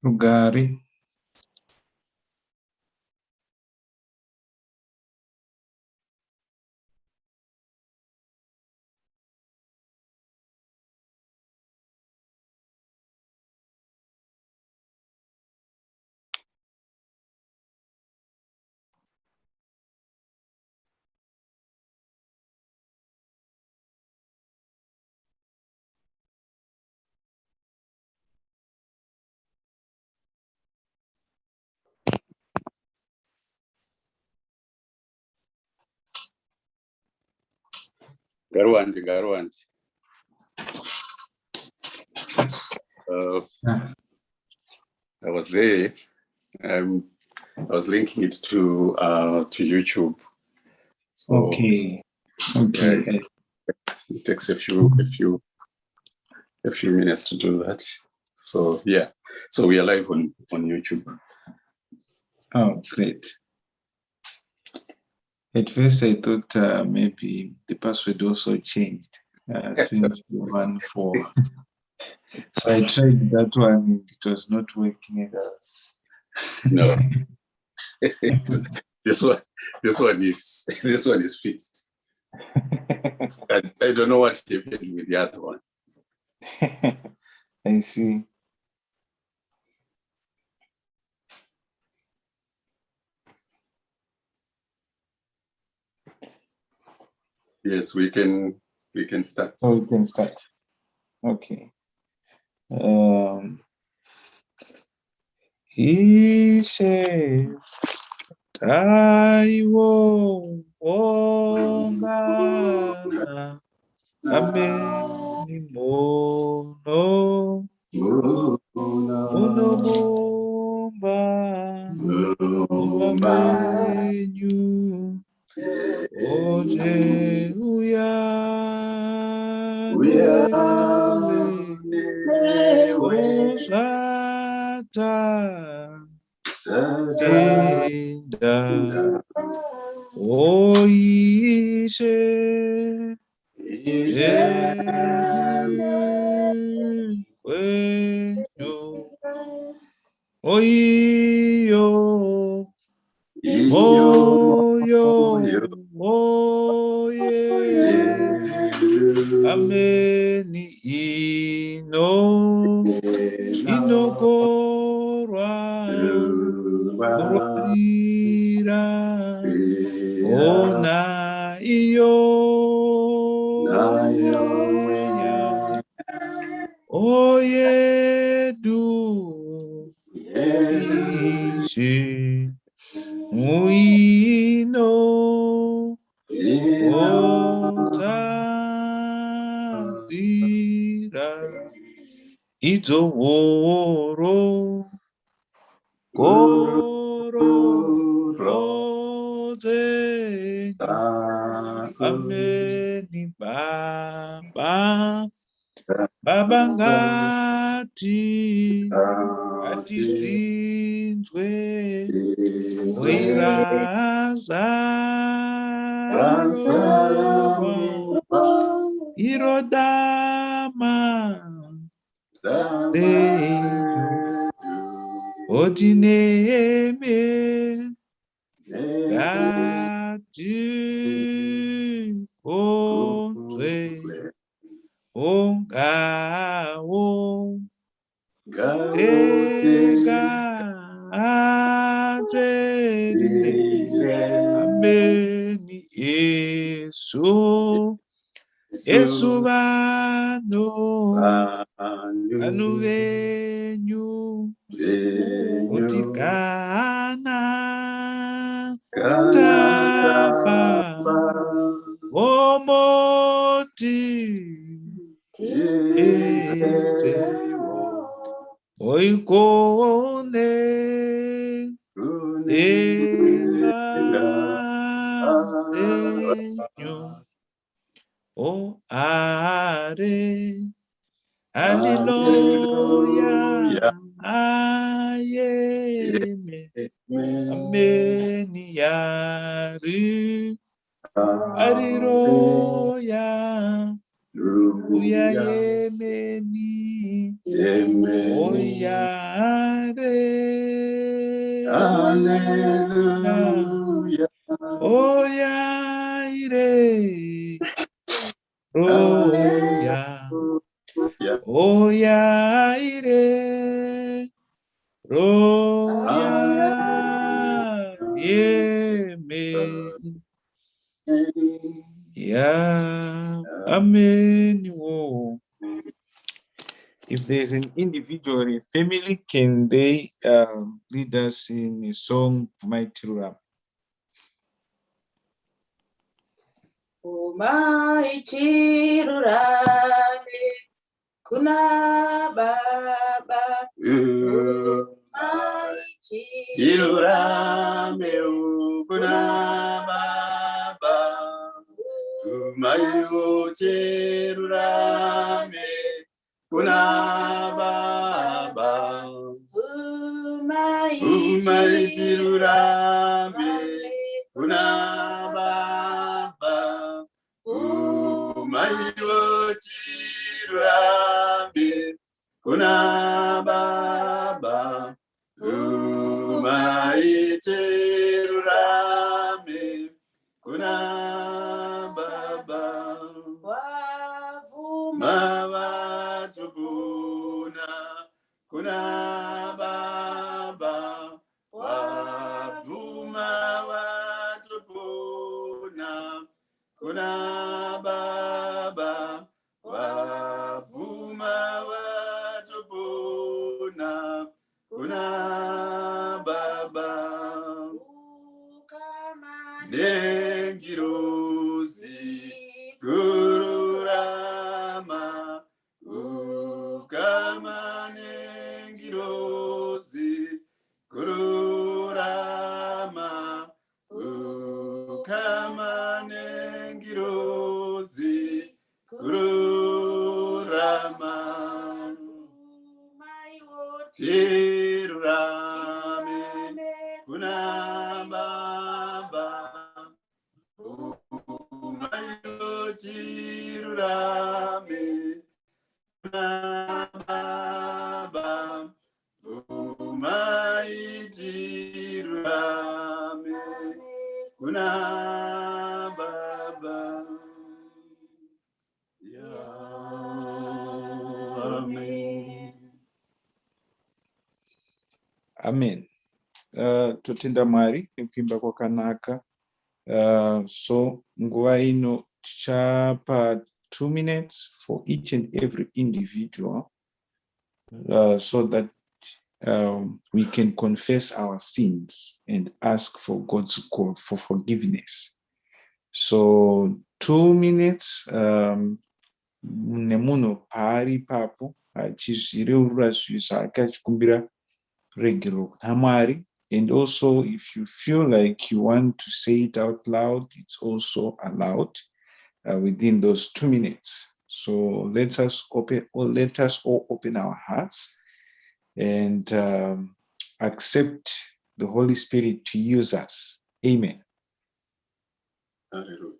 Rugari. Garwandi. I was there. I was linking it to YouTube. So, Okay. It takes a few minutes to do that. So yeah. So we are live on YouTube. Oh, great. At first, I thought maybe the password also changed since the one for. So I tried that one, and it was not working at all. No, this one is fixed. I don't know what happened with the other one. I see. Yes, we can start. Oh, we can start. Okay. Ishe taiwo wonga ameni mono momba wamenyu oje uyanewe osata tenda oishe kwenyu oyo oye ameni inokorwa kurwarira ona iyo oyedu ishe muino otarira idzoworo kororodze ameni baba ngatidzinzwe oiraza irodama denyu odineme ngatikonzwe ongawo engazende ameni Yesu vano venyu utikana tapa omoti oikone engarenyu o are hallelujah ayeme ameni yari ariroya Uya yemeni. Oyare. Hallelujah. Oyaire. Roya. Oyaire. Roya. Yemen. Yeah. Amen. Oh. If there's an individual or a family, can they lead us in a song of Mighty Ram? Mighty Rame, kuna baba. Mighty Tirurame ukuna baba. Umayo tirurame kuna baba. Umay tirurame kuna baba. Umayo tirurame kuna baba. Umaitirurame kuna baba. Mavatubuna kuna baba. Wavuma vatubuna kuna baba. Wavuma vatubuna kuna baba. Nengirosi gururama. Ukama nengirosi gururama. Ukama nengirosi gururama. Tirurame kuna baba. Umayo tirurame kuna baba. Umai tirurame kuna baba. Amen. Amen. Totenda Mwari nekuimba kwakanaka. So nguva ino tichapa 2 minutes for each and every individual so that we can confess our sins and ask for God's call for forgiveness. So 2 minutes nemunhu paari ipapo achizvireurura zvinhu zvaake achikumbira kuregererwa kuna Mwari. And also, if you feel like you want to say it out loud, it's also allowed within those 2 minutes. So let us all open our hearts and accept the Holy Spirit to use us. Amen. Hallelujah.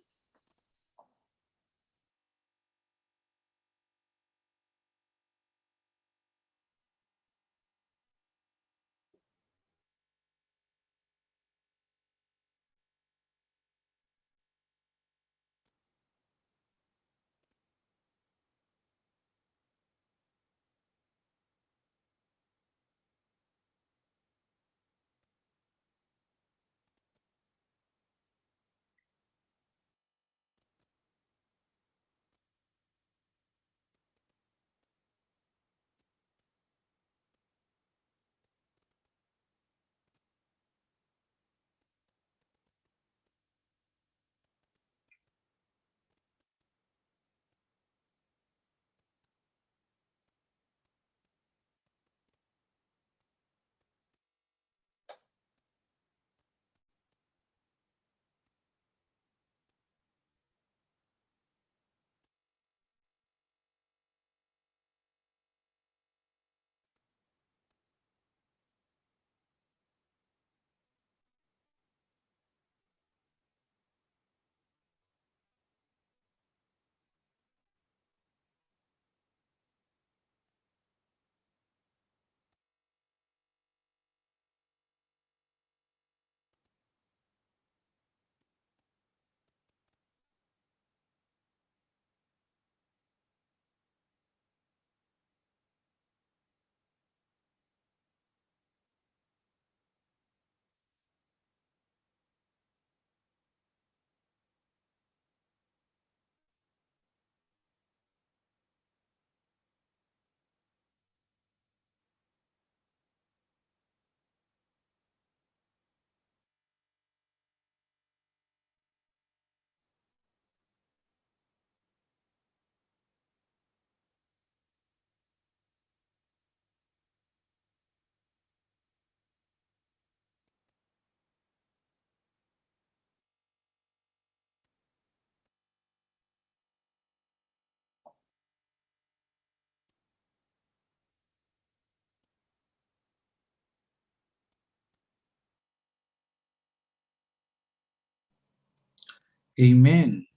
Amen.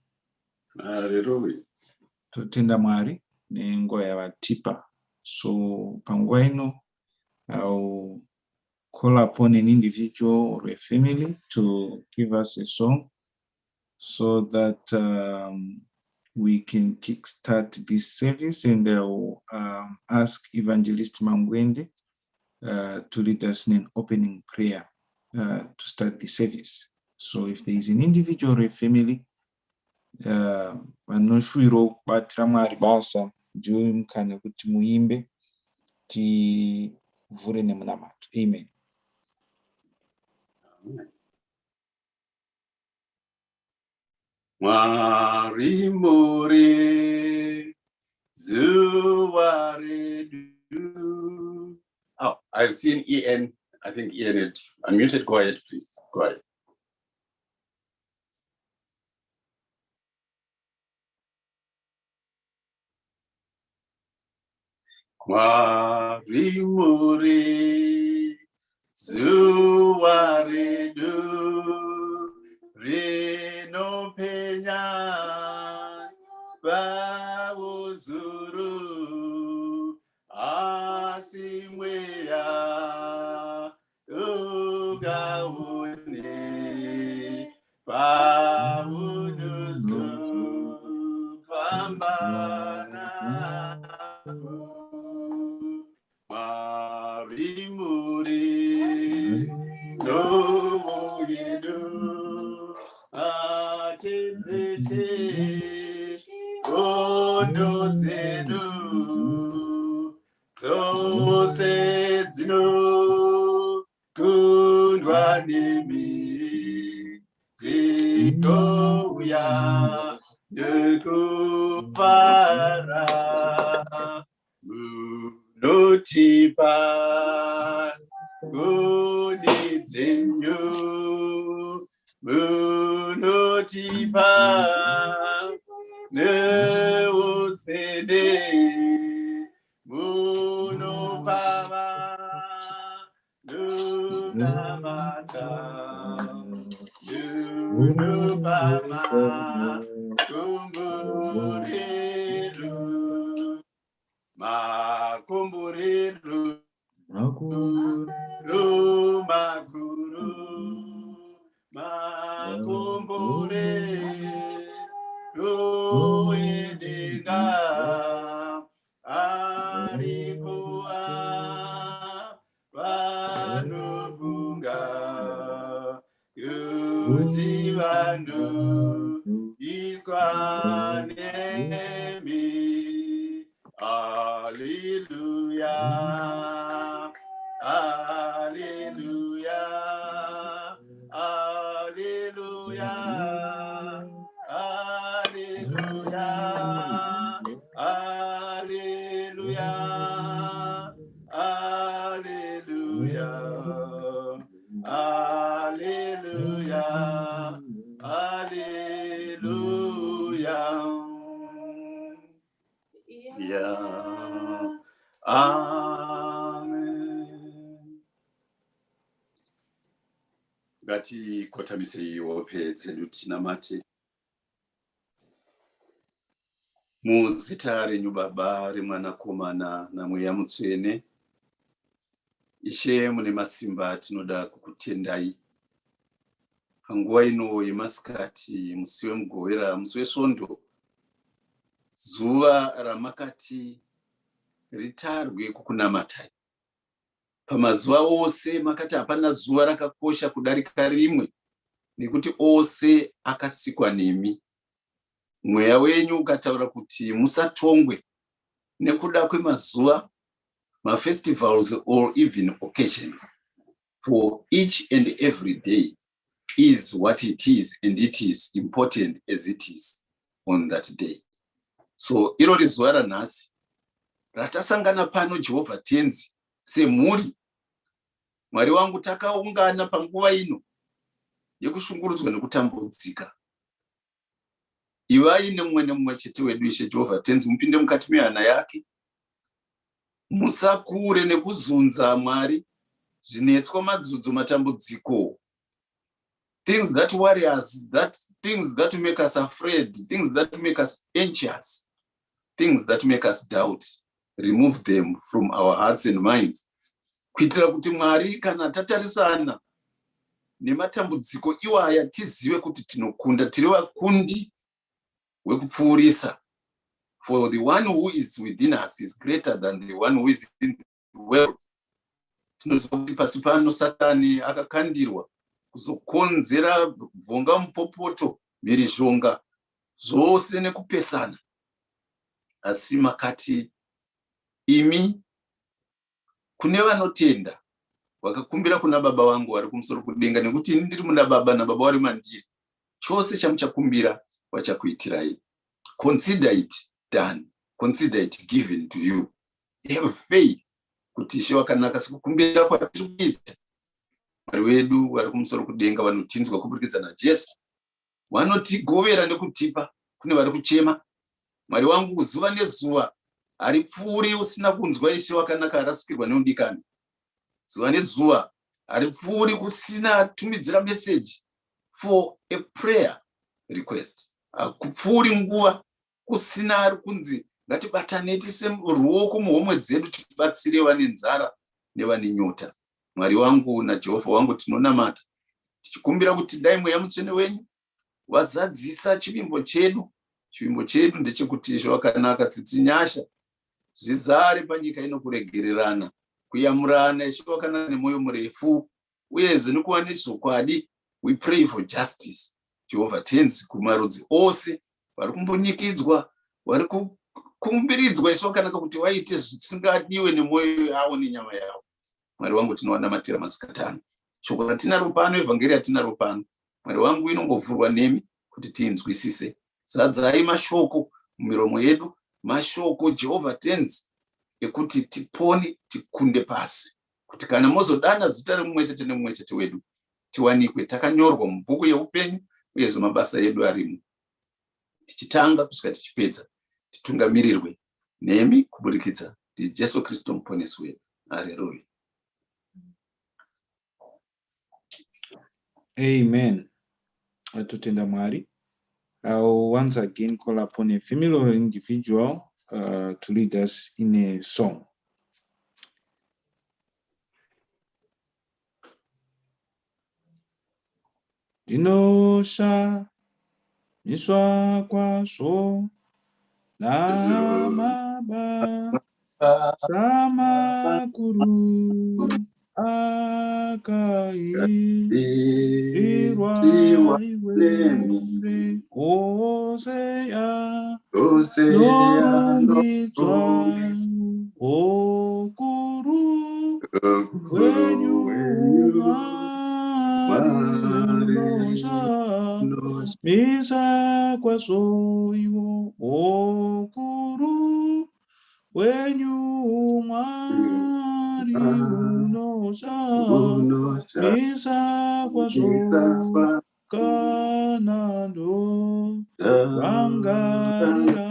Hallelujah. Totenda Mwari nenguva yavatipa. So panguva ino I'll call upon an individual or a family to give us a song so that we can kickstart this service, and I'll ask Evangelist Mangwende to lead us in an opening prayer to start the service. So if there is an individual or a family vanoshuwirawo kubatira Mwari basa, ndiyo mukana kuti muimbe tivhure nemunamato. Amen. Mwari more zuwa redu. Oh, I've seen EN. I think EN had unmuted. Go ahead, please. Go ahead. Mwari more zuwa redu rinopenya pauzuru asi mweya ungaone paunozofambana. Mwari muri no yedu atenzeche kondo dzedu dzose dzino kundwa nemi dzitouya nekufara munotipa ngoni dzenyu munotipa neutsede munopava nunamata nunopama kumbureru makumbureru makuru makumbure ruedega arikuwa vanuvunga kuti vanhu iswa nemi. Hallelujah. Hallelujah, hallelujah, hallelujah, hallelujah, hallelujah, hallelujah, hallelujah. Yeah. Amen. Ngatikotamise hope dzedu tinamate. Muzita renyu Baba, reMwanakomana naMweya Mutsvene. Ishe mune masimba, tinoda kukutendai. Panguva ino yemasikati, musi weMugowera, musi weSvondo, zuva ramakati ritarwe kukunamatai. Pamazuva ose makati hapana zuva rakakosha kudarika rimwe, nekuti ose akasikwa nemi. Mweya wenyu ukataura kuti musatongwe nekuda kwemazuva, mafestivals or even occasions. For each and every day is what it is, and it is important as it is on that day. So irori zuva ranhasi ratasangana pano Jehovha tenzi semhuri. Mwari wangu, takaungana panguva ino yekushungurudzwa nekutambudzika. Ivai nemumwe nemumwe chete wedu, Ishe Jehovha tenzi, mupinde mukati mehana yake. Musakure nekuzunza Mwari zvinetswa, madzudzo, matambudziko. things that worry us, things that make us afraid, things that make us anxious, things that make us doubt, remove them from our hearts and minds. Kuitira kuti Mwari kana tatarisana nematambudziko iwaya tizive kuti tinokunda, tiri vakundi wekupfuurisa. For the one who is within us is greater than the one who is in the world. Tinoziva kuti pasi pano Satani akakandirwa kuzokonzera bvonga mupopoto, mhirizhonga, zvose nekupesana. Asi makati imi kune vanotenda vakakumbira kuna Baba vangu vari kumusoro kudenga, nekuti ini ndiri muna Baba naBaba vari mandiri, chose chamuchakumbira vachakuitirai. Consider it done, consider it given to you. Have faith kuti Ishe wakanaka sekukumbira kwatiri kuita. Mwari wedu vari kumusoro kudenga vanotinzwa kuburikidza naJesu vanotigovera nekutipa kune vari kuchema. Mwari wangu zuva nezuva haripfuuri usina kunzwa Ishe wakanaka arasikirwa neundikani. Zuva nezuva haripfuuri kusina tumidzira message for a prayer request. Hakupfuuri nguva kusina ari kunzi ngatibatane tiise ruoko muhomwe dzedu tibatsire vane nzara nevane nyota. Mwari wangu naJehovha wangu tinonamata tichikumbira kuti dai Mweya Mutsvene wenyu wazadzisa chivimbo chedu. Chivimbo chedu ndechekuti Ishe wakanaka, tsitsi, nyasha zvizare panyika inokuregererana, kuyamurana Ishe wakanaka nemwoyo murefu, uyezve nekuva nezvokwadi. We pray for justice. Jehovah tenzi kumarudzi ose vari kumbonyikidzwa, vari kukumbiridzwa Ishe wakanaka kuti vaite zvisingadiwe nemwoyo yavo nenyama yavo. Mwari wangu tinowanamatira masikati ano. Shoko ratinaro pano, evhangeri ratinaro pano, Mwari wangu inongovhurwa nemi kuti tiinzwisise. Zadzai mashoko mumiromo yedu, mashoko Jehovah tenzi ekuti tipone, tikunde pasi, kuti kana mozodana zita remumwe chete nemumwe chete wedu tiwanikwe takanyorwa mubhuku yeupenyu, uyezve mabasa edu arimo. Tichitanga kusvika tichipedza, titungamirirwe nemi kuburikidza ndiJesu Kristu muponesi wedu. Haleluya. Amen. Atotenda Mwari. I'll once again call upon a female or individual to lead us in a song. Dinosha miswa kwasho na maba samakuru akai irwa iwe oseya nongitswa okuru wenyu misa kwaso iwo okuru wenyu Mwari unosha misa kwaso kanando vangarira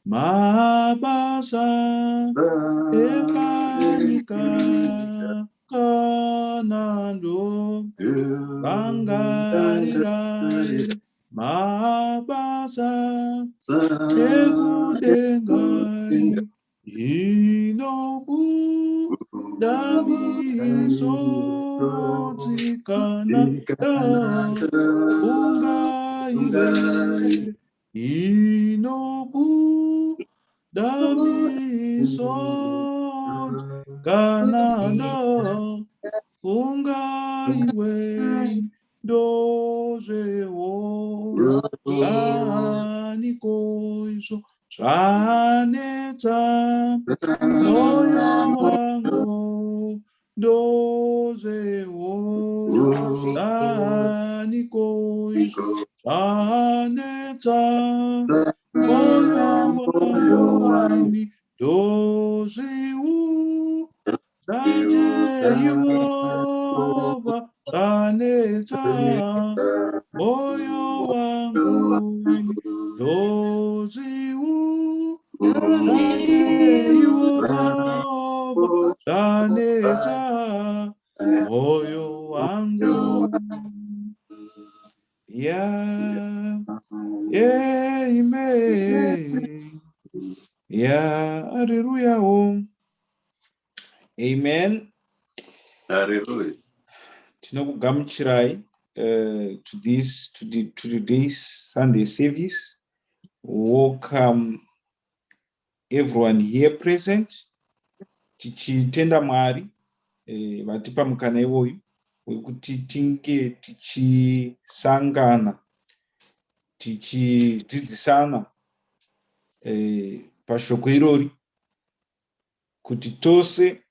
mabasa epanyika kanando vangarira mabasa ekudenga inobuda misodikana ungaiwe inobuda misodikana ungaiwe ndozvewo anikoizvo zvanetsa moyo wangu ndozvewo anikoizvo zvanetsa moyo wangu ndozvewo Jehova kanetsa moyo wangu doziwu Jehova kanetsa moyo wangu Yeah. Amen. Yeah. Hallelujah. Amen. Hallelujah. Tinokugamuchirai to today's Sunday service. Welcome everyone here present. Tichitenda Mwari vatipa mukana iwoyu wekuti tinge tichisangana tichidzidzisana pashoko irori kuti tose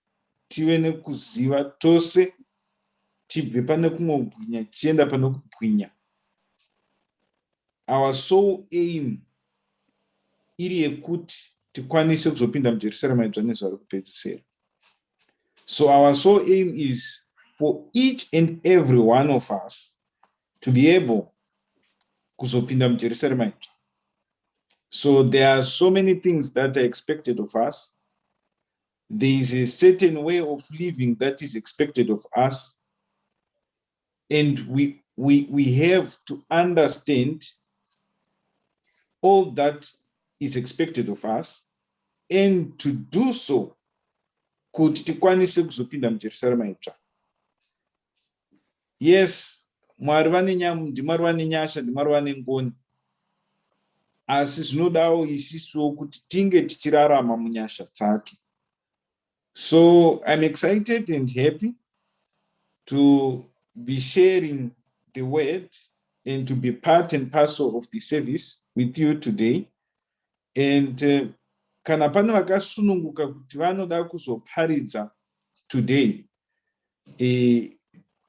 tive nekuziva, tose tibve pane kumwe kubwinya tichienda pane kubwinya. Our sole aim iri yekuti tikwanise kuzopinda muJerusarema idzva nezuva rekupedzisira. So our sole aim is for each and every one of us to be able kuzopinda muJerusarema idzva. So there are so many things that are expected of us. There is a certain way of living that is expected of us. And we have to understand all that is expected of us, and to do so kuti tikwanise kuzopinda muJerusarema idzva. Yes, Mwari ndiMwari vane nyasha, ndiMwari vane ngoni, asi zvinodawo isisuwo kuti tinge tichirarama munyasha dzake. So I'm excited and happy to be sharing the word and to be part and parcel of the service with you today. And kana pane vakasununguka kuti vanoda kuzoparidza today,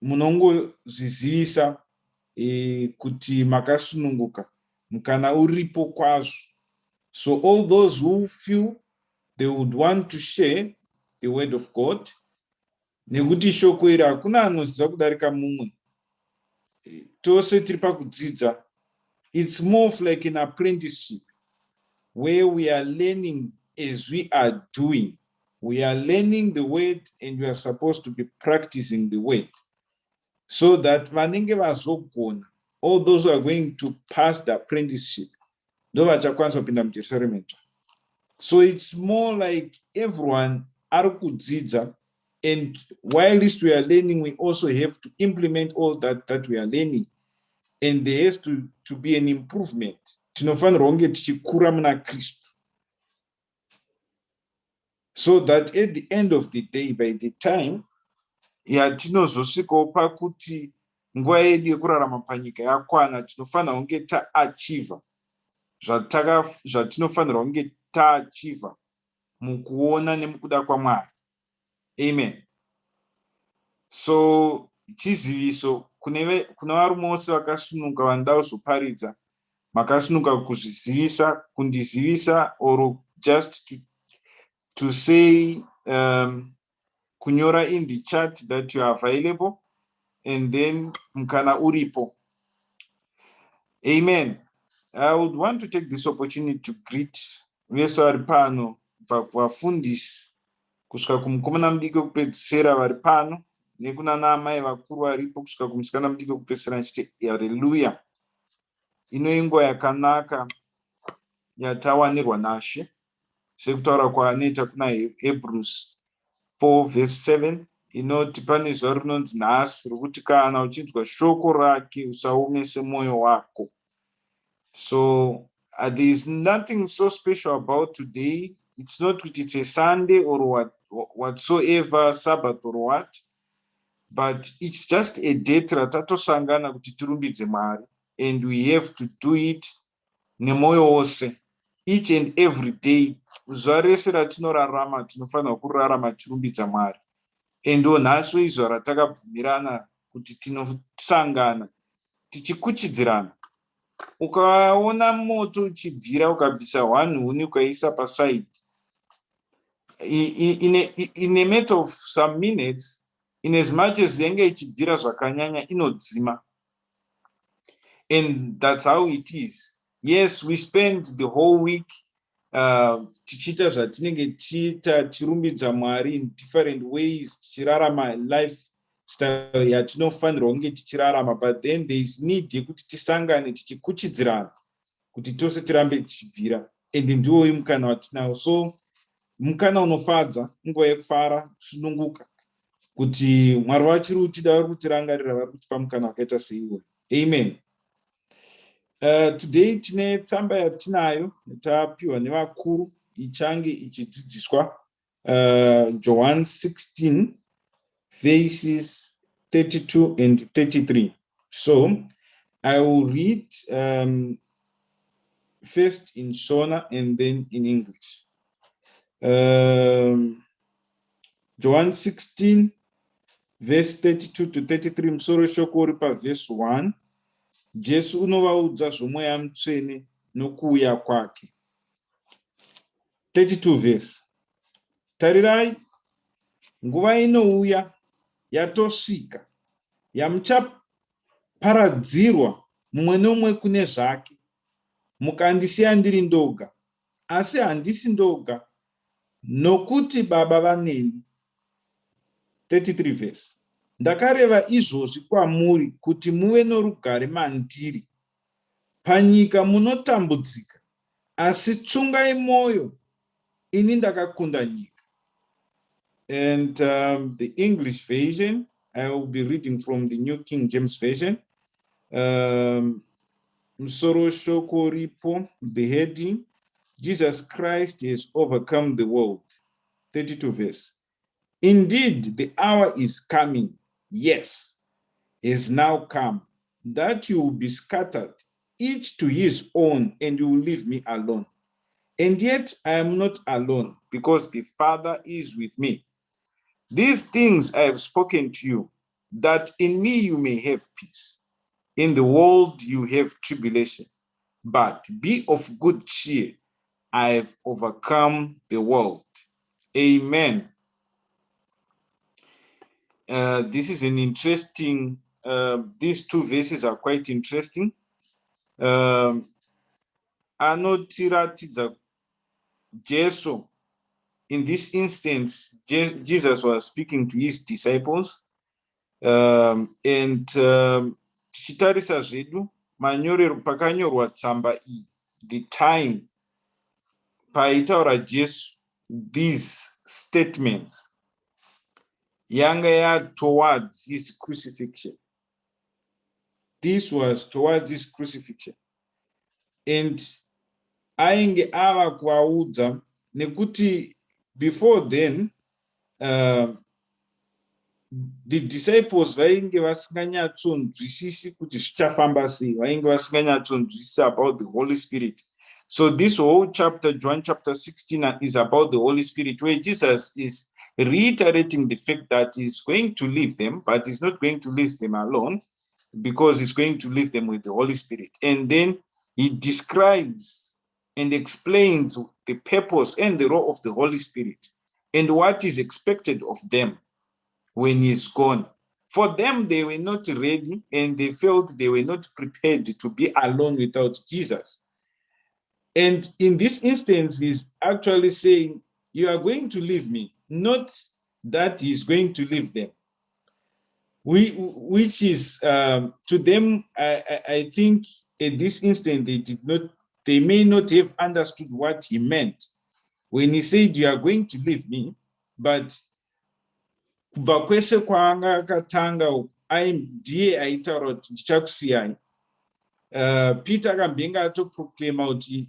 munongozvizivisa kuti makasununguka, mukana uripo kwazvo. So all those who feel they would want to share the word of God, nekuti shoko iri hakuna anoziva kudarika mumwe, tose tiri pakudzidza. It's more of like an apprenticeship where we are learning as we are doing. We are learning the word and we are supposed to be practicing the word, so that vanenge vazogona, all those who are going to pass the apprenticeship, ndovachakwanisa kupinda muJerusarema idzva. So it's more like everyone ari kudzidza, and whilst we are learning, we also have to implement all that we are learning, and there has to be an improvement. Tinofanirwa kunge tichikura muna Kristu, so that at the end of the day, by the time yatinozosvikawo pakuti nguva yedu yekurarama panyika yakwana, tinofanira kunge taachiva zvatinofanirwa kunge taachiva mukuona nemukuda kwaMwari. Amen. So chiziviso kuna varume vose vakasununguka vanoda kuzoparidza, makasununguka kuzvizivisa, kundizivisa, or just to say, kunyora in the chat that you are available, and then mukana uripo. Amen. I would want to take this opportunity to greet vese vari pano, vafundisi kusvika kumukomana mudiki wekupedzisira vari pano, nekuna naamai vakuru varipo kusvika kumusikana mudiki wekupedzisira, nchiti haleluya. Ino inguva yakanaka yatawanirwa naShe, sekutaura kwaanoita kuna Hebrews 4:7, inoti pane zuva rinonzi nhasi, rokuti kana uchinzwa shoko rake usaomese mwoyo wako. So there is nothing so special about today. It's not that it's a Sunday or whatsoever, Sabbath or what, but it's just a date ratatosangana kuti tirumbidze Mwari, and we have to do it nemoyo wose, each and every day. Zuva rese ratinorarama tinofanira kurarama tirumbidza Mwari, and nhasi izuva ratakabvumirana kuti tinosangana tichikuchidzirana. Ukaona moto uchibvira ukabvisa one huni ukaisa paside, in a matter of some minutes, in as much as yenge ichibvira zvakanyanya, inodzima. And that's how it is. Yes, we spend the whole week tichita zvatinenge tichita tirumbidza Mwari in different ways, tichirarama life style yatinofanirwa kunge tichirarama, but then there is need yekuti tisangane tichikuchidzirana kuti tose tirambe tichibvira, and ndiwo mukana watinawo. So mukana unofadza, nguva yekufara, kusununguka kuti Mwari wachiri kutida, vari kutirangarira, vari kutipa mukana wakaita seiwo. Amen. Today tine tsamba yatinayo tapiwa nevakuru ichange ichidzidziswa John 16 verses 32 and 33. So I will read first in Shona and then in English. John 16 verse 32 to 33, musoro shoko uri verse 1. Jesu unovaudza zvomweya mutsvene nokuuya kwake. 32 verse. Tarirai, nguva inouya yatosvika yamuchaparadzirwa mumwe nomwe kune zvake. Mukandisiya ndiri ndoga, asi handisi ndoga, nokuti Baba vaneni. 33 verse. Ndakareva izvozvi kwamuri kuti muve norugare mandiri. Panyika munotambudzika, asi tsungai mwoyo, ini ndakakunda nyika. And the English version, I will be reading from the New King James Version. Musoro shoko ripo, the heading, Jesus Christ has overcome the world. 32 verse. Indeed, the hour is coming, yes, is now come, that you will be scattered, each to his own, and you will leave me alone. And yet I am not alone, because the Father is with me. These things I have spoken to you, that in me you may have peace. In the world you have tribulation, but be of good cheer. I have overcome the world. Amen. This is an interesting, these two verses are quite interesting. Anotiratidza Jesu, in this instance, Jesus was speaking to his disciples, and tichitarisa zvedu manyorero pakanyorwa tsamba iyi, the time paitaura Jesu these statements, yanga towards his crucifixion. This was towards his crucifixion. And ainge ava kuvaudza nekuti before then the disciples vainge vasinganyatsonzwisisi kuti zvichafamba sei, vainge vasinganyatsonzwisisi about the Holy Spirit. So this whole chapter, John chapter 16, is about the Holy Spirit, where Jesus is reiterating the fact that he's going to leave them, but he's not going to leave them alone, because he's going to leave them with the Holy Spirit. And then he describes and explains the purpose and the role of the Holy Spirit and what is expected of them when he's gone. For them, they were not ready, and they felt they were not prepared to be alone without Jesus. And in this instance, he's actually saying, you are going to leave me, not that he's going to leave them. Which is, to them, I think at this instant, they may not have understood what he meant when he said, you are going to leave me, but kubva kwese kwaanga akatanga ndiye aitaura kuti ndichakusiyai. Peter akambenga atoproclaima kuti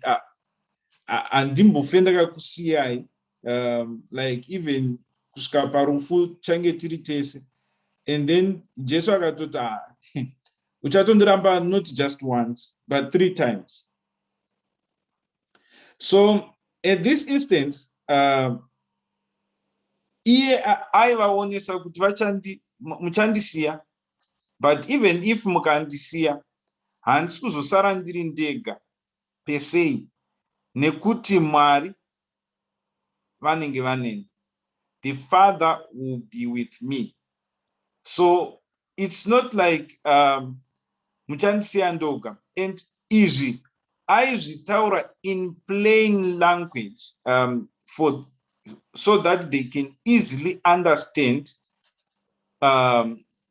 handimbofe ndakakusiyai, like even kusvika parufu change tiri tese. And then Jesu akatoti uchatondiramba not just once but 3 times. So at this instance, iye aivaonesa kuti muchandisiya, but even if mukandisiya, handisi kuzosara ndiri ndega pesei, nekuti Mwari vanenge vaneni. The Father will be with me. So it's not like muchandisiya ndoga. And izvi aizvitaura in plain language, so that they can easily understand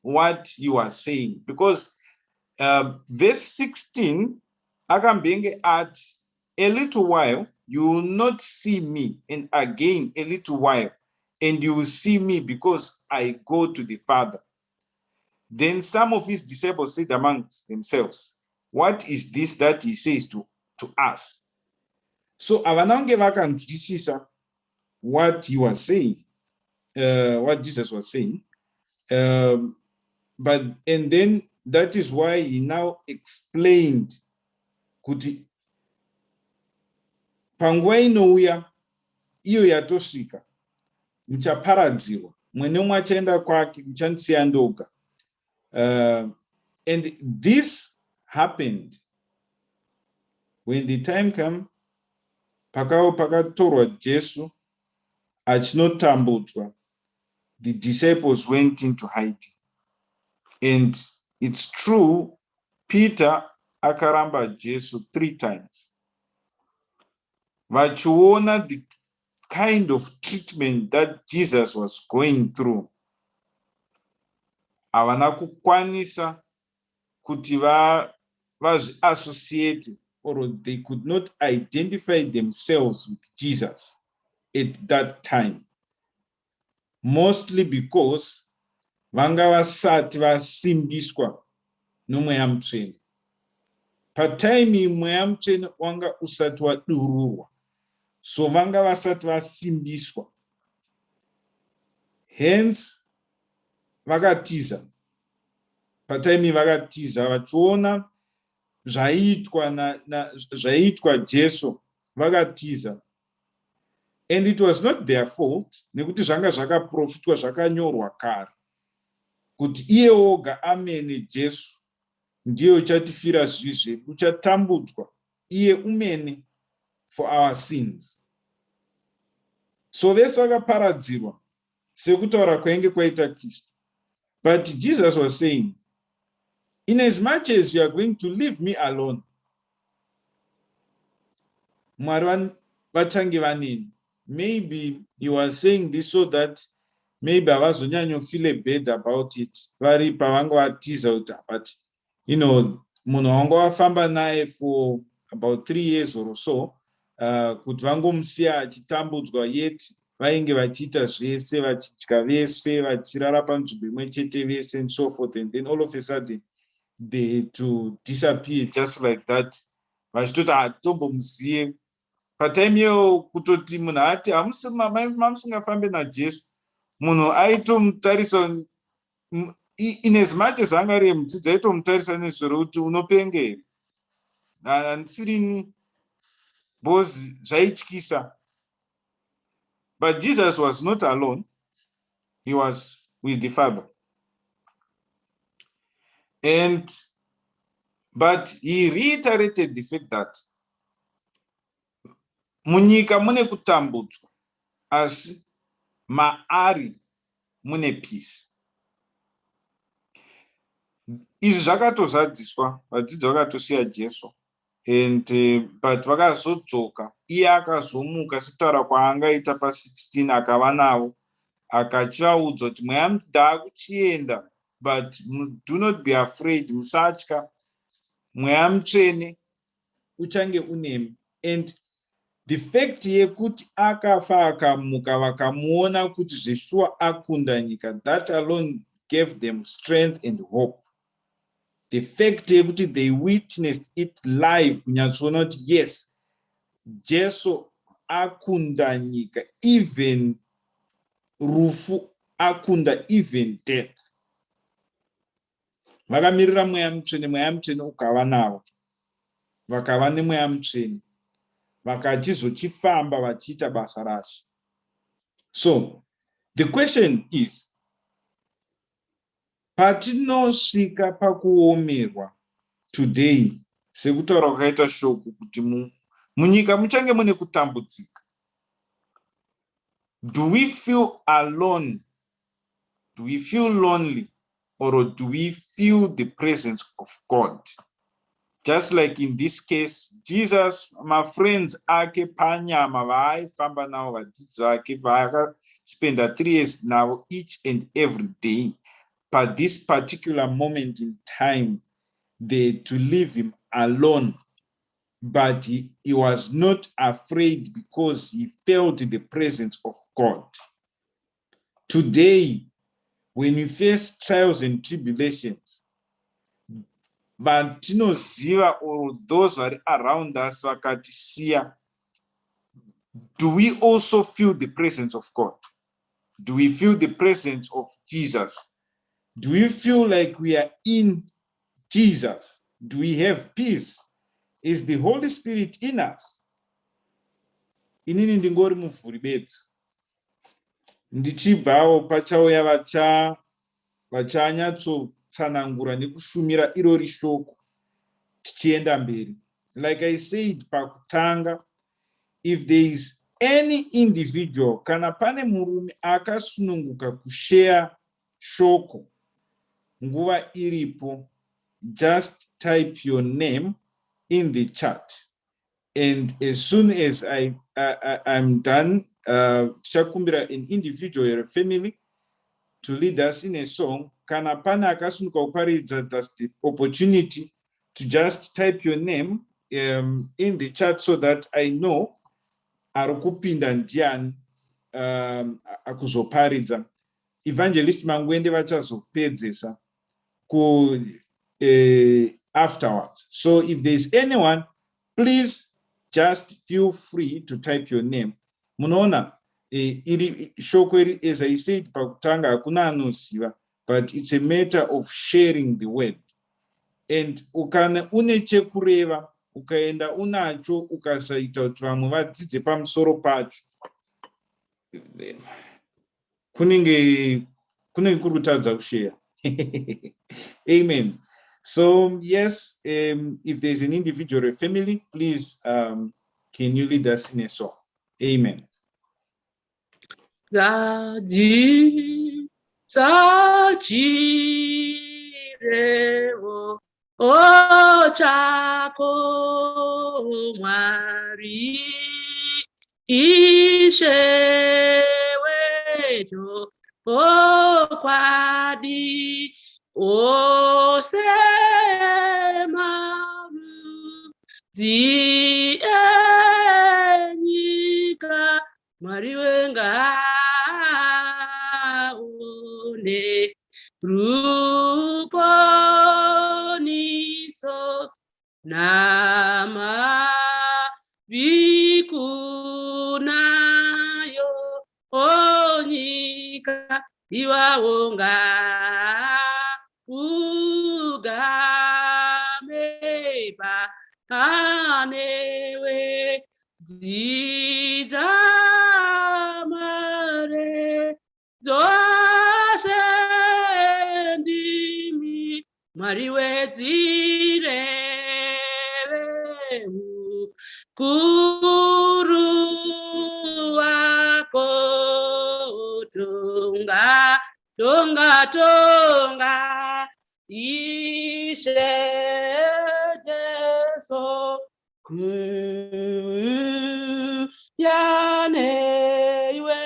what he was saying, because verse 16, akambenge at a little while you will not see me, and again a little while and you will see me, because I go to the Father. Then some of his disciples said amongst themselves, what is this that he says to us? So avanange vakanzwisisa what he was saying, what Jesus was saying. And then that is why he now explained kuti panguva inouya iyo yatosvika muchaparadzirwa, mwe nemwe achaenda kwake, muchandisiya ndoga. And this happened when the time came, pakatorwa Jesu achinotambudzwa, the disciples went into hiding. And it's true, Peter akaramba Jesu 3 times. Vachiona the kind of treatment that Jesus was going through, havana kukwanisa kuti vazviassociate, or they could not identify themselves with Jesus at that time, mostly because vanga vasati vasimbiswa nomweya mutsvene. Pataimi mweya mutsvene wanga usati wadururwa, so vanga vasati vasimbiswa, hence vakatiza. Pataimi vakatiza vachiona zvaiitwa Jesu, vakatiza. And it was not their fault, nekuti zvanga zvakaprofitwa, zvakanyorwa kare kuti iye oga amene Jesu ndiye uchatifira zvivi zvedu, uchatambudzwa iye umene for our sins. So vese vakaparadzirwa sekutaura kwainge kwaita Kristu. But Jesus was saying, in as much as you are going to leave me alone, Mwari vachange vaneni. Maybe he was saying this so that maybe havazonyanya feel bad about it, vari pavanga vatiza kuti, but munhu wanga wafamba naye for about 3 years or so, kuti vangomusiya achitambudzwa, yet vainge vachiita zvese, vachidya vese, vachirara panzvimbo imwe chete vese, and so forth. And then all of a sudden they had to disappear just like that. Vachitoti hatombomuziye. Patime iyo kutoti munhu ati mamusingafambe naJesu, munhu aitomutarisa, in as much as anga ari mudzidzi, aitomutarisa nezuro kuti unopenga here, handisirini, because zvaityisa. But Jesus was not alone, he was with the Father. But he reiterated the fact that munyika mune kutambudzwa, asi maari mune peace. Izvi zvakatozadziswa, vadzidzi vakatosiya Jesu, but vakazodzoka, iye akazomuka sekutaura kwaangaita pa16, akava navo, akachivaudzwa kuti mweya ndaakuchienda, but do not be afraid, musatya, mweya mutsvene uchange unemi. And the fact yekuti akafa akamuka, vakamuona kuti zveshuwa akunda nyika, that alone gave them strength and hope. The fact yekuti they witnessed it live, kunyatsoona kuti yes, Jesu akunda nyika, even rufu akunda, even death. Vakamirira mweya mutsvene ukava navo, vakava nemweya mutsvene, vakachizochifamba vachiita basa racho. So the question is, patinosvika pakuomerwa today, sekutaura kwakaita shoko kuti munyika muchange mune kutambudzika, do we feel alone? Do we feel lonely? Or do we feel the presence of God? Just like in this case, Jesus, my friends, ake panyama vaaifamba navo, vadzidzi vake vaakaspenda 3 years now each and every day, but this particular moment in time, they to leave him alone. But he was not afraid because he felt the presence of God. Today, when we face trials and tribulations, vatinoziva or those who are around us vakatisiya, do we also feel the presence of God? Do we feel the presence of Jesus? Do we feel like we are in Jesus? Do we have peace? Is the Holy Spirit in us? Inini ndingori muvhuri bedzi. Ndichibvawo pachauya vachanyatsotsanangura nekushumira irori shoko tichienda mberi. Like I said pakutanga, if there is any individual, kana pane murume akasununguka kushare shoko nguva iripo, just type your name in the chat, and as soon as I'm done, tichakumbira an individual or a family to lead us in a song. Kana pane akasununguka kuparidza, that's the opportunity to just type your name in the chat so that I know arikupinda ndiani akuzoparidza. Evangelist Mangwende vachazopedzesa afterwards. So if there's anyone, please just feel free to type your name. Munoona iri shoko iri, as I said pakutanga, hakuna anoziva, but it's a matter of sharing the word. And ukana une chekureva, ukaenda unacho, ukasaita kuti vamwe vadzidze pamusoro pacho, kunenge kuri kutadza kushare. Amen. So yes, if there's an individual or a family, please can you lead us in a song? Amen. O chako Mwari ishewejo o kwadi o semaru enyika Mwari wenga une ruponiso nama vikunayo onyika iwawonga ugamepa anewe dzidzamare dzose ndimi Mwari wedzirevehu kuru wako tonga tonga tonga ishe Jesu yaneiwe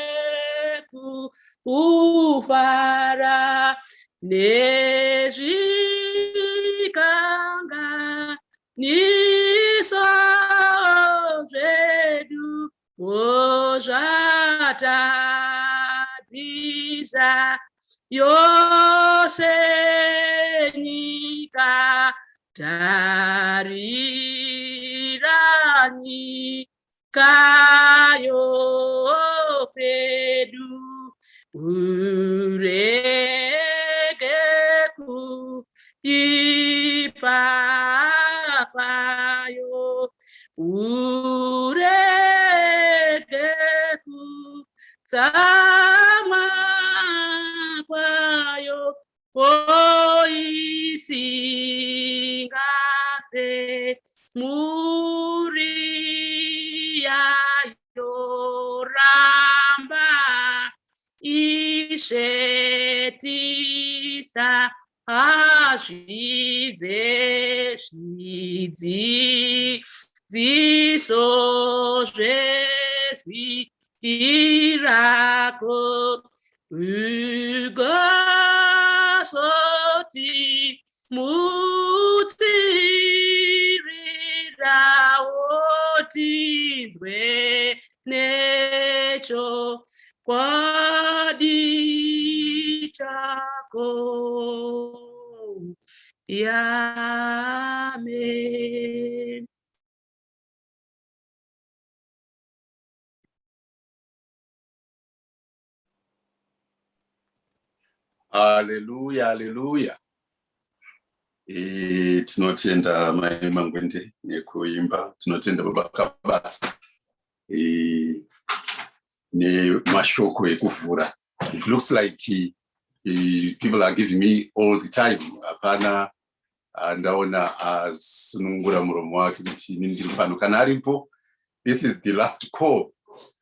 ufara nezvikanga niso zvedu ozvatadzisa yose nyika tarirani kayo pedu uregeku ipapayo uregeku sama kwayo oisingape muriyayo ramba ishetisa azvidze zvidzi dziso zvezvirako ugosema soti mutsirirawo tidwe necho kwadi chako. Amen. Hallelujah, hallelujah. Tinotenda mai Mangwende nekuimba, tinotenda baba Kabasa nemashoko ekuvhura. It looks like people are giving me all the time. Hapana ndaona asunungura muromo wake kuti inini ndiri pano. Kana aripo, this is the last call.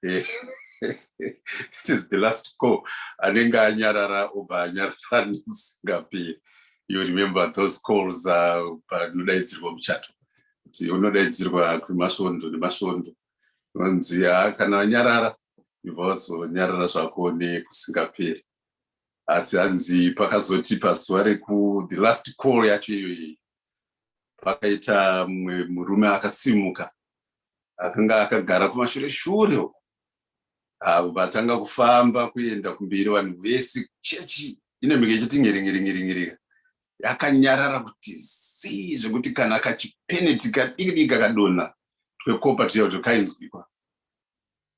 This is the last call. Anenge anyarara obva anyarara nemusingaperi. You remember those calls panodaidzirwa muchato. Kuti unodaidzirwa kwemasvondo nemasvondo. Unonzi kana anyarara, ibva wazonyarara zvako nekusingaperi. Asi hanzi pakazoti pazuva reku the last call yacho iyoyi pakaita mumwe murume akasimuka. Akanga akagara kumashure shure vatanga kufamba kuenda kumberi, vanhu vese chechi inemike ichiti ngeringeringeringerika yakanyarara kuti zii zvekuti kana kachipeneti kadiki kakadonha twekopa tuya tukainzwikwa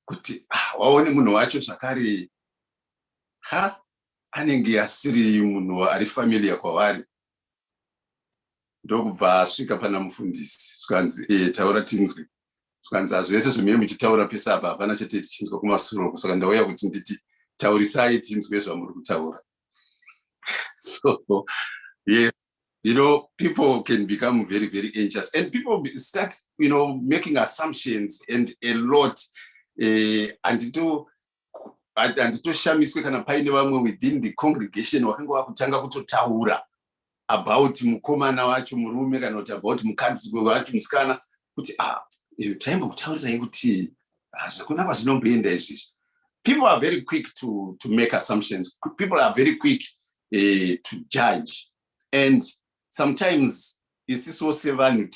kuti waone munhu wacho zvakare anenge asiri munhu ari familiar kwavari. Ndokubva asvika pana mufundisi zvikanzi taura tinzwi. Zvikanzi zvese zvimwe muchitaura pese apa hapana chete tichinzwa kumasuro, saka ndauya kuti nditi taurisai tinzwe zvamuri kutaura. So yes, you know, people can become very, very anxious, and people start, you know, making assumptions and a lot. Anditoshamiswe kana paine vamwe within the congregation wakanga wakutanga kutotaura about mukomana wacho murume kana kuti about mukadzi wacho musikana kuti taimba kutaurirai kuti zvakunaka zvinomboenda izvizvi. People are very quick to make assumptions. People are very quick to judge, and sometimes isiso sevanhu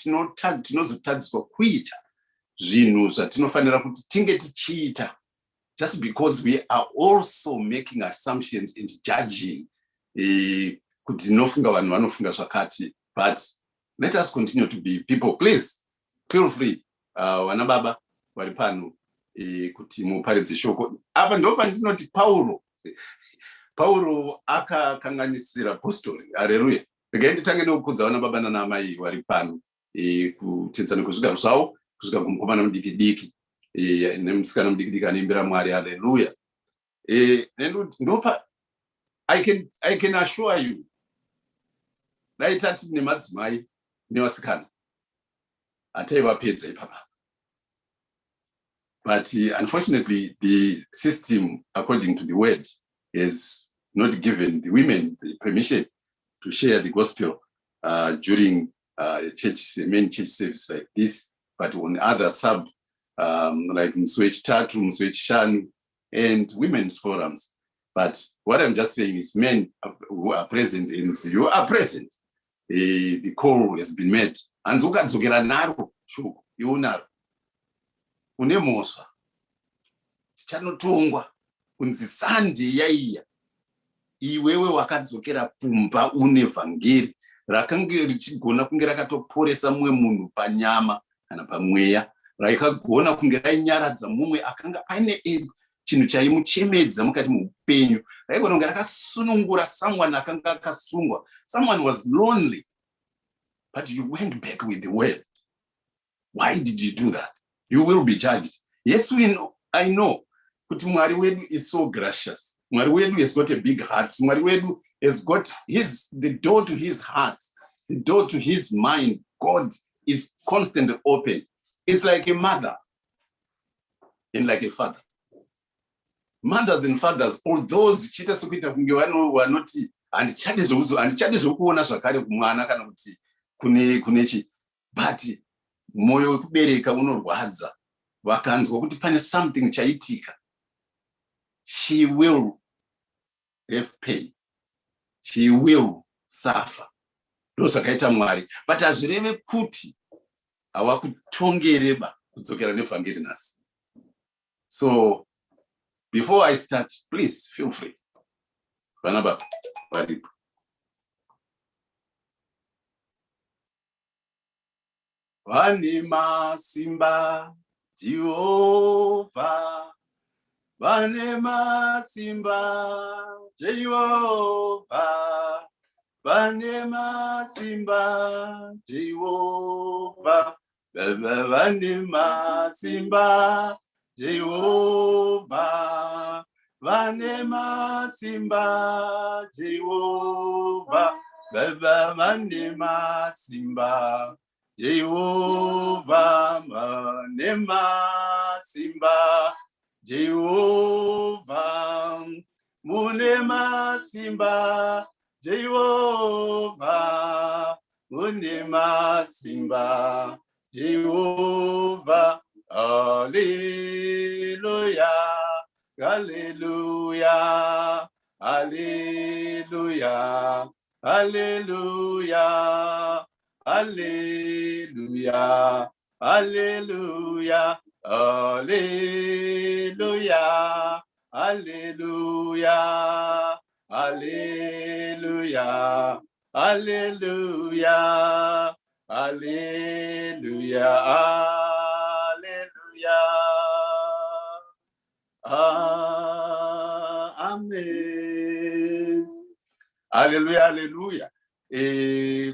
tinozotadziswa kuita zvinhu zvatinofanira kuti tinge tichiita, just because we are also making assumptions and judging kuti nofunga vanhu vanofunga zvakati. But let us continue to be people. Please feel free, vana baba vari pano, kuti muparidze shoko. Apa ndo pandinoti Paulo akakanganisira apostoli. Haleluya. Regai nditange nekukudza vana baba nana mai vari pano, kutedzana kwezvigaro zvavo kusvika kumukomana mudiki-diki nemusikana mudiki-diki anoimbira Mwari. Haleluya. Ndopa I can assure you, dai tati nemadzimai nevasikana hataivapedza ipapa. But unfortunately, the system, according to the word, has not given the women the permission to share the gospel during main church service like this, but on other sub, like Mswech Tatu, Mswech Shanu, and women's forums. But what I'm just saying is men who are present, and you are present. The call has been made. And ukadzokera naro shoko iwonaro une mhosva tichanotongwa kunzi sande yaiya iwewe wakadzokera kumba une vhangeri rakanga richigona kunge rakatoporesa mumwe munhu panyama kana pamweya, rakagona kunge rainyaradza mumwe akanga aine chinhu chaimuchemedza mukati muupenyu, raigona kunge rakasunungura someone akanga akasungwa. Someone was lonely, but you went back with the word. Why did you do that? You will be judged. Yes, I know. But Mwari wedu is so gracious. Mwari wedu has got a big heart. Mwari wedu has got the door to his heart, the door to his mind. God is constantly open. It's like a mother and like a father. Mothers and fathers, all those chita sokuita kunge vanoti handichadi zvokuona zvakare kumwana kana kuti kunechi, but moyo wekubereka unorwadza. Vakanzwa kuti pane something chaitika, she will have pain. she will suffer. Ndozvakaita Mwari. But hazvireve kuti havakutongereba kudzokera nevhangeri nhasi. So before I start, please feel free. Vana baba varipo. Vane masimba Jehovah, vane masimba Jehovah, vane masimba Jehovah, vane masimba Jehovah, vane masimba Jehovah, vane masimba Jehovah, vane masimba Jehovah, mune masimba Jehovah, mune masimba Jehovah. Hallelujah, hallelujah, hallelujah, hallelujah, hallelujah, hallelujah, hallelujah, hallelujah, hallelujah, hallelujah, hallelujah, hallelujah. Amen. Hallelujah, hallelujah.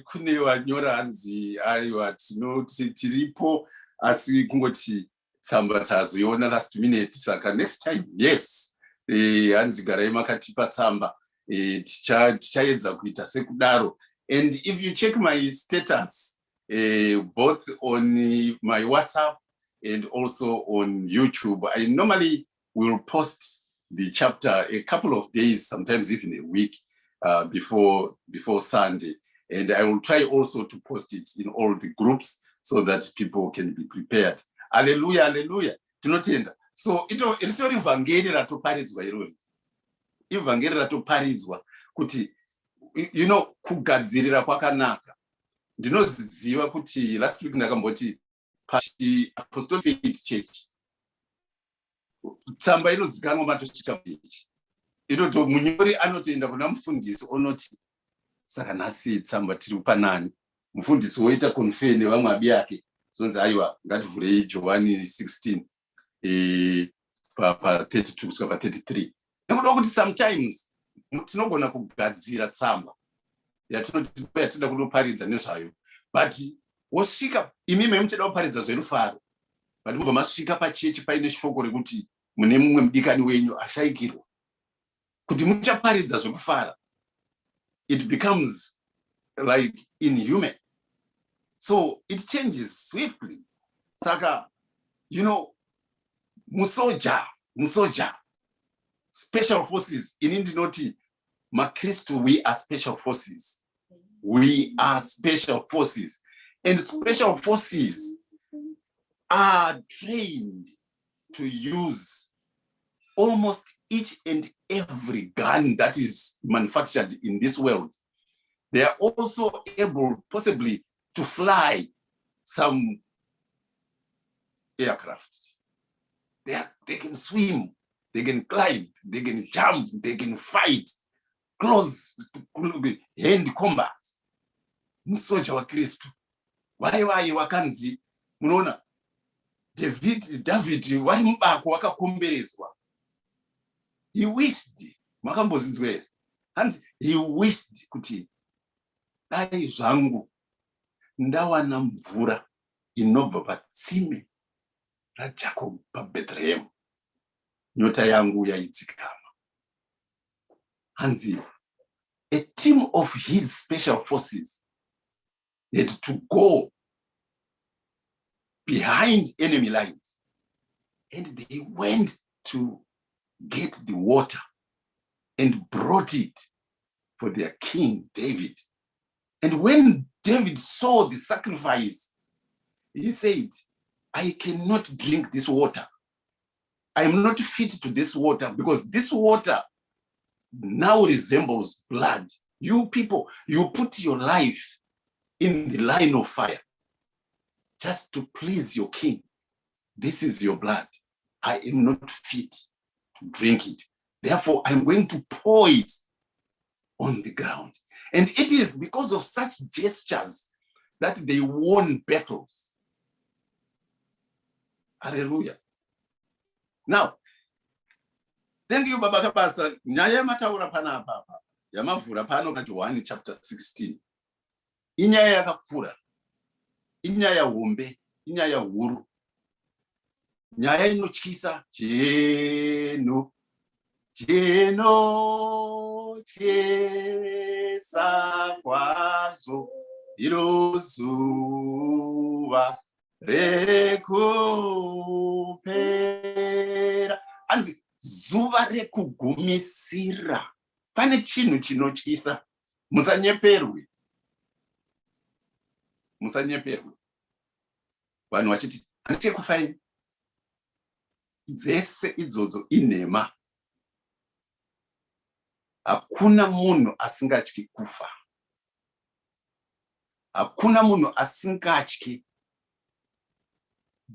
Kune vanyora hanzi aiwa tinoti tiripo asi kungoti tsamba tazoiona last minute, saka next time yes hanzi garai makatipa tsamba tichaedza kuita sekudaro. And if you check my status both on my WhatsApp and also on YouTube, I normally will post the chapter a couple of days, sometimes even a week before Sunday. And I will try also to post it in all the groups so that people can be prepared. Hallelujah, hallelujah. Tinotenda. So ritori vhangeri ratoparidzwa irori. Ivhangeri ratoparidzwa kuti kugadzirira kwakanaka. Ndinoziva kuti last week ndakamboti pachi Apostolic Faith Church. Tsamba inozikanwa matosvika pechi. Inoto munyori anotoenda kuna mufundisi onoti saka nhasi tsamba tiri panani. Mufundisi woita confer nevamwe abi yake. Zonzi aiwa ngativhurei Johani 16 pa 32 kusvika pa 33. Nekuda kuti sometimes tinogona kugadzira tsamba yatinoda kunoparidza nezvayo, but wosvika imimi muchida kuparidza zverufaro, but mubva masvika pachechi paine shoko rekuti mune mumwe mudikani wenyu ashayikirwa, kuti muchaparidza zvekufara, it becomes like inhuman. So it changes swiftly. Saka, musoja, special forces, in Indinoti, Makristo, we are special forces. We are special forces. And special forces are trained to use almost each and every gun that is manufactured in this world. They are also able, possibly, to fly some aircraft. They can swim, they can climb, they can jump, they can fight, close hand combat. Musoja wa Kristo. Wai wakanzi, munoona, David wari mubako wakakomberedzwa. He wished, makambozinzwere. Hanzi, he wished kuti dai zvangu ndawana mvura inobva patsime raJacob paBethlehem, nyota yangu yaidzikama. Hanzi, a team of his special forces had to go behind enemy lines, and they went to get the water and brought it for their king David. And when David saw the sacrifice, he said, I cannot drink this water. I am not fit to this water, because this water now resembles blood. You people, you put your life in the line of fire just to please your king. This is your blood. I am not fit to drink it. Therefore, I'm going to pour it on the ground. And it is because of such gestures that they won battles. Hallelujah. Now, thank you, Baba Kapasa. Nyaya mataura pana papa. Yamavura pano pa John chapter 16. Inyaya yakakura. Inyaya hombe. Inyaya huru. Nyaya inotyisa. Cheno. Cheno. Chesa kwazo. Irozuva. Rekupera. Anzi, zuva rekugumisira. Pane chinhu chinotyisa. Musanyeperwe. Musanyeperwe. Vanhu vachiti, handichekufaini. Dzese idzodzo inhema. Hakuna munhu asingatyi kufa. Hakuna munhu asingatyi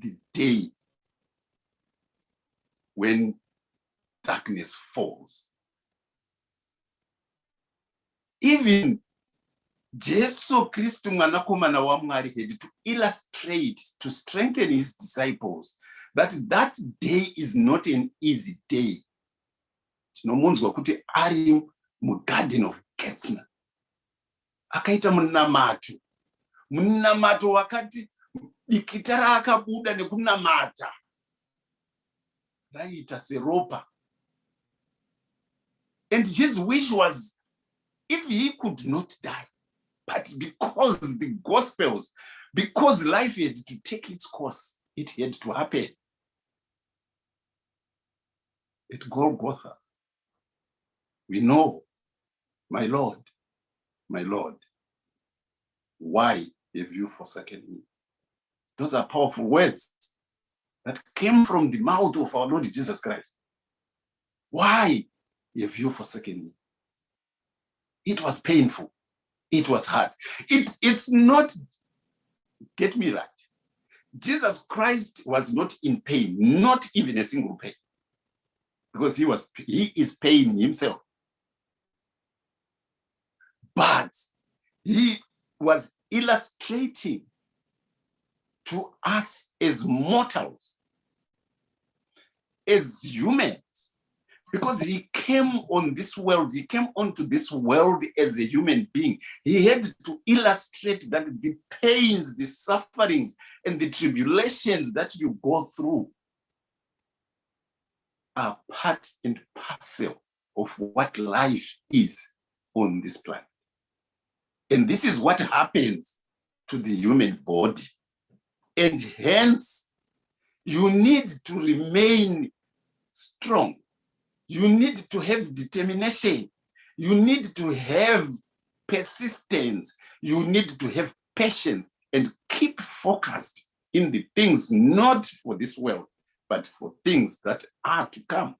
the day when darkness falls. Even Jesu Kristu mwanakomana wa Mwari had to illustrate, to strengthen his disciples, that that day is not an easy day. Tinomunzwa kuti ari mugarden of Gethsemane. Akaita munamato. Munamato wakati dikitara akabuda nekunamata. Raita seropa. And his wish was, if he could not die, but because the Gospels, because life had to take its course, it had to happen. At Golgotha, we know, my Lord, why have you forsaken me? Those are powerful words that came from the mouth of our Lord Jesus Christ. Why have you forsaken me? It was painful. It was hard. It's not, get me right. Jesus Christ was not in pain, not even a single pain, because he is pain himself. But he was illustrating to us as mortals, as humans, because he came on this world, he came onto this world as a human being. He had to illustrate that the pains, the sufferings, and the tribulations that you go through are part and parcel of what life is on this planet. And this is what happens to the human body. And hence, you need to remain strong. You need to have determination. You need to have persistence. You need to have patience and keep focused in the things not for this world, but for things that are to come,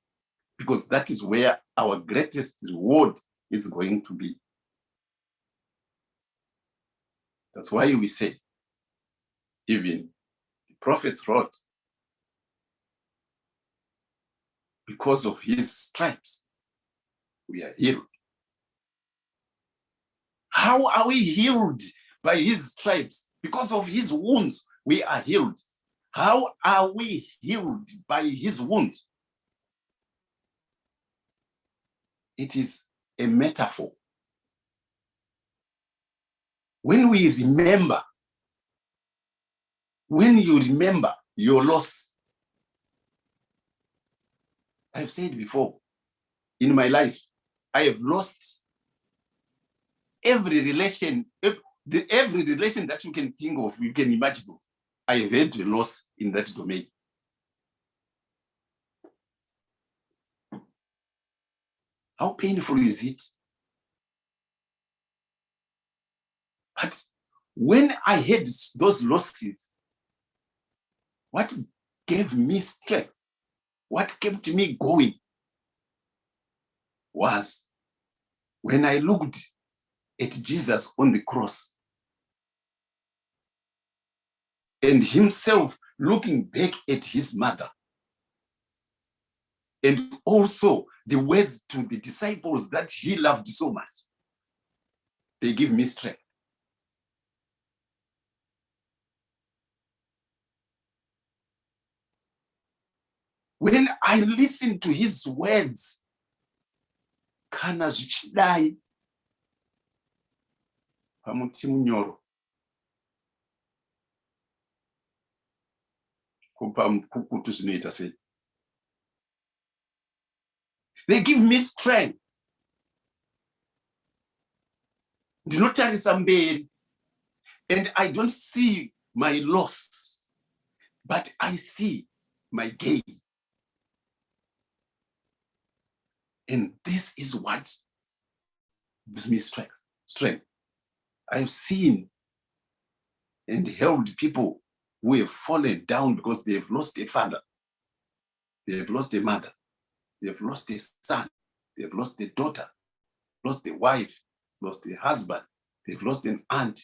because that is where our greatest reward is going to be. That's why we say, even the prophets wrote, because of his stripes, we are healed. How are we healed? By his stripes. Because of his wounds, we are healed. How are we healed? By his wounds. It is a metaphor. When we remember, when you remember your loss, I've said before, in my life, I have lost every relation, every relation that you can think of, you can imagine of. I have had a loss in that domain. How painful is it? But when I had those losses, what gave me strength, what kept me going was when I looked at Jesus on the cross, and himself looking back at his mother, and also the words to the disciples that he loved so much, they give me strength. When I listen to his words, kana zvichidai pamuti munyoro kupa mukukutu zvinoita sei, they give me strength. Ndinotarisa mberi, and I don't see my loss, but I see my gain. And this is what gives me strength. I've seen and helped people who have fallen down because they have lost a father, they have lost a mother, they have lost a son, they have lost a daughter, lost a wife, lost a husband, they've lost an aunt,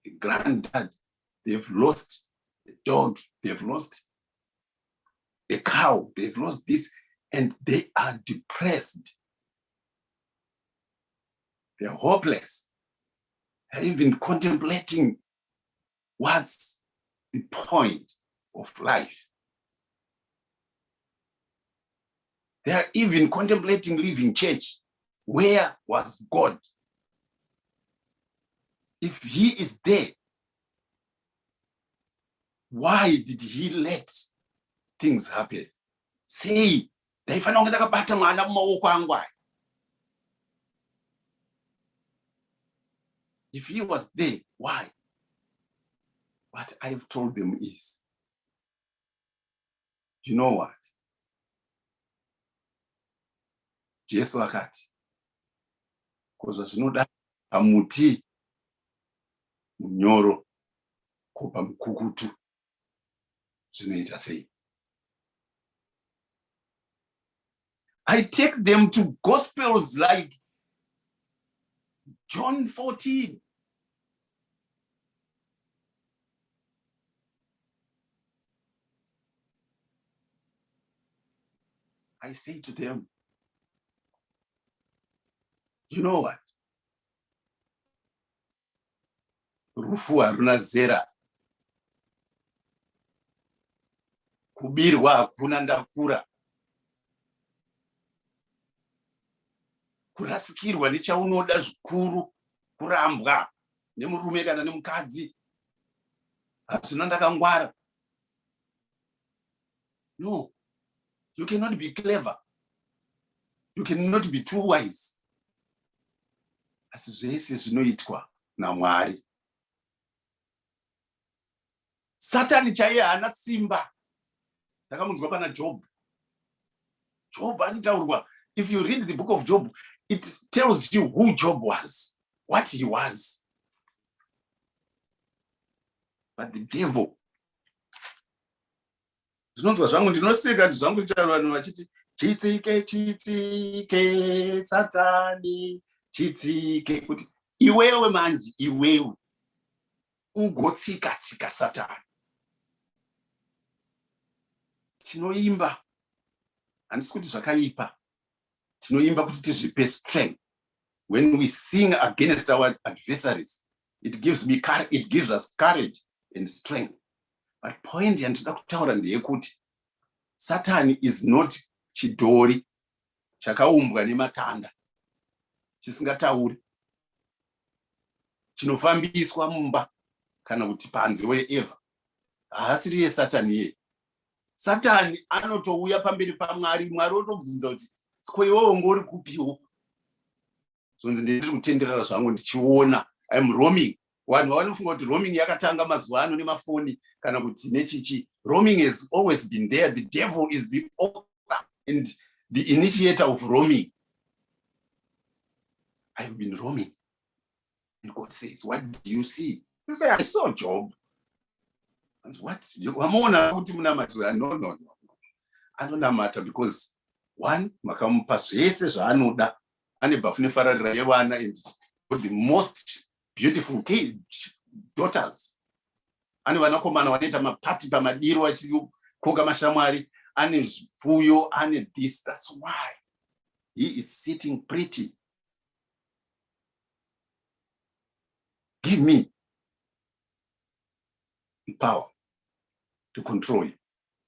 a granddad, they've lost a dog, they've lost a cow, they've lost this, and they are depressed. They are hopeless. They're even contemplating what's the point of life. They are even contemplating leaving church. Where was God? If he is there, why did he let things happen? Say, if he was there, why? What I've told them is, you know what? Jesu akati, kozva zvinoda pamuti munyoro kupa mukukutu zvinoita sei. I take them to gospels like John 14. I say to them, you know what? Rufu haruna zera. Kubirwa hakuna ndakura. Kurasikirwa nechaunoda zvikuru, kurambwa nemurume kana nemukadzi. Hasina ndakangwara. No, you cannot be clever. You cannot be too wise. Asi zvese zvinoitwa naMwari. Satani chaiye hana simba. Takamunzwa pana Job. Job anotaurwa. If you read the book of Job, it tells you who Job was, what he was. But the devil, zvinonzwa zvangu ndinoseka zvangu vanhu vachiti chitsike Satani chitsike, kuti iwewe manje iwewe ugotsika Satani. Tinoimba, handisi kuti zvakaipa, tinoimba kuti tizvipe strength. When we sing against our adversaries, it gives us courage and strength. But point yandoda kutaura ndeyekuti Satani is not chidhori chakaumbwa nematanda, chisingatauri, chinofambiswa mumba kana kuti panze weEvha. Haasiri yeSatani ye. Satani anotouya pamberi paMwari, Mwari otobvunza kuti siko iwewe ngori kupiwo. Sonzi ndiri kutenderera zvangu ndichiona I'm roaming. Vanhu vanofunga kuti roaming yakatanga mazuva ano nemafoni kana kuti nechichi. Roaming has always been there. The devil is the author and the initiator of roaming. I've been roaming. And God says, what do you see? They say, I saw Job. And what? No. I don't matter because one, makamupa zvese zvaanoda, ane bafune fararira yevana and got the most beautiful daughters. Ane vanakomana vanoita mapati pamadiro vachikoka mashamwari, ane zvipfuyo, ane this. That's why he is sitting pretty. Give me the power to control you,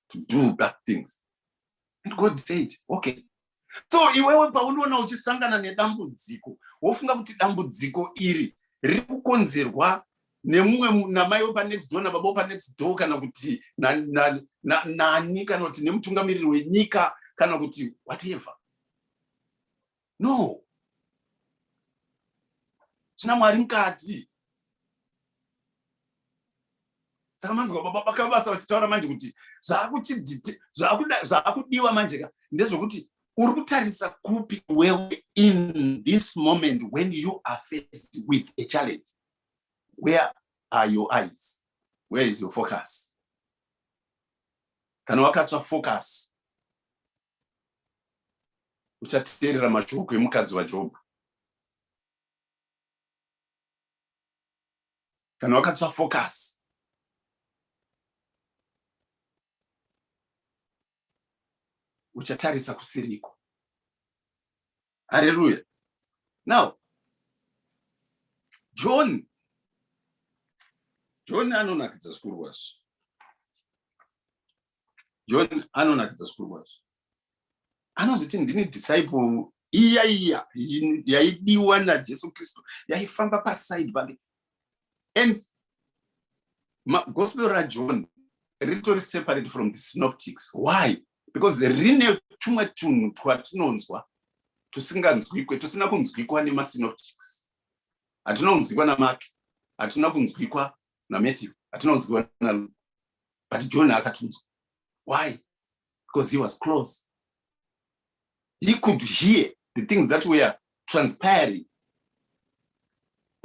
to do bad things. And God said, okay. So iwewe paunoona uchisangana nedambudziko, wofunga kuti dambudziko iri riri kukonzerwa nemumwe namai wepa next door nababa wepa next door, kana kuti nani, kana kuti nemutungamiriri wenyika, kana kuti whatever. No. Zvina Mwari mukati. Saka manzwa baba vakavasa vachitaura manje kuti zvakudiwa manje ka ndezvokuti uri kutarisa kupi wewe in this moment when you are faced with a challenge. Where are your eyes? Where is your focus? Kana wakatsva focus, uchateerera mashoko emukadzi waJobho. Kana wakatsva focus, uchatarisa kusiriko. Hallelujah. Now, John anonakidza zvikuru kwazvo. John anonakidza zvikuru kwazvo. Anozoti ndini disciple iya yaidiwa naJesu Kristu, yaifamba paside pake. And Gospel raJohn ritori separate from the synoptics. Why? Because rine tumwe tunhu twatinonzwa tusinganzwikwe, tusina kunzwikwa nemasynoptics. Hatina kunzwikwa naMark, hatina kunzwikwa naMatthew, hatina kunzwikwa naLuke. But John akatunzwa. Why? Because he was close. He could hear the things that were transpiring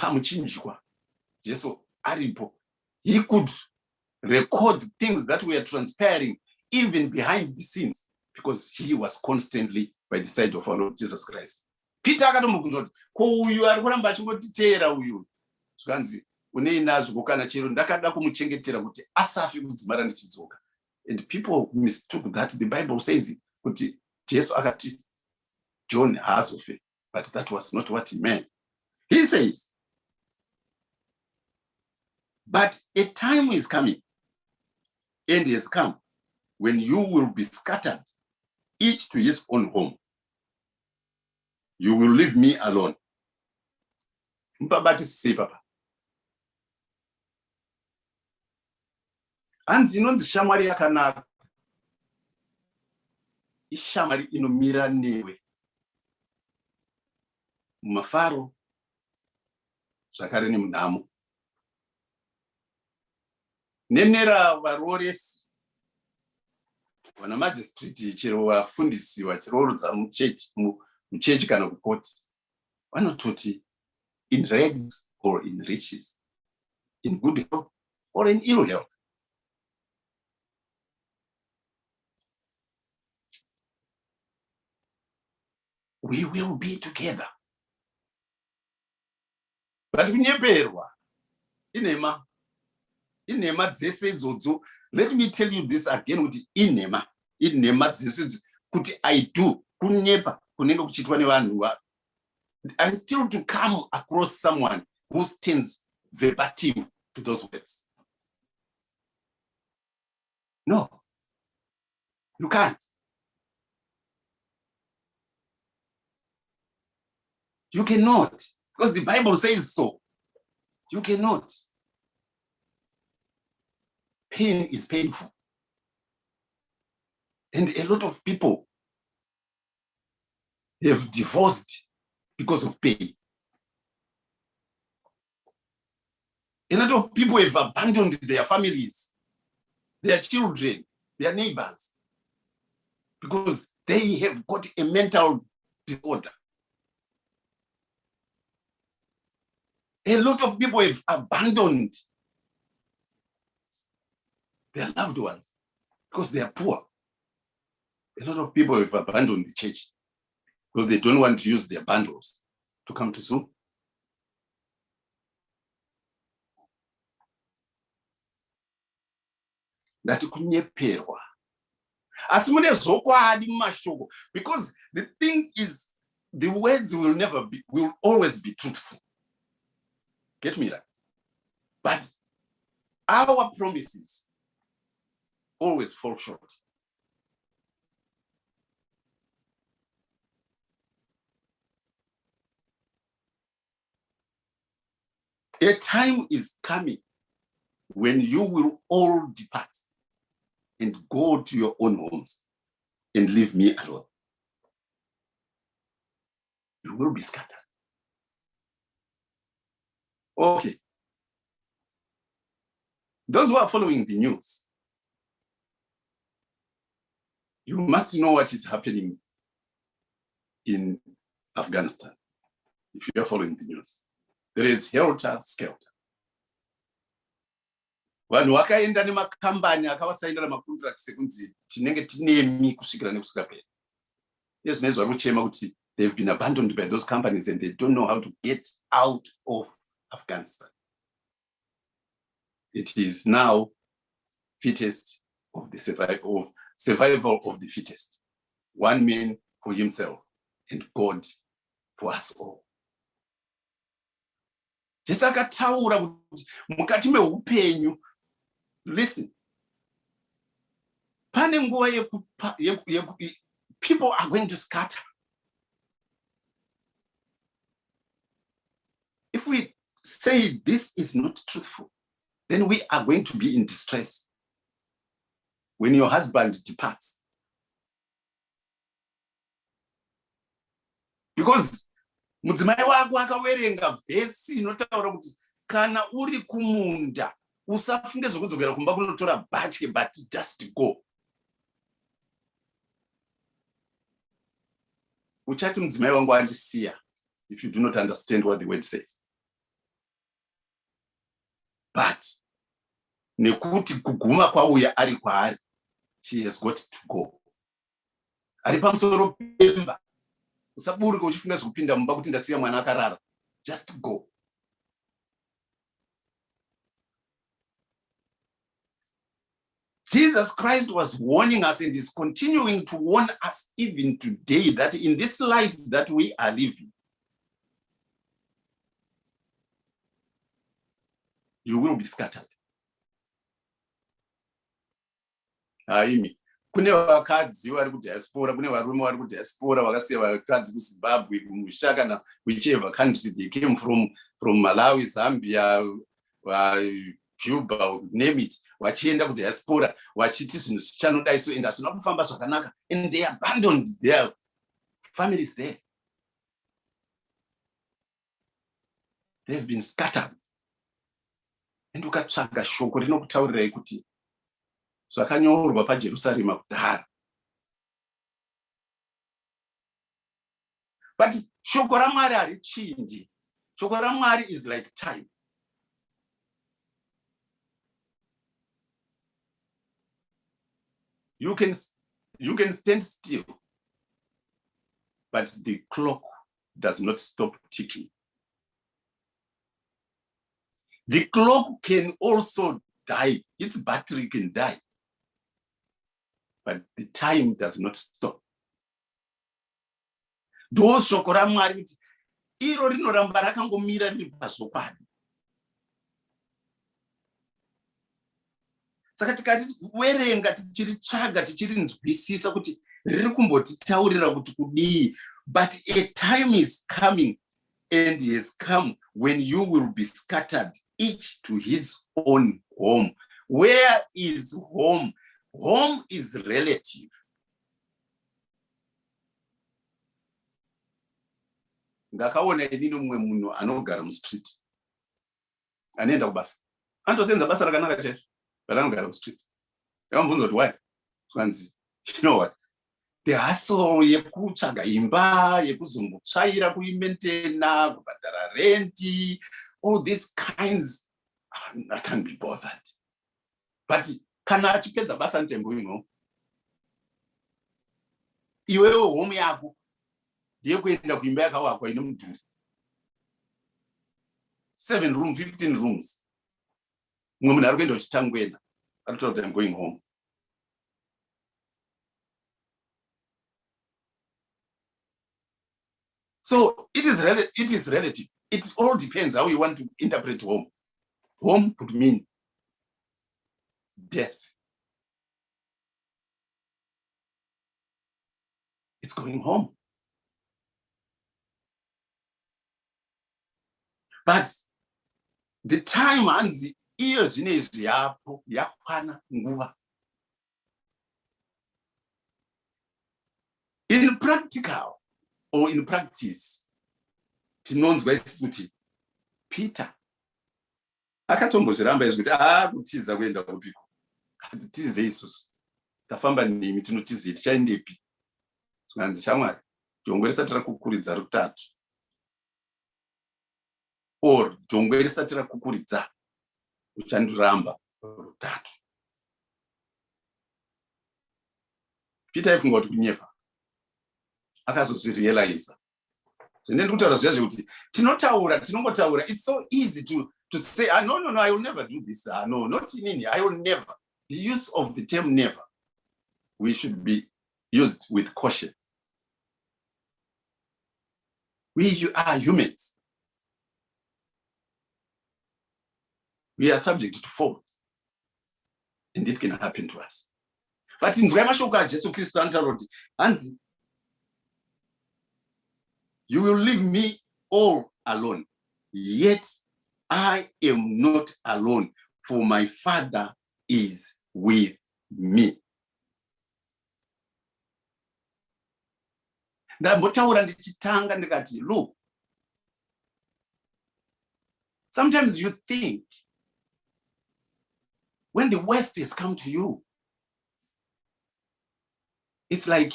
pamuchinjikwa Jesu aripo. He could record things that were transpiring even behind the scenes, because he was constantly by the side of our Lord Jesus Christ. Peter akatomubvunza kuti ko uyu ari kuramba achingotiteera uyu, zvanzi unei nazvo kana chero ndakada kumuchengetera kuti asafi kudzimara ndichidzoka. And people mistook that. The Bible says kuti Jesu akati John haazofe, but that was not what he meant. He says, but a time is coming, and has come, when you will be scattered, each to his own home. You will leave me alone. Mpabatisise papa. Hanzi inonzi shamwari yakanaka. Ishamwari inomira newe mumafaro, zvakare nemunhamo. Nenera varoresi, vana magistrate, chero vafundisi vachirorodza muchechi kana kukoti, vanototi in rags or in riches, in good health or in ill health. We will be together. But kunyeperwa inema dzese idzodzo. Let me tell you this again, kuti inema dzese kuti I do kunyepa kunenge kuchitwa nevanhu. I'm still to come across someone who stands verbatim to those words. No, you can't. You cannot, because the Bible says so. You cannot. Pain is painful. And a lot of people have divorced because of pain. A lot of people have abandoned their families, their children, their neighbors, because they have got a mental disorder. A lot of people have abandoned their loved ones because they are poor. A lot of people have abandoned the church because they don't want to use their bundles to come to Zoom. ndati kunyeperwa. Asi mune zvokwadi mumashoko, because the thing is, the words will always be truthful. Get me right? But our promises always fall short. A time is coming when you will all depart and go to your own homes and leave me alone. You will be scattered. Okay. Those who are following the news, you must know what is happening in Afghanistan. If you are following the news, there is helter-skelter. Vanhu vakaenda nemakambani akavasainira macontracts ekunzi tinenge tinemi kusvikira nekusvika pera. Izvo vari kuchema kuti they've been abandoned by those companies and they don't know how to get out of Afghanistan. It is now fittest of the survival of the fittest. One man for himself and God for us all. Jesu akataura kuti mukati meupenyu, listen, pane nguva people are going to scatter. If we say this is not truthful, then we are going to be in distress. When your husband departs. Because mudzimai wako akawerenga vhesi inotaura kuti kana uri kumunda usafunge zvokudzokera kumba kunotora batye, but just go. Uchati mudzimai wangu andisiya if you do not understand what the word says. But nekuti kuguma kwauya ari kwaari, she has got to go. Ari pamusoro pemba. Usaburuke uchifunga zvekupinda mumba kuti ndasiya mwana akarara. Just go. Jesus Christ was warning us and is continuing to warn us even today that in this life that we are living, you will be scattered. Haimi. Kune vakadzi vari kudiaspora, kune varume vari kudiaspora vakasiya vakadzi kuZimbabwe, kumusha kana whichever country they came from Malawi, Zambia, Cuba, name it, vachienda kudiaspora, vachiti zvinhu zvichanodai so and hazvina kufamba zvakanaka, and they abandoned their families there. They have been scattered. And ukatsvaga shoko rinokutaurirai kuti zvakanyorwa paJerusarema kudhara. But shoko raMwari harichinji. Shoko raMwari is like time. You can stand still, but the clock does not stop ticking. The clock can also die. Its battery can die. But the time does not stop. Do shoko raMwari kuti iro rinoramba rakangomira riri pazvokwadi. Saka tikati kuwerenga tichiritsvaga tichirinzwisisa kuti riri kumbotitaurira kuti kudii, but a time is coming and has come when you will be scattered, each to his own home. Where is home? Home is relative. Ndakaona inini mumwe munhu anogara mustreet. Anoenda kubasa. Anosenza basa rakanaka chaizvo. Anogara mustreet. Ndakambunza kuti why? Swanzi, you know what? The hustle yekutsvaga imba, yekuzombotsvaira kuimaintaina, kubhadhara renti, all these kinds, I can't be bothered. But kana achipedza basa ntembo ino, iwewe home yako ndiye kuenda kuimba yakavakwa ine mudhuri. 7 rooms, 15 rooms. Mumwe munhu ari kuenda kuchitangwena. I told them I'm going home. So it is relative. It all depends how you want to interpret home. Home could mean death. It's going home. But the time hanzi iyo zvinezvi yapo yakwana nguva. In practical or in practice, tinonzwa isi kuti Peter akatombozviramba izvi kuti kutiza kuenda kupiko. Hatitize isusu. Tafamba nemi tinotize tichaendepi. Zvanzi shamwari, jongwe risati rakukuridza rutatu. Or jongwe risati rakukuridza uchanduramba rutatu. Peter aifunga kuti kunyepa. Akazozvirealize. Zvendikutaura zviya kuti tinongotaura. It's so easy to say, no, I will never do this. No, not in India. I will never. The use of the term never, we should be used with caution. We are humans. We are subject to fault. And it can happen to us. But in Ramashoko, Jesus Christ, Hansi, you will leave me all alone. Yet I am not alone, for my Father is with me. Look, sometimes you think when the West has come to you, it's like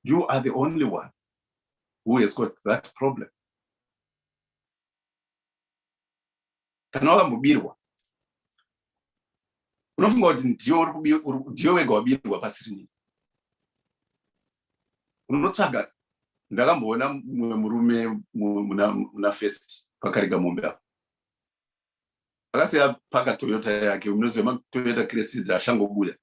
you are the only one who has got that problem. Kana Murehwa. Unofunga kuti ndiyo wega wabirwa pasiri. Unotsvaga ndakamboona mumwe murume muna first pakarega mombe. Akasiya paka Toyota yake, unoziva Toyota Crescent ashangobuda.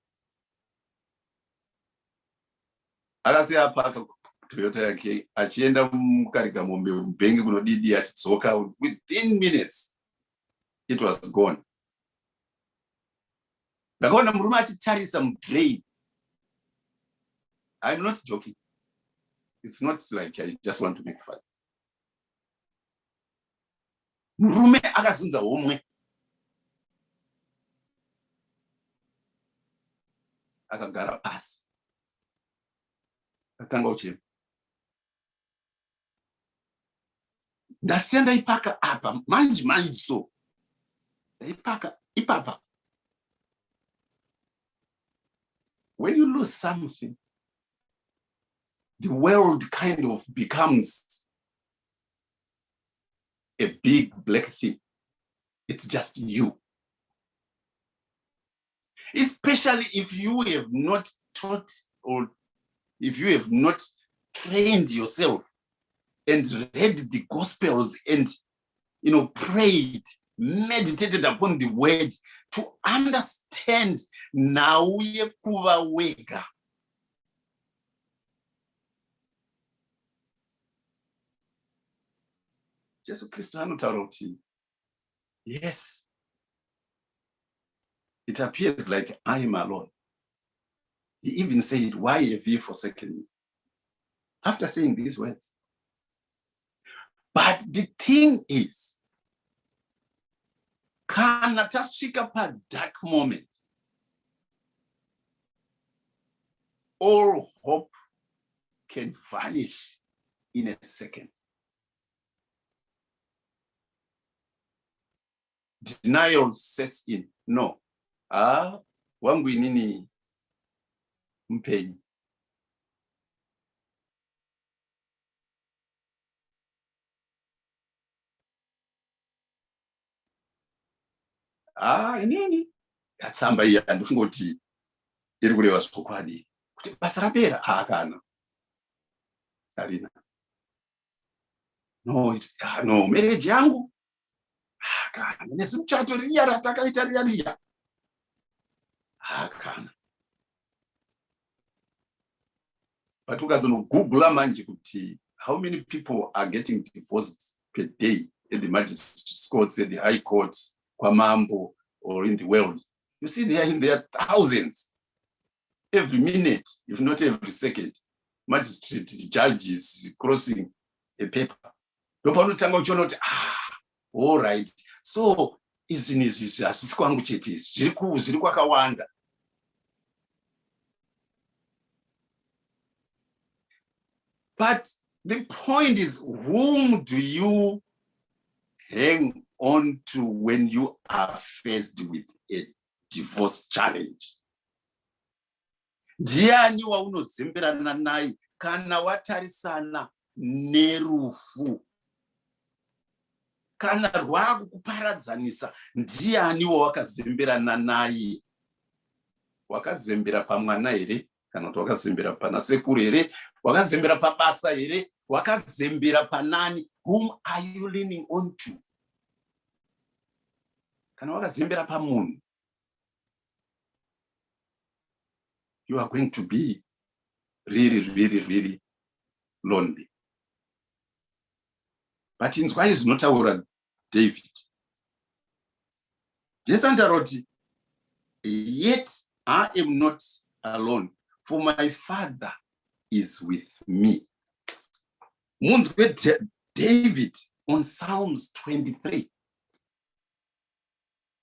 Akasiya paka Toyota yake achienda mukarega mombe mubengi kunodidi achidzoka within minutes it was gone. Ndakaona murume achitarisa mudrain. I'm not joking. It's not like I just want to make fun. Murume akazunza homwe. Akagara pasi. Akatanga uchema. Ndasiya ndaipaka apa manje so. Ndaipaka ipapa. When you lose something, the world kind of becomes a big black thing. It's just you. Especially if you have not taught or if you have not trained yourself and read the Gospels and, prayed, meditated upon the word to understand now kuva wega. Jesus Christ anotaura kuti, yes, it appears like I am alone. He even said, why have you forsaken me? After saying these words. But the thing is, kana tasvika pa dark moment, all hope can vanish in a second. Denial sets in. No. Wangu inini mpenyu. Inini. Yatsamba iya ndofunga kuti iri kureva zvokwadi. Kuti basa rapera kana. Sarina. No, marriage yangu. Kana nesimuchato riya ratakaita riya. Hakana. But ukazonogoogle manje kuti how many people are getting divorced per day at the magistrates courts, at the high courts, kwamambo, or in the world, you see there are thousands. Every minute, if not every second, magistrate judges crossing a paper. All right. So, zviri kwakawanda. But the point is, whom do you hang on to when you are faced with a divorce challenge? Ndiani waunozemberana naye kana watarisana nerufu? Kana rwakukuparadzanisa, ndiani wawakazemberana naye? Wakazembera pamwana here? Kana kuti wakazembera pana sekuru here? Wakazembera pabasa here? Wakazembera panani? Whom are you leaning on to? Kana wakazembera pamunhu, you are going to be really, really, really lonely. But in Swahili is not our David. Jesus wrote, yet I am not alone, for my Father is with me. David on Psalms 23.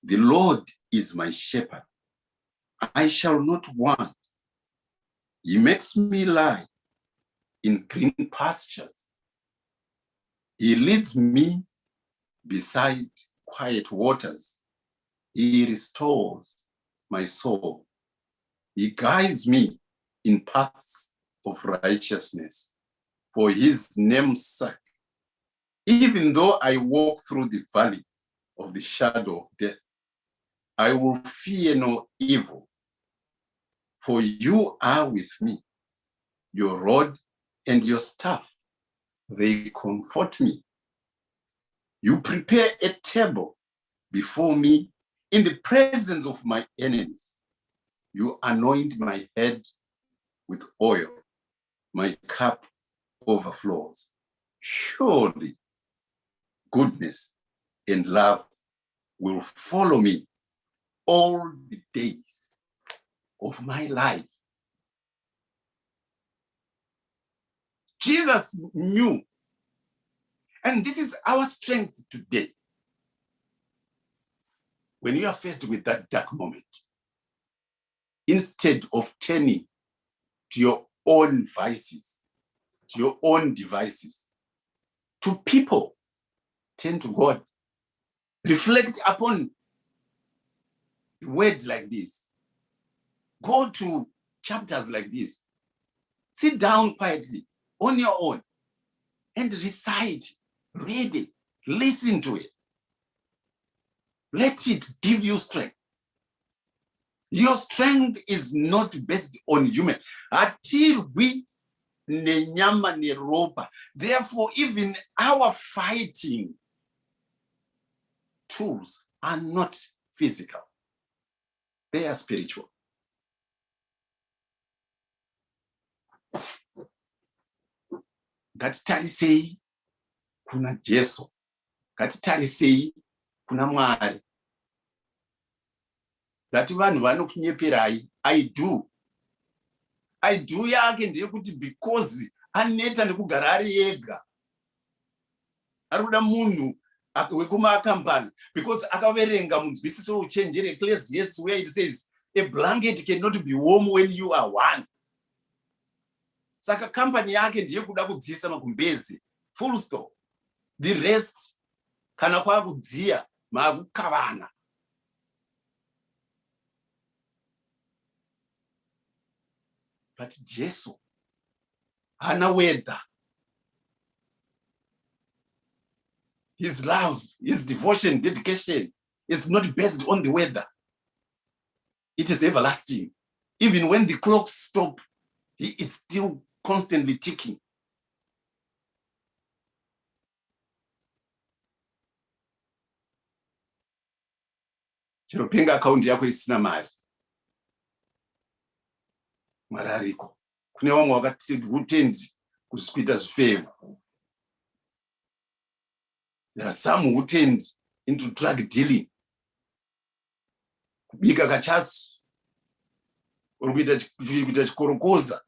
The Lord is my shepherd. I shall not want. He makes me lie in green pastures. He leads me beside quiet waters. He restores my soul. He guides me in paths of righteousness for his name's sake. Even though I walk through the valley of the shadow of death, I will fear no evil, for you are with me. Your rod and your staff, they comfort me. You prepare a table before me in the presence of my enemies. You anoint my head with oil. My cup overflows. Surely goodness and love will follow me all the days of my life. Jesus knew, and this is our strength today. When you are faced with that dark moment, instead of turning to your own vices, to your own devices, to people, turn to God. Reflect upon the word like this. Go to chapters like this. Sit down quietly on your own and recite, read it, listen to it. Let it give you strength. Your strength is not based on human. Atirwi nenyama neropa. Therefore, even our fighting tools are not physical. They are spiritual. Ngatitarisei kuna Jesu. Ngatitarisei kuna Mwari. Ngati vanhu vanokunyeperai. I do yake ndeyekuti because aneta nekugara ari ega. Ari kuda munhu wekumakambani, because akaverenga munzwisiso uchenjeri Ecclesiastes where it says a blanket cannot be warm when you are one. Saka company yake ndiye kuda kudziisa makumbezi. Full stop. The rest kana kwa kudziya makukavana. But Jesu hana weather. His love, his devotion, dedication is not based on the weather. It is everlasting. Even when the clocks stop, he is still constantly ticking. Chero penga account yako isina mari. Mwari ariko. Kune vamwe vakati hutendi kuita zvifevo. There are some who tend into drug dealing. Kubika kachasu. Kuita chikorokoza.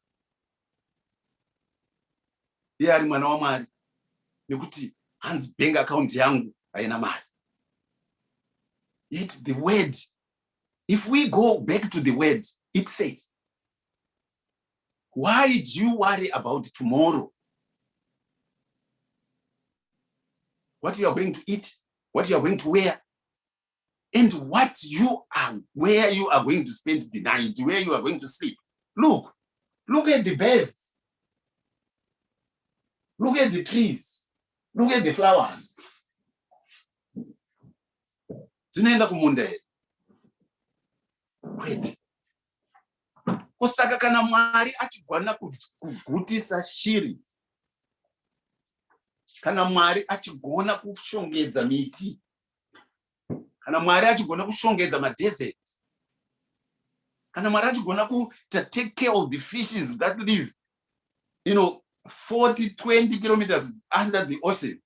Iye ari mwana waMwari. Nekuti hanzi bank account yangu haina mari. Yet the word, if we go back to the word, it says, why do you worry about tomorrow? What you are going to eat, what you are going to wear, and where you are going to spend the night, where you are going to sleep. Look at the birds. Look at the trees. Look at the flowers. Dzinoenda kumunda here. Kwete. Kusaka kana Mwari achigwana kugutisa shiri. Kana Mwari achigona kushongedza miti. Kana Mwari achigona kushongedza madesert. Kana Mwari achigona to take care of the fishes that live, 40-20 kilometers under the ocean.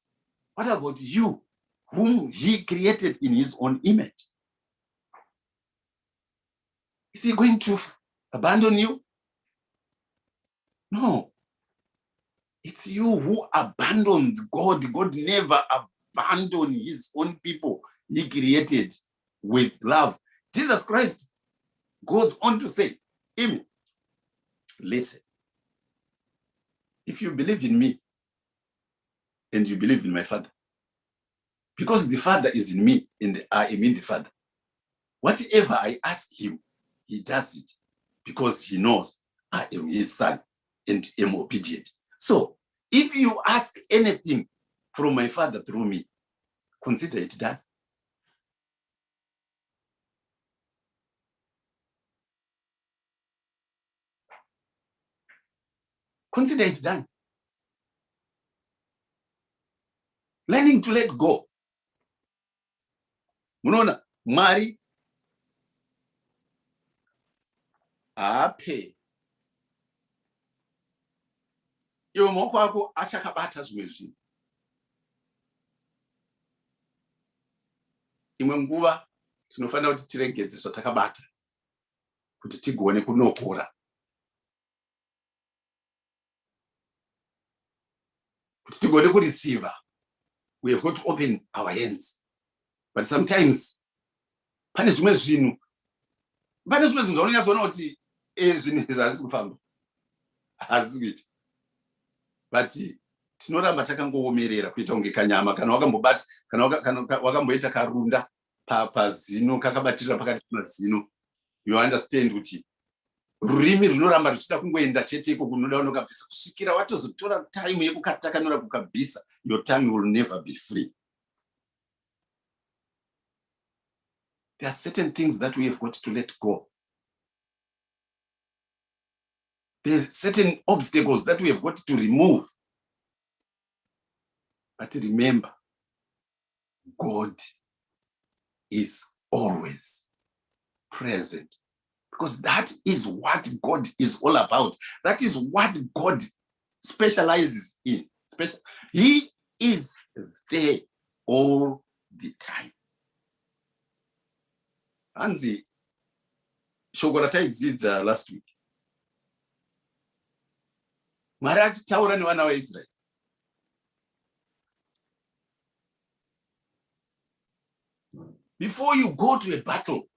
What about you, whom he created in his own image? Is he going to abandon you? No. It's you who abandons God. God never abandoned his own people he created with love. Jesus Christ goes on to say, listen, if you believe in me and you believe in my Father, because the Father is in me and I am in the Father, whatever I ask him, he does it because he knows I am his son and am obedient. So if you ask anything from my Father through me, consider it done. Consider it done. Learning to let go. Munoona, Mwari ape. Iwe maoko ako achakabata zvimwe zvinhu. Imwe nguva tinofanira kuti tiregedze zvatakabata kuti tigone kunokora. Kuti tigone kureceive. We have got to open our hands. But sometimes pane zvimwe zvinhu zvaunonyatsona kuti zvinhu izvi hazisi kufamba. Hazisi kuita. But tinoramba takangoomerera kuita kunge kanyama kana wakambobata kana wakamboita karunda pazino kakabatirira pakati pamazino. You understand kuti rurimi runoramba ruchida kungoenda chete iko kunoda unokabvisa kusvikira watozotora time yekukatakanura kukabvisa. Your tongue will never be free. There are certain things that we have got to let go. There are certain obstacles that we have got to remove. But remember, God is always present. Because that is what God is all about. That is what God specializes in. He is there all the time. Hanzi, shoko rataidzidza last week. Mwari achitaura nevana vaIsraeri. Before you go to a battle,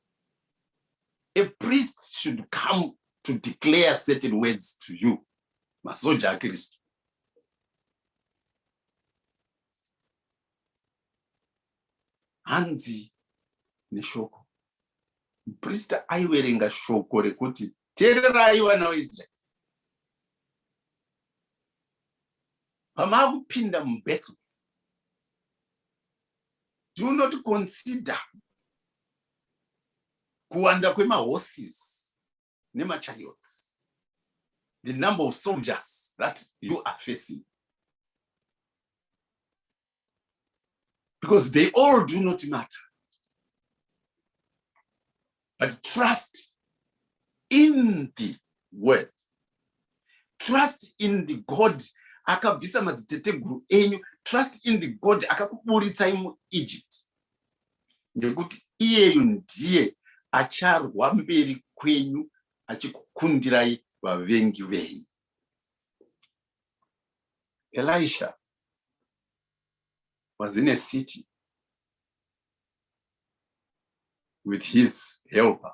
a priest should come to declare certain words to you. Masoja aKristu. Hanzi neshoko. Muprista aiverenga shoko rekuti teererai vana vaIsraeri. Pamakupinda mubattle, do not consider kuwanda kwemahorses nemachariots, the number of soldiers that you are facing. Because they all do not matter. But trust in the word. Trust in the God akabvisa madziteteguru enyu. Trust in the God akakuburitsai muEgypt. Ngekuti iyeyu ndiye acharwa mberi kwenyu achikukundirai vavengi venyu. Elisha was in a city with his helper.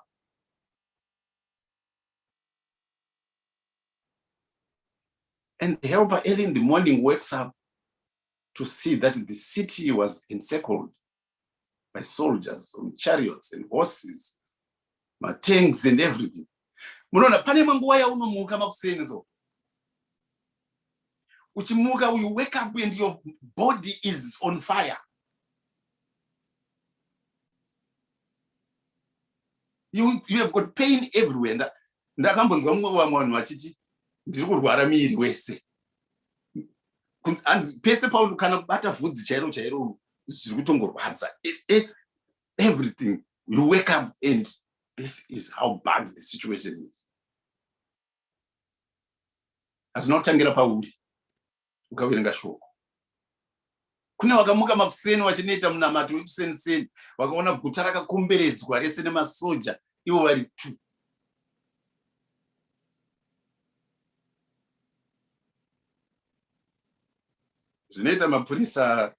And the helper early in the morning wakes up to see that the city was encircled by soldiers on chariots and horses, tanks and everything. Munoona pane manguva yaunomuka makuseni so. Uchimuka, you wake up and your body is on fire. You have got pain everywhere. Ndakambonzwa mumwe vanhu vachiti ndiri kurwara miri wese. Pese pauno kana kubata vhudzi chairo chairo zviri kutongorwadza. Everything. You wake up and this is how bad the situation is. Azinotangira pauri. Ukaverenga shoko. Kune wakamuka makuseni wachinoita munamato wekuseni wakaona guta rakakomberedzwa rese nemasoja ivo vari 2. Zvinoita mapurisa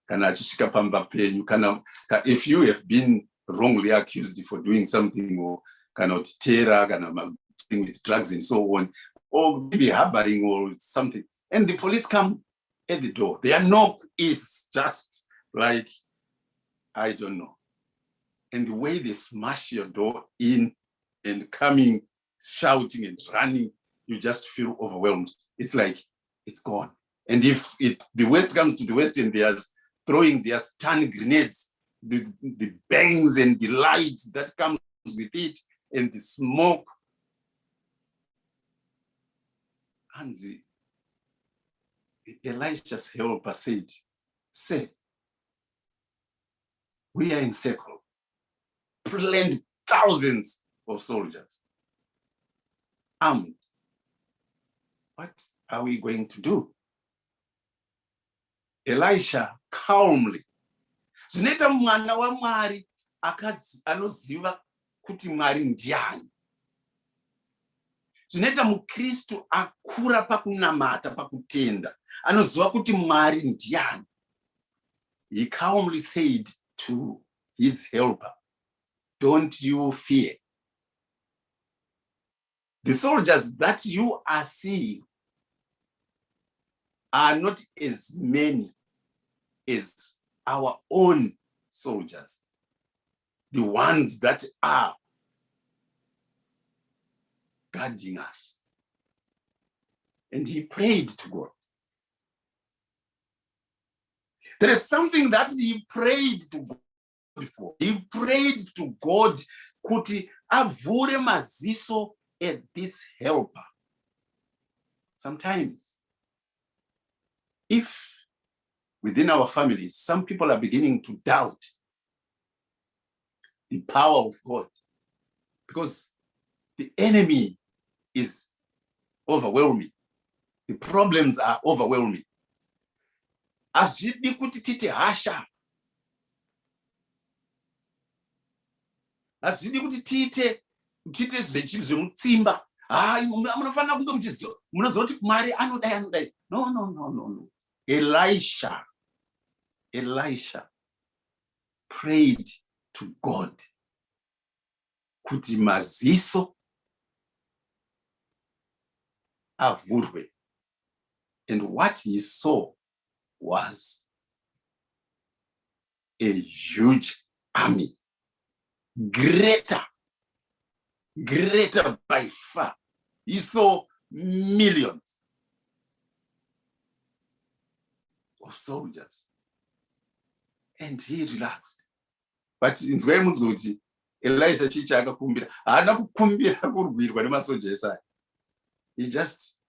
kana achisvika pamba penyu kana if you have been wrongly accused for doing something or cannot terror kana with drugs and so on, or maybe harboring or something, and the police come at the door. Their knock is just like, I don't know. And the way they smash your door in and coming, shouting and running, you just feel overwhelmed. It's like, it's gone. And if the West comes to the West and they are throwing their stun grenades, the bangs and the light that comes with it, and the smoke, and Elisha's helper said, say, we are encircled, planned thousands of soldiers, armed. What are we going to do? Elisha calmly. Zvinoita mwana waMwari anoziva kuti Mwari ndiani. Zvinoita muKristu akura pakunamata pakutenda anoziva kuti Mwari ndiani. He calmly said to his helper, don't you fear. The soldiers that you are seeing are not as many as our own soldiers, the ones that are guarding us. And he prayed to God. There is something that he prayed to God for. He prayed to God kuti avhure maziso at this helper. Sometimes, if within our families, some people are beginning to doubt the power of God because the enemy is overwhelming. The problems are overwhelming. Azvidi kuti tite hasha. Azvidi kuti tite zvemutsimba. Munofanira kunge muchiziva. Munoziva kuti Mwari anodai. No. Elisha prayed to God kuti maziso avhurwe. And what he saw was a huge army, greater by far. He saw millions of soldiers. And he relaxed. But in Zweimundsguti, Elisha chicha akakumbira. Haana kukumbira kurwirwa nemasoja esaya. He just,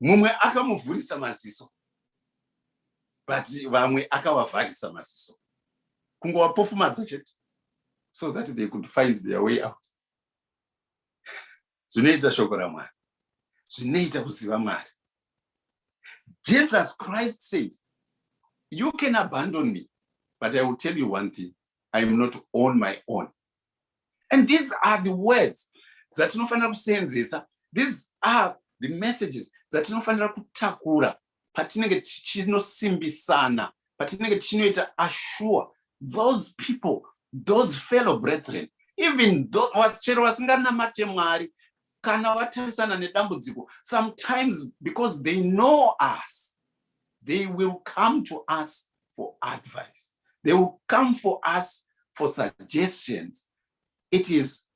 mumwe akamuvhurisa maziso. But vamwe akavavharisa maziso. Kungovapofumadza chete. So that they could find their way out. zvinoita shoko raMwari, zvinoita kuziva Mwari. Jesus Christ says, you can abandon me, but I will tell you one thing, I am not on my own. And these are the words that tinofanira kuseenzesa. These are the messages that tinofanira kutakura patinenge tichisimbisana, patinenge tichinoita assure those people, those fellow brethren, even those chero vasinganamate Mwari, kana vatarisana nedambudziko, sometimes because they know us, they will come to us for advice. They will come for us for suggestions. It is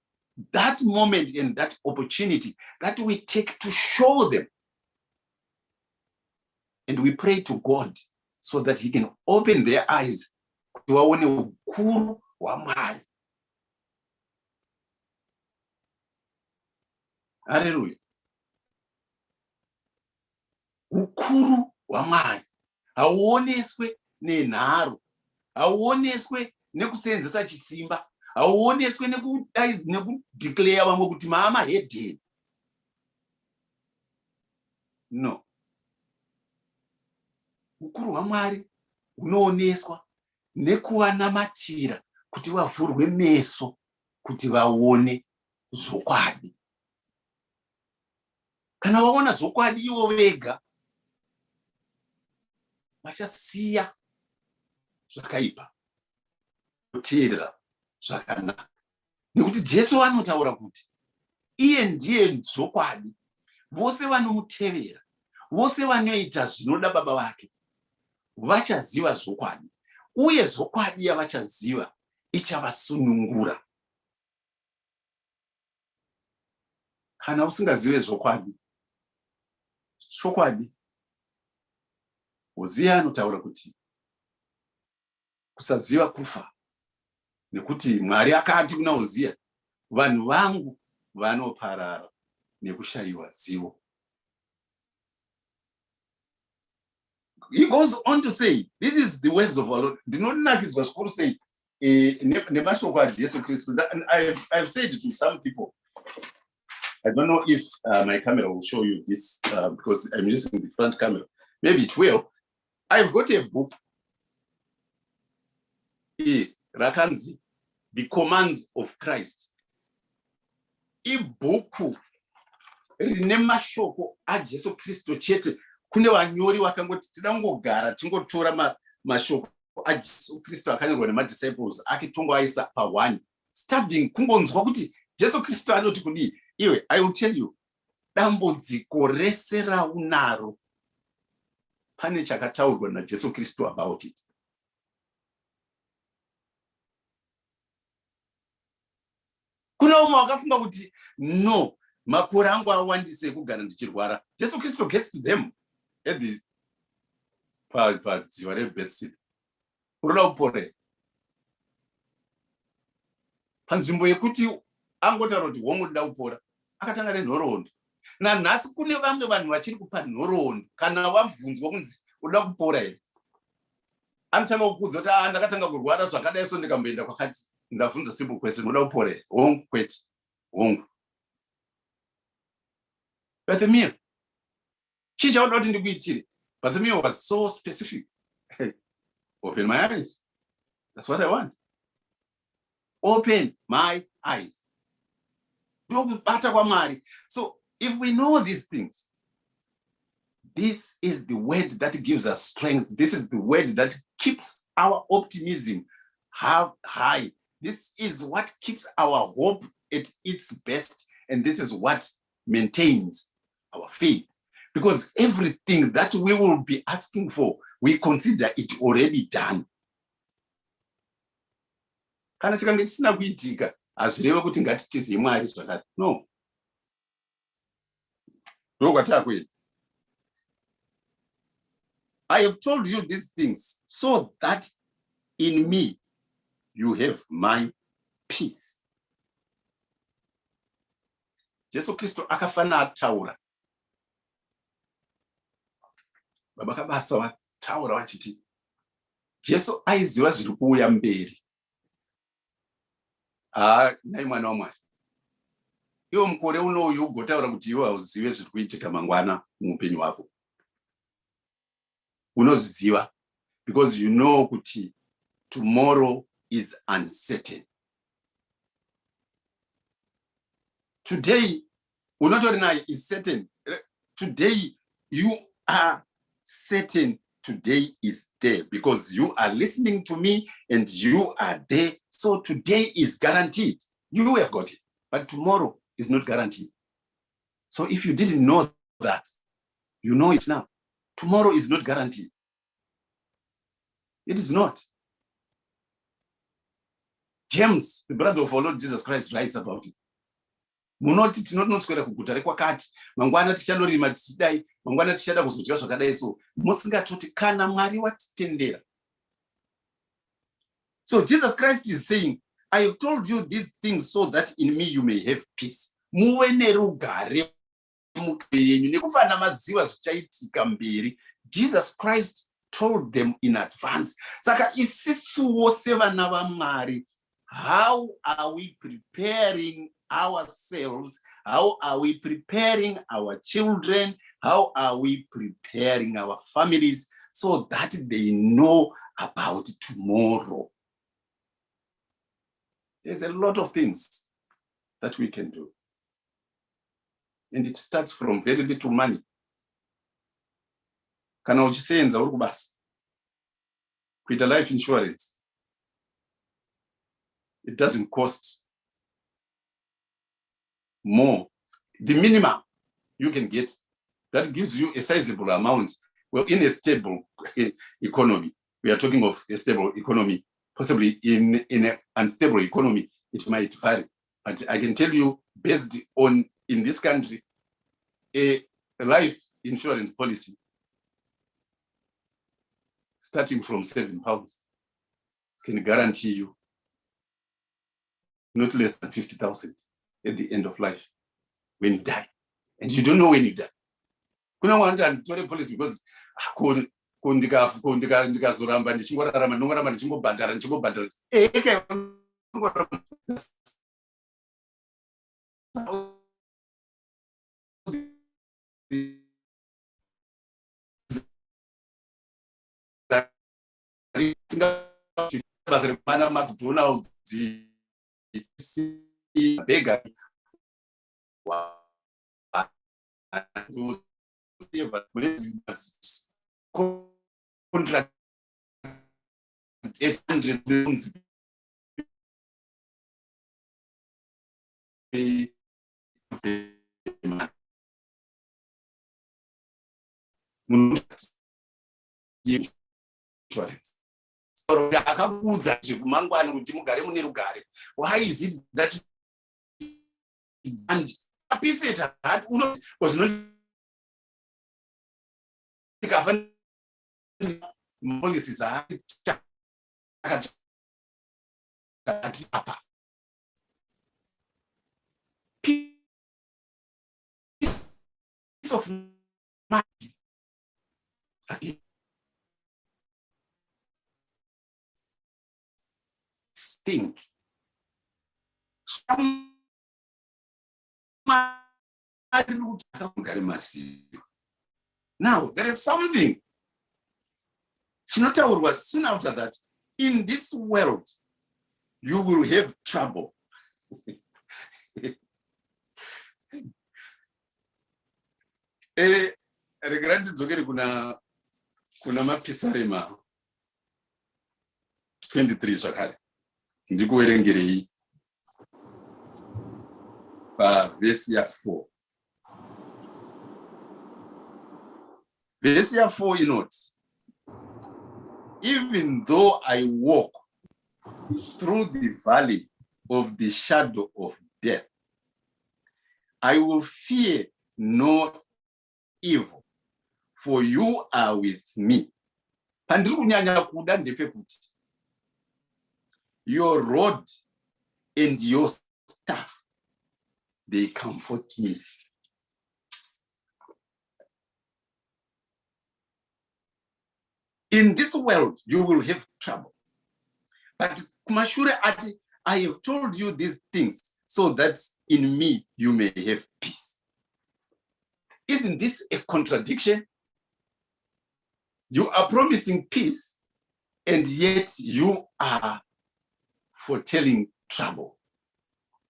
that moment and that opportunity that we take to show them. And we pray to God so that he can open their eyes to waone ukuru wa Mwari. Hallelujah. Ukuru wa Mwari hauoneswe nenharo, hauoneswe nekuseenzesa chisimba, hauoneswe nekudeclare vamwe kuti maama hedheni. No. Ukuru hwaMwari hunooneswa nekuvanamatira kuti vavhurwe meso kuti vaone zvokwadi. Kana vaona zvokwadi ivo vega, vachasiya zvakaipa, kuteerera zvakanaka. Nekuti Jesu anotaura kuti iye ndiye zvokwadi. Vose vanomutevera, vose vanoita zvinoda Baba vake, vachaziva zvokwadi. Uye zvokwadi yavachaziva ichavasunungura. Kana usingazive zvokwadi, chokwadi, Hosea anotaura kuti kusaziva kufa. Nekuti Mwari akati kuna Hosea, vanhu vangu vanoparara nekushayiwa zivo. He goes on to say, this is the words of our Lord. Ndinonakiswa zvikuru sei nemashoko aJesu Kristu. I've said to some people, I don't know if my camera will show you this because I'm using the front camera. Maybe it will. I've got a book, Rakanzi, The Commands of Christ. Ibhuku rine mashoko aJesu Kristu chete. Kune vanyori vakangoti tidangogara tingotora mashoko aJesu Kristu akanyorwa nemadisciples akitongoaisa pa1, studying kungonzwa kuti Jesu Kristu anoti kudii. Iwe, I will tell you, dambudziko rese raunaro pane chakataurwa naJesu Kristu about it. Kuna umwe wakafunga kuti no, makore angu awandise kugara ndichirwara. Jesu Kristu gets to them at the padziva reBethesda. Unoda kupore panzvimbo yekuti angotaura kuti womuda kupora, akatanga nenhoroondo. Nanhasi kune vamwe vanhu vachiri kupa nhoroondo kana wabvunzwa kunzi unoda kupora here. Anotanga kukudza kuti ndakatanga kurwara zvakadai so ndikamboenda kwakati, ndabvunza simple question, unoda kupora here? Hongu, kwete, hongu. Bartholomew, chii chaunoda kuti ndikuitire? Bartholomew was so specific. Open my eyes. That's what I want. Open my eyes. Ndokubata kwaMwari. So if we know these things, this is the word that gives us strength. This is the word that keeps our optimism high. This is what keeps our hope at its best. And this is what maintains our faith. Because everything that we will be asking for, we consider it already done. Kana chikange chisina kuitika, hazvireve kuti ngatitize Mwari zvakati. No. I have told you these things so that in me you have my peace. Jesu Kristu akafana ataura. Baba kabasa wataura wachiti Jesu aiziva zviri kuuya mberi. Nai mwana waMwari. iwo mukore unoyu ugotaura kuti iwe hauzive zviri kuitika mangwana muupenyu hwako. Unozviziva because you know kuti tomorrow is uncertain. Today, unotori is certain. Today, you are certain. Today is there because you are listening to me and you are there. So today is guaranteed. You have got it. But tomorrow is not guaranteed. So if you didn't know that, you know it now. Tomorrow is not guaranteed. It is not. James, the brother of our Lord Jesus Christ, writes about it. Munoti tinonoswera kuguta rekwakati mangwana tichandorima tichidai mangwana tichada kuzodya zvakadai so musingatoti kana Mwari watitendera. So Jesus Christ is saying, I have told you these things so that in me you may have peace. Muwe nerugare mupenyu nekufana maziva zvichaitika mberi. Jesus Christ told them in advance. Saka isisuwo sevana vaMwari, how are we preparing ourselves? How are we preparing our children? How are we preparing our families so that they know about tomorrow? There's a lot of things that we can do. And it starts from very little money. Kana uchisenza uri kubasa kuita life insurance, it doesn't cost more. The minimum you can get, that gives you a sizable amount. Well, in a stable economy, we are talking of a stable economy. Possibly in an unstable economy, it might vary. But I can tell you, based on, in this country, a life insurance policy starting from £7 can guarantee you not less than 50,000 at the end of life when you die. And you don't know when you die. Kuna wanda anditore policy because ndikazoramba ndichingorarama ndongoramba ndichingobhadhara McDonald's bega contract why is it that and appreciate that was not policies are piece of mind again. Think now there is something soon after that. In this world you will have trouble. Regrandi kuna mapisarema 23 zvakare ndikuverengerei pavhesi ya4. Vhesi ya4 inoti, even though I walk through the valley of the shadow of death, I will fear no evil, for you are with me. Pandiri kunyanya kuda ndepekuti your rod and your staff, they comfort me. In this world, you will have trouble. But Kumashure Ati, I have told you these things so that in me you may have peace. Isn't this a contradiction? You are promising peace, and yet you are foretelling trouble,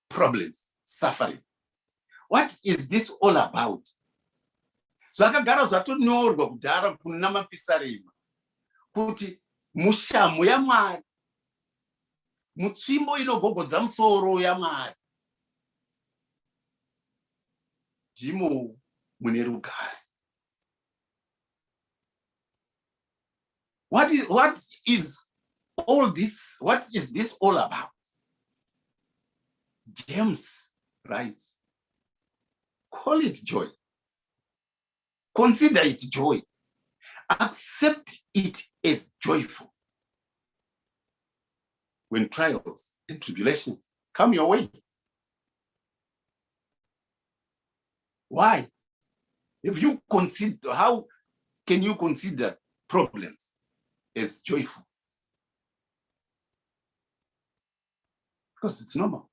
problems, suffering. What is this all about? Zvakagara zvatonyorwa kudhara kuna mapisarema kuti mushamu yaMwari, mutsvimbo inogogodza musoro yaMwari, ndimo mune rugare. What is all this? What is this all about? James writes, call it joy. Consider it joy. Accept it as joyful when trials and tribulations come your way. Why? If you consider, how can you consider problems as joyful? Because it's normal.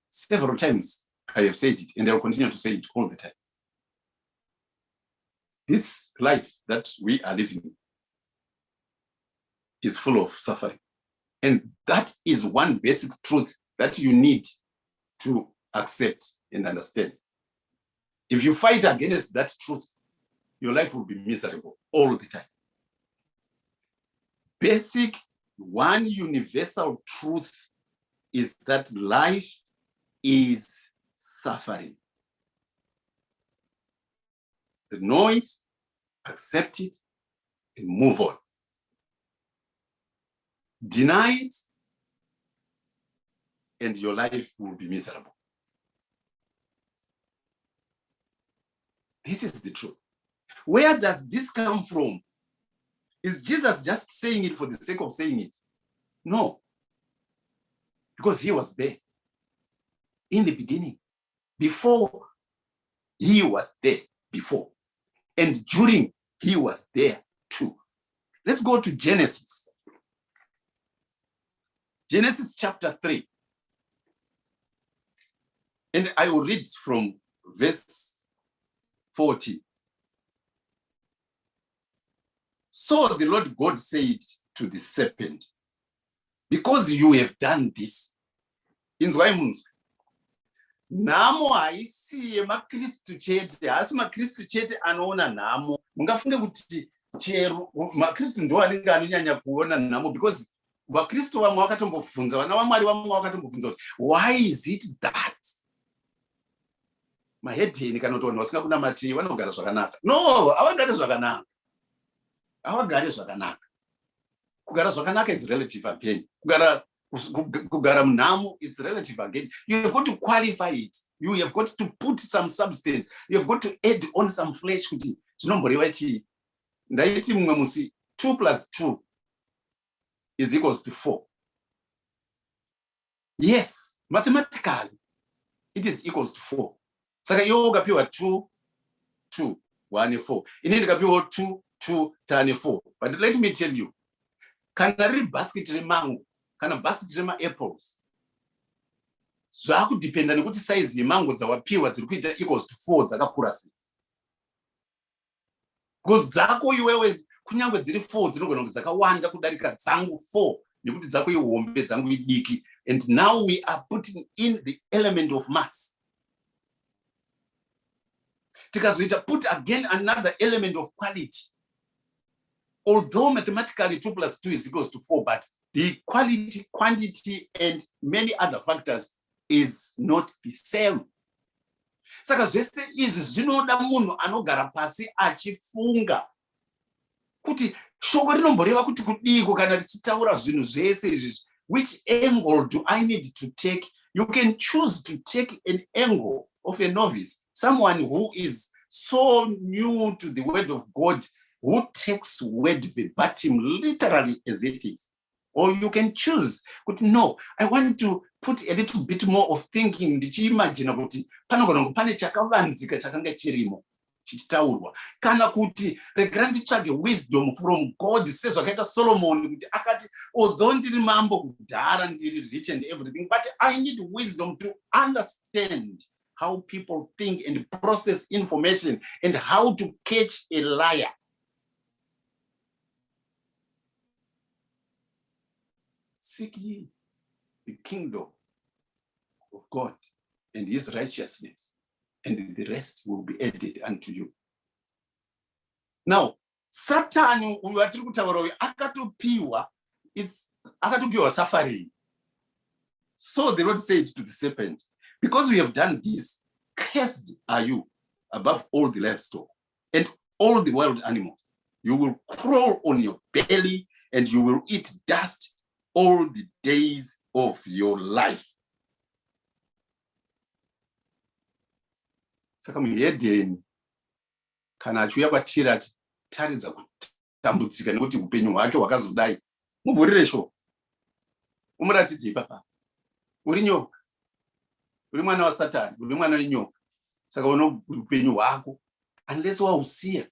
Several times I have said it, and I will continue to say it all the time. This life that we are living is full of suffering. And that is one basic truth that you need to accept and understand. If you fight against that truth, your life will be miserable all the time. Basic, one universal truth is that life is suffering. Know it, accept it, and move on. Deny it, and your life will be miserable. This is the truth. Where does this come from? Is Jesus just saying it for the sake of saying it? No. Because he was there in the beginning, before he was there before, and during he was there too. Let's go to Genesis. Genesis chapter 3. And I will read from verse 40. So the Lord God said to the serpent, because you have done this, inzwai munzwe, nhamo haisi yemakristu chete, asi makristu chete anoona nhamo. Mungafunge kuti chero makristu ndo anenge anonyanya kuona nhamo, because vakristu vamwe vakatombobvunza, vana vaMwari vamwe vakatombobvunza kuti why is it that mahedheni kana kuti vanhu vasinga kunamatei vanogara zvakanaka? No, havagari zvakanaka. Havagari zvakanaka. Kugara zvakanaka is relative again. Kugara munhamo is relative again. You have got to qualify it. You have got to put some substance. You have got to add on some flesh kuti zvinomboreva chii. Ndaiti mumwe musi 2 plus 2 is equals to 4. Yes, mathematically it is equals to 4. Saka iwe ukapiwa 2, 2, 1, 4. Ine ndikapiwa 2, 2, 3, 4. But let me tell you, kana riri basket remango, kana basket rema-apples, zvakudependa nekuti size yemango dzawapiwa dziri kuita equals to 4 dzakakura sei. Because dzako iwewe kunyange dziri 4 dzinogona kuti dzakawanda kudarika dzangu 4 nekuti dzako ihombe dzangu idiki. And now we are putting in the element of mass. Tikazoita put again another element of quality. Although mathematically 2 plus 2 is equals to 4, but the quality, quantity, and many other factors is not the same. Saka zvese izvi zvinoda munhu anogara pasi achifunga kuti shoko rinomboreva kuti kudiko kana tichitaura zvinhu zvese izvi. Which angle do I need to take? You can choose to take an angle of a novice, someone who is so new to the word of God, who takes word verbatim, literally as it is. Or you can choose, but no, I want to put a little bit more of thinking. Ndichiimagine kuti panogona kuti pane chakavanzika chakanga chirimo. chichitaurwa, kana kuti regai nditsvage wisdom from God, sezvakaita Solomon kuti akati, although ndiri mambo kudhara, ndiri rich and everything, but I need wisdom to understand how people think and process information and how to catch a liar. Seek ye the kingdom of God and his righteousness, and the rest will be added unto you. Now, Satan uyu atiri kutaura uyu akatopiwa suffering. So the Lord said to the serpent, because we have done this, cursed are you above all the livestock and all the wild animals. You will crawl on your belly and you will eat dust all the days of your life. Saka muEdeni kana achiuya kwatiri achitaridza kutambudzika nekuti upenyu hwake hwakazodai, muvhurire shoko, umuratidze ipapa, uri nyoka, uri mwana waSatani, uri mwana wenyoka. Saka upenyu hwako, unless wausiya,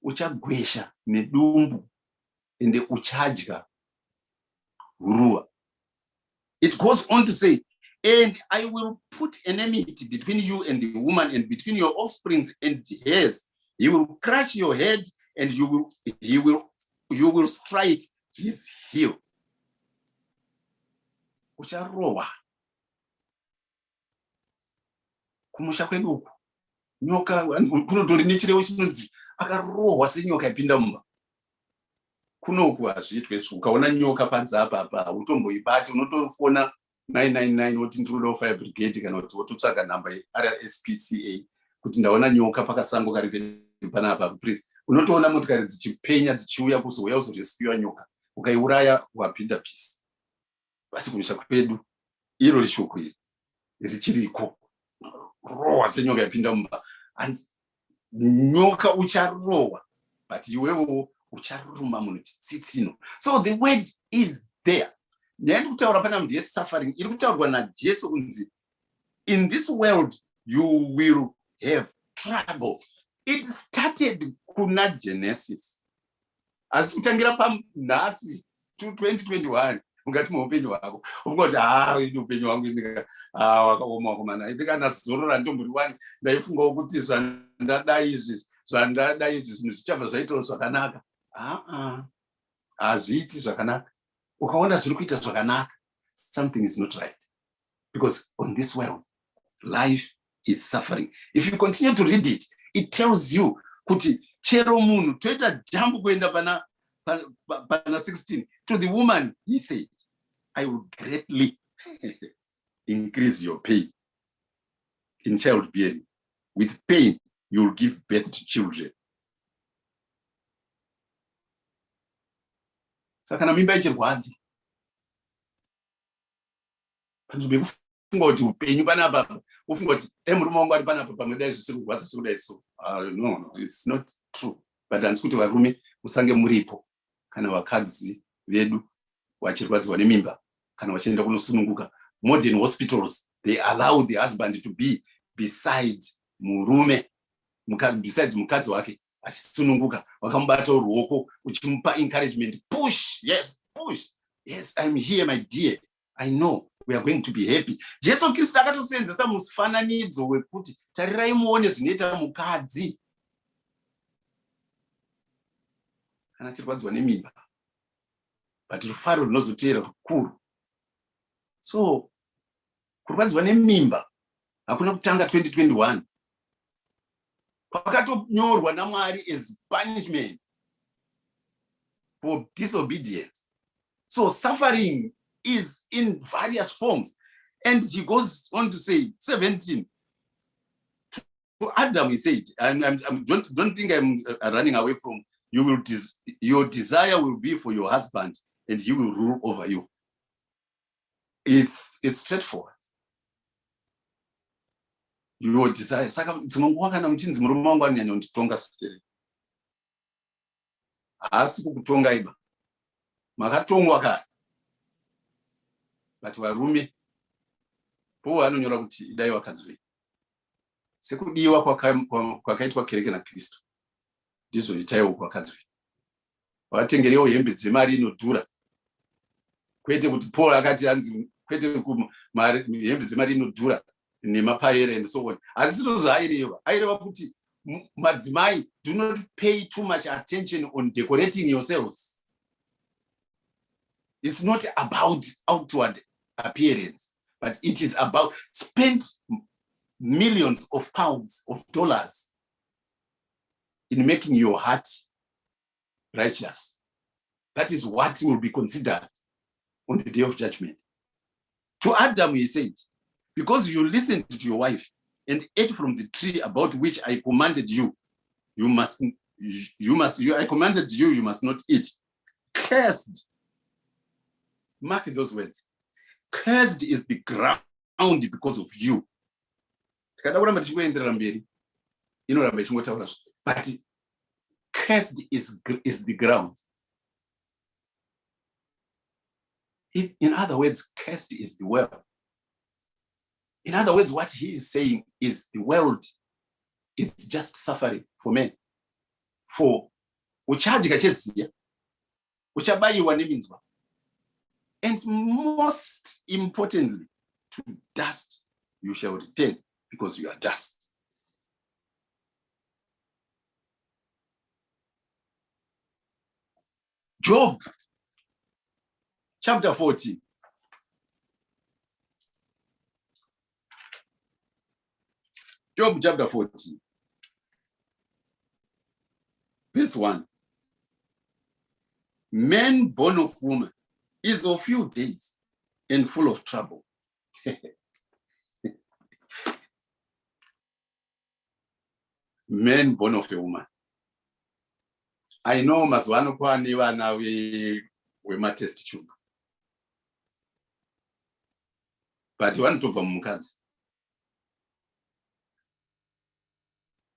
uchagwesha nedumbu ende uchadya huruva. It goes on to say, and I will put enmity between you and the woman, and between your offsprings and hers. He will crush your head, and you will strike his heel. Ucharowa. Kumusha kweduku. Nyoka kunotori nechirevo chinonzi akarohwa senyoka ipinda mumba. Kunoku hazviitwe izvo. Ukaona nyoka panze apa utomboibati, unotofona 999 woti ndinoda fire brigade, kana kuti wototsvaga nhamba yeRSPCA kuti ndaona nyoka pakasango kari panapa please. Unotoona motikari dzichipenya dzichiuya kuzouya kuzorescue nyoka, ukaiuraya wapinda peace. Basi kumusha kwedu iro rishoko iri richiriko, rohwa senyoka yapinda mumba. Nyoka ucharohwa, but iwewo ucharuma munhu chitsitsino. So the word is there. Nyaya kutaura pana munhu yesuffering iri kutaurwa naJesu kunzi, in this world you will have trouble. It started kuna Genesis. Asi kutangira pamhasi 2021 mukati muupenyu hwako ungoti ini upenyu hwangu wakaoma wakomana, ndikana zorora ndombori wani ndaifungawo kuti zvandada izvi zvinhu zvichabva zvaitawo zvakanaka. Hazviiti zvakanaka. Ukaona zviri kuita zvakanaka, something is not right, because on this world life is suffering. If you continue to read it, it tells you kuti chero munhu toita jambo kuenda pana 16, to the woman he said, I will greatly increase your pain in childbearing. With pain you will give birth to children. Saka kana mimba ichirwadza, panzvimbo yekufunga kuti upenyu panapa, ufunga kuti murume wangu ari panapa pamwe dai zvisiri kurwadza sekudai so. No, it's not true. But handisi kuti varume musange muripo kana vakadzi vedu vachirwadziwa nemimba kana vachienda kunosununguka. Modern hospitals, they allow the husband to be beside murume, besides mukadzi wake achisununguka, wakamubata ruoko uchimupa encouragement. Push, yes, push. Yes, I'm here, my dear. I know we are going to be happy. Jesu Kristu akatosenzesa mufananidzo wekuti tarirai muone zvinoita mukadzi kana achirwadziwa nemimba, but rufaro runozoteera rukuru. So kurwadziwa nemimba hakuna kutanga 2021. Pakatonyorwa naMwari as punishment for disobedience. So suffering is in various forms. And he goes on to say, 17, to Adam he said, don't think I'm running away from you. Your desire will be for your husband and he will rule over you. It's straightforward. Your desire. Saka dzimwe kana muchinzi murume wangu anyanya kunditonga sitere. Asi kukutonga iba. Makatongwa kare. But varume po vanonyora kuti idai vakadzi. sekudiwa kwakaitwa kereke naKristu ndizvo itaiwo kwakadzwi. Watengerewo hembe dzemari inodhura. Kwete kuti Paul akati anzi kwete hembe dzemari inodhura nemapaera and so on. Asi zviro zvaireva kuti madzimai, do not pay too much attention on decorating yourselves. It's not about outward appearance, but it is about spend millions of pounds of dollars in making your heart righteous. That is what will be considered on the day of judgment. To Adam he said, because you listened to your wife and ate from the tree about which I commanded you, I commanded you, you must not eat. Cursed, mark those words. Cursed is the ground because of you. But cursed is the ground. In other words, cursed is the world. In other words, what he is saying is the world is just suffering for men. For uchadya cheziya, uchabayiwa neminzwa. And most importantly, to dust you shall return, because you are dust. Job chapter 14. Job chapter 14. Verse 1. Man born of woman is of few days and full of trouble. Man born of a woman. I know mazwano kwani vana wematest tube. But vanotobva mumukadzi.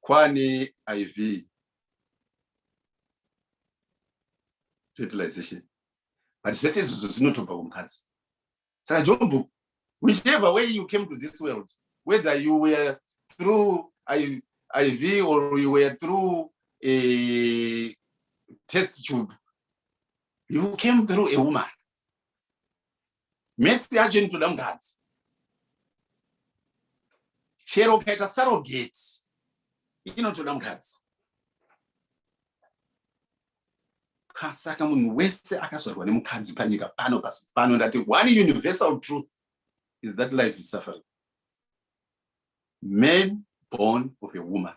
Kwani IV fertilization. But zvese izvozvo zvinotobva kumukadzi. Saka Job, whichever way you came to this world, whether you were through IV or you were through a test tube, you came through a woman. Metsi yacho inotoda mukadzi. Chero kaita surrogate inotoda mukadzi. Saka munhu wese akazvarwa nemukadzi panyika pano pasi pano, ndati one universal truth is that life is suffering. Man born of a woman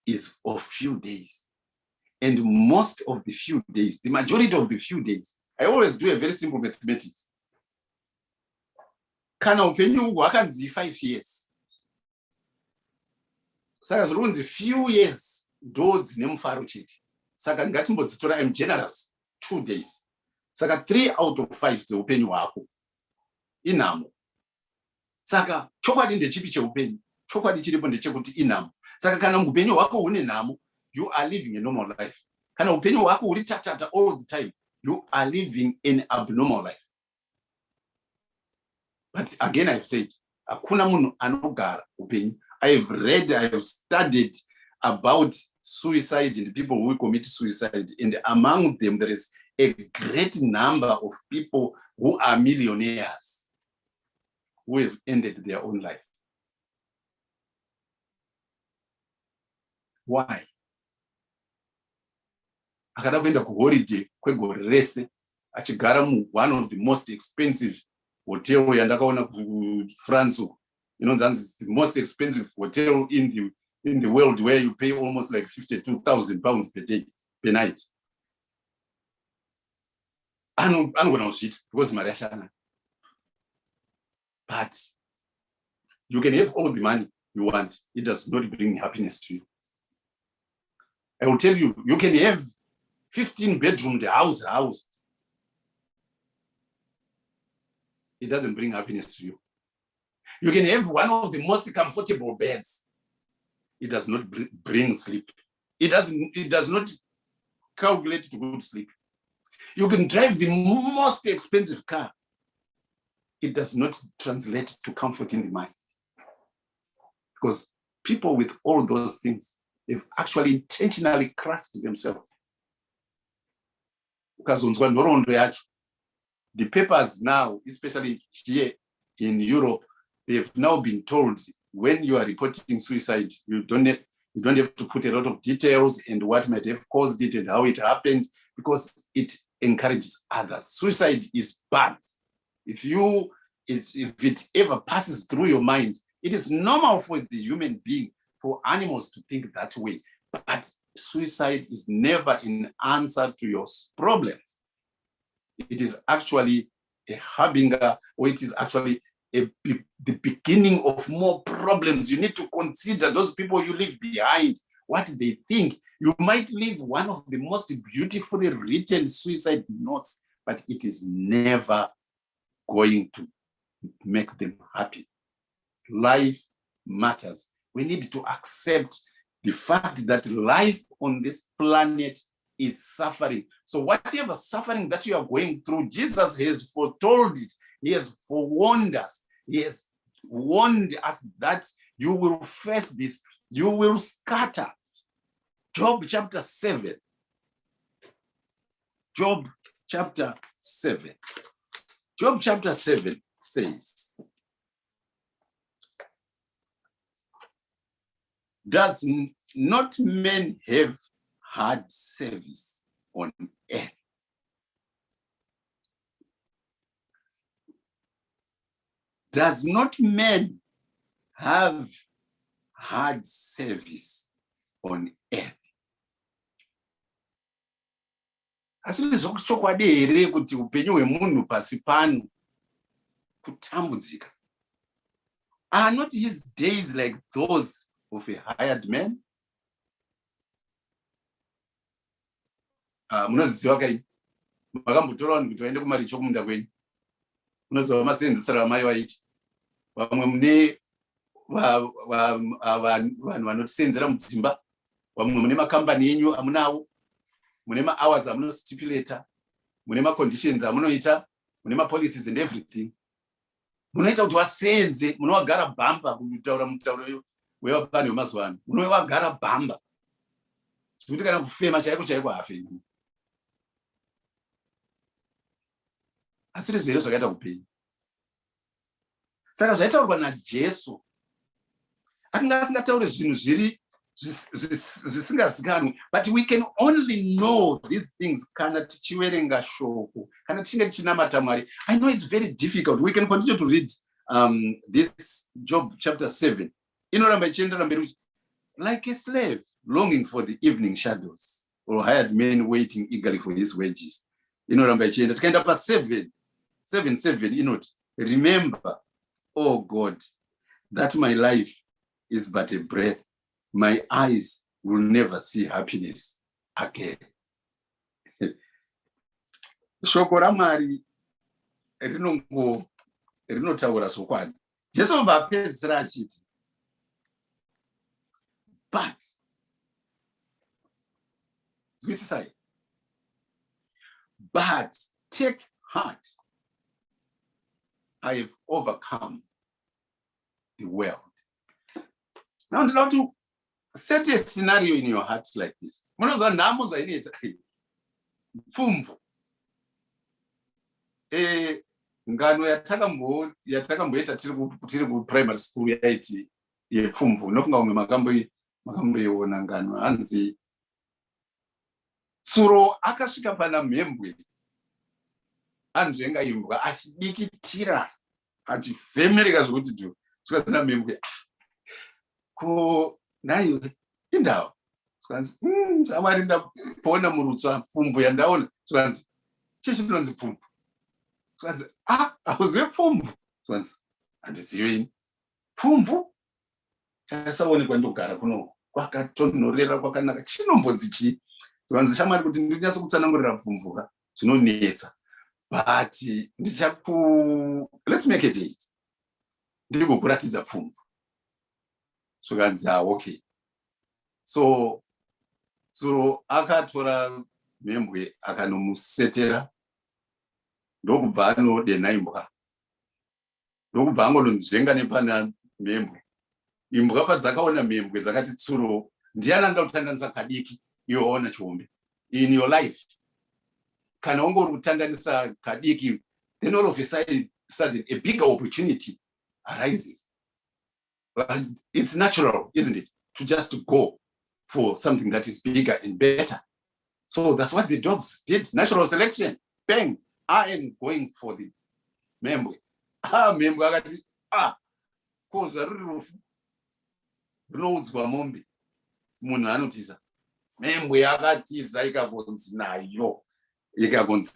is of few days. And most of the few days, the majority of the few days, I always do a very simple mathematics. Kana upenyu hwakanzi 5 years. Saka zvirunzi few years ndo dzine mufaro chete. Saka ngatimbodzitora I'm generous 2 days. Saka 3 out of 5 dzeupenyu hwako inhamo. Saka chokwadi ndechipi cheupenyu? Chokwadi chiripo ndechekuti inhamo. Saka kana upenyu hwako hune nhamo, you are living a normal life. Kana upenyu hwako huri tatata all the time, you are living an abnormal life. But again, I've said, hakuna munhu anogara upenyu. I have studied about suicide and people who commit suicide. And among them, there is a great number of people who are millionaires who have ended their own life. Why? Akada kuenda kuholiday kwegore rese achigara one of the most expensive hotel yandakaona kuFrance. It's the most expensive hotel in the world, where you pay almost like 52,000 pounds per day, per night. I'm gonna shit because Mariashana. But you can have all the money you want. It does not bring happiness to you. I will tell you, you can have 15 bedroom the house. It doesn't bring happiness to you. You can have one of the most comfortable beds. It does not bring sleep. It does not calculate to go to sleep. You can drive the most expensive car. It does not translate to comfort in the mind. because people with all those things have actually intentionally crushed themselves. Ukazonzwa nhoroondo yacho, the papers now, especially here in Europe, they have now been told when you are reporting suicide, you don't have to put a lot of details and what might have caused it and how it happened, because it encourages others. Suicide is bad. If it ever passes through your mind, it is normal for the human being, for animals to think that way. But suicide is never an answer to your problems. It is actually a harbinger, or it is actually the beginning of more problems. You need to consider those people you leave behind, what they think. You might leave one of the most beautifully written suicide notes, but it is never going to make them happy. Life matters. We need to accept the fact that life on this planet is suffering. So whatever suffering that you are going through, Jesus has foretold it. He has forewarned us. He has warned us that you will face this. You will scatter. Job chapter 7. Job chapter 7. Job chapter 7 says, does not men have hard service on earth? Does not men have hard service on earth? Asi zvokuchokwadi here kuti upenyu hwemunhu pasi pano kutambudzika? Are not his days like those of a hired man? Munoziva kai? Makambotora vanhu kuti vaende kumari chokumunda kwenyu. Munoziva masenzesero amai vaiti. Vamwe mune vanhu vanotisenzera mudzimba, vamwe mune makambani enyu amunawo, mune ma-hours amunostipulator, mune ma-conditions amunoita, mune ma-policies and everything. Munoita kuti vasenze, munovagara bhamba kutaura mutauro wevavanhu vemazuva ano. Munovagara bhamba. Zvekuti kana kufema chaiko chaiko hafemi. Asi rezvere zvakaita upenyu. Saka zvaitaurwa naJesu, akanga asingataure zvinhu zviri zvisingazikanwi, but we can only know these things kana tichiverenga shoko, kana tichinge tichinamata Mwari. I know it's very difficult. We can continue to read this Job chapter 7. Inoramba ichienderera mberi, like a slave longing for the evening shadows, or hired men waiting eagerly for his wages. Inoramba ichienda, tikaenda pa 7 inoti, remember, oh God, that my life is but a breath. My eyes will never see happiness again. Shoko raMwari rinotaura zvokwadi. Jesu vapedzisira achiti, but zwisisai, but take heart, I have overcome the world. Now, I'd love to set a scenario in your heart like this. Munoziva nhamo zvainoita pfumvu. Ngano yatakamboita tiri kuprimary school yaiti yepfumvu. Nofunga umwe makamboiona ngano hanzi tsuro akasvika pana mhembwe anzvenga imbwa achidikitira achifemereka zvokuti tu zvikazina mhembwe ko naiwe indao zvikanzi zvamwari ndapona murutsva pfumvu yandaona zvikanzi chichinonzi pfumvu zvikanzi hauzive pfumvu zvikanzi handiziveini pfumvu chakasaonekwa ndogara kuno kwakatonhorera kwakanaka chinombodzi chii zvikanzi chamwari kuti ndinyatsokutsanangurira pfumvuka zvinonetsa but let's make a date ndigokuratidza pfumvu zvikanzi okay. So akatora mhembwe akanomusetera ndokubva anodenha imbwa ndokubva angononzvenga nepana mhembwe imbwa padzakaona membwe dzakati tsuro, ndiani anoda kutandanisa kadiki iwoona chiombe in your life? Kana ungori kutandanisa kadiki, then all of a sudden a bigger opportunity arises. It's natural, isn't it, to just go for something that is bigger and better. So that's what the dogs did. Natural selection. Bang! I am going for the membwe. Membwe akati koza riri rufu rinoudzwa mombe. Munhu anotiza. Membwe yakatiza ikagonzi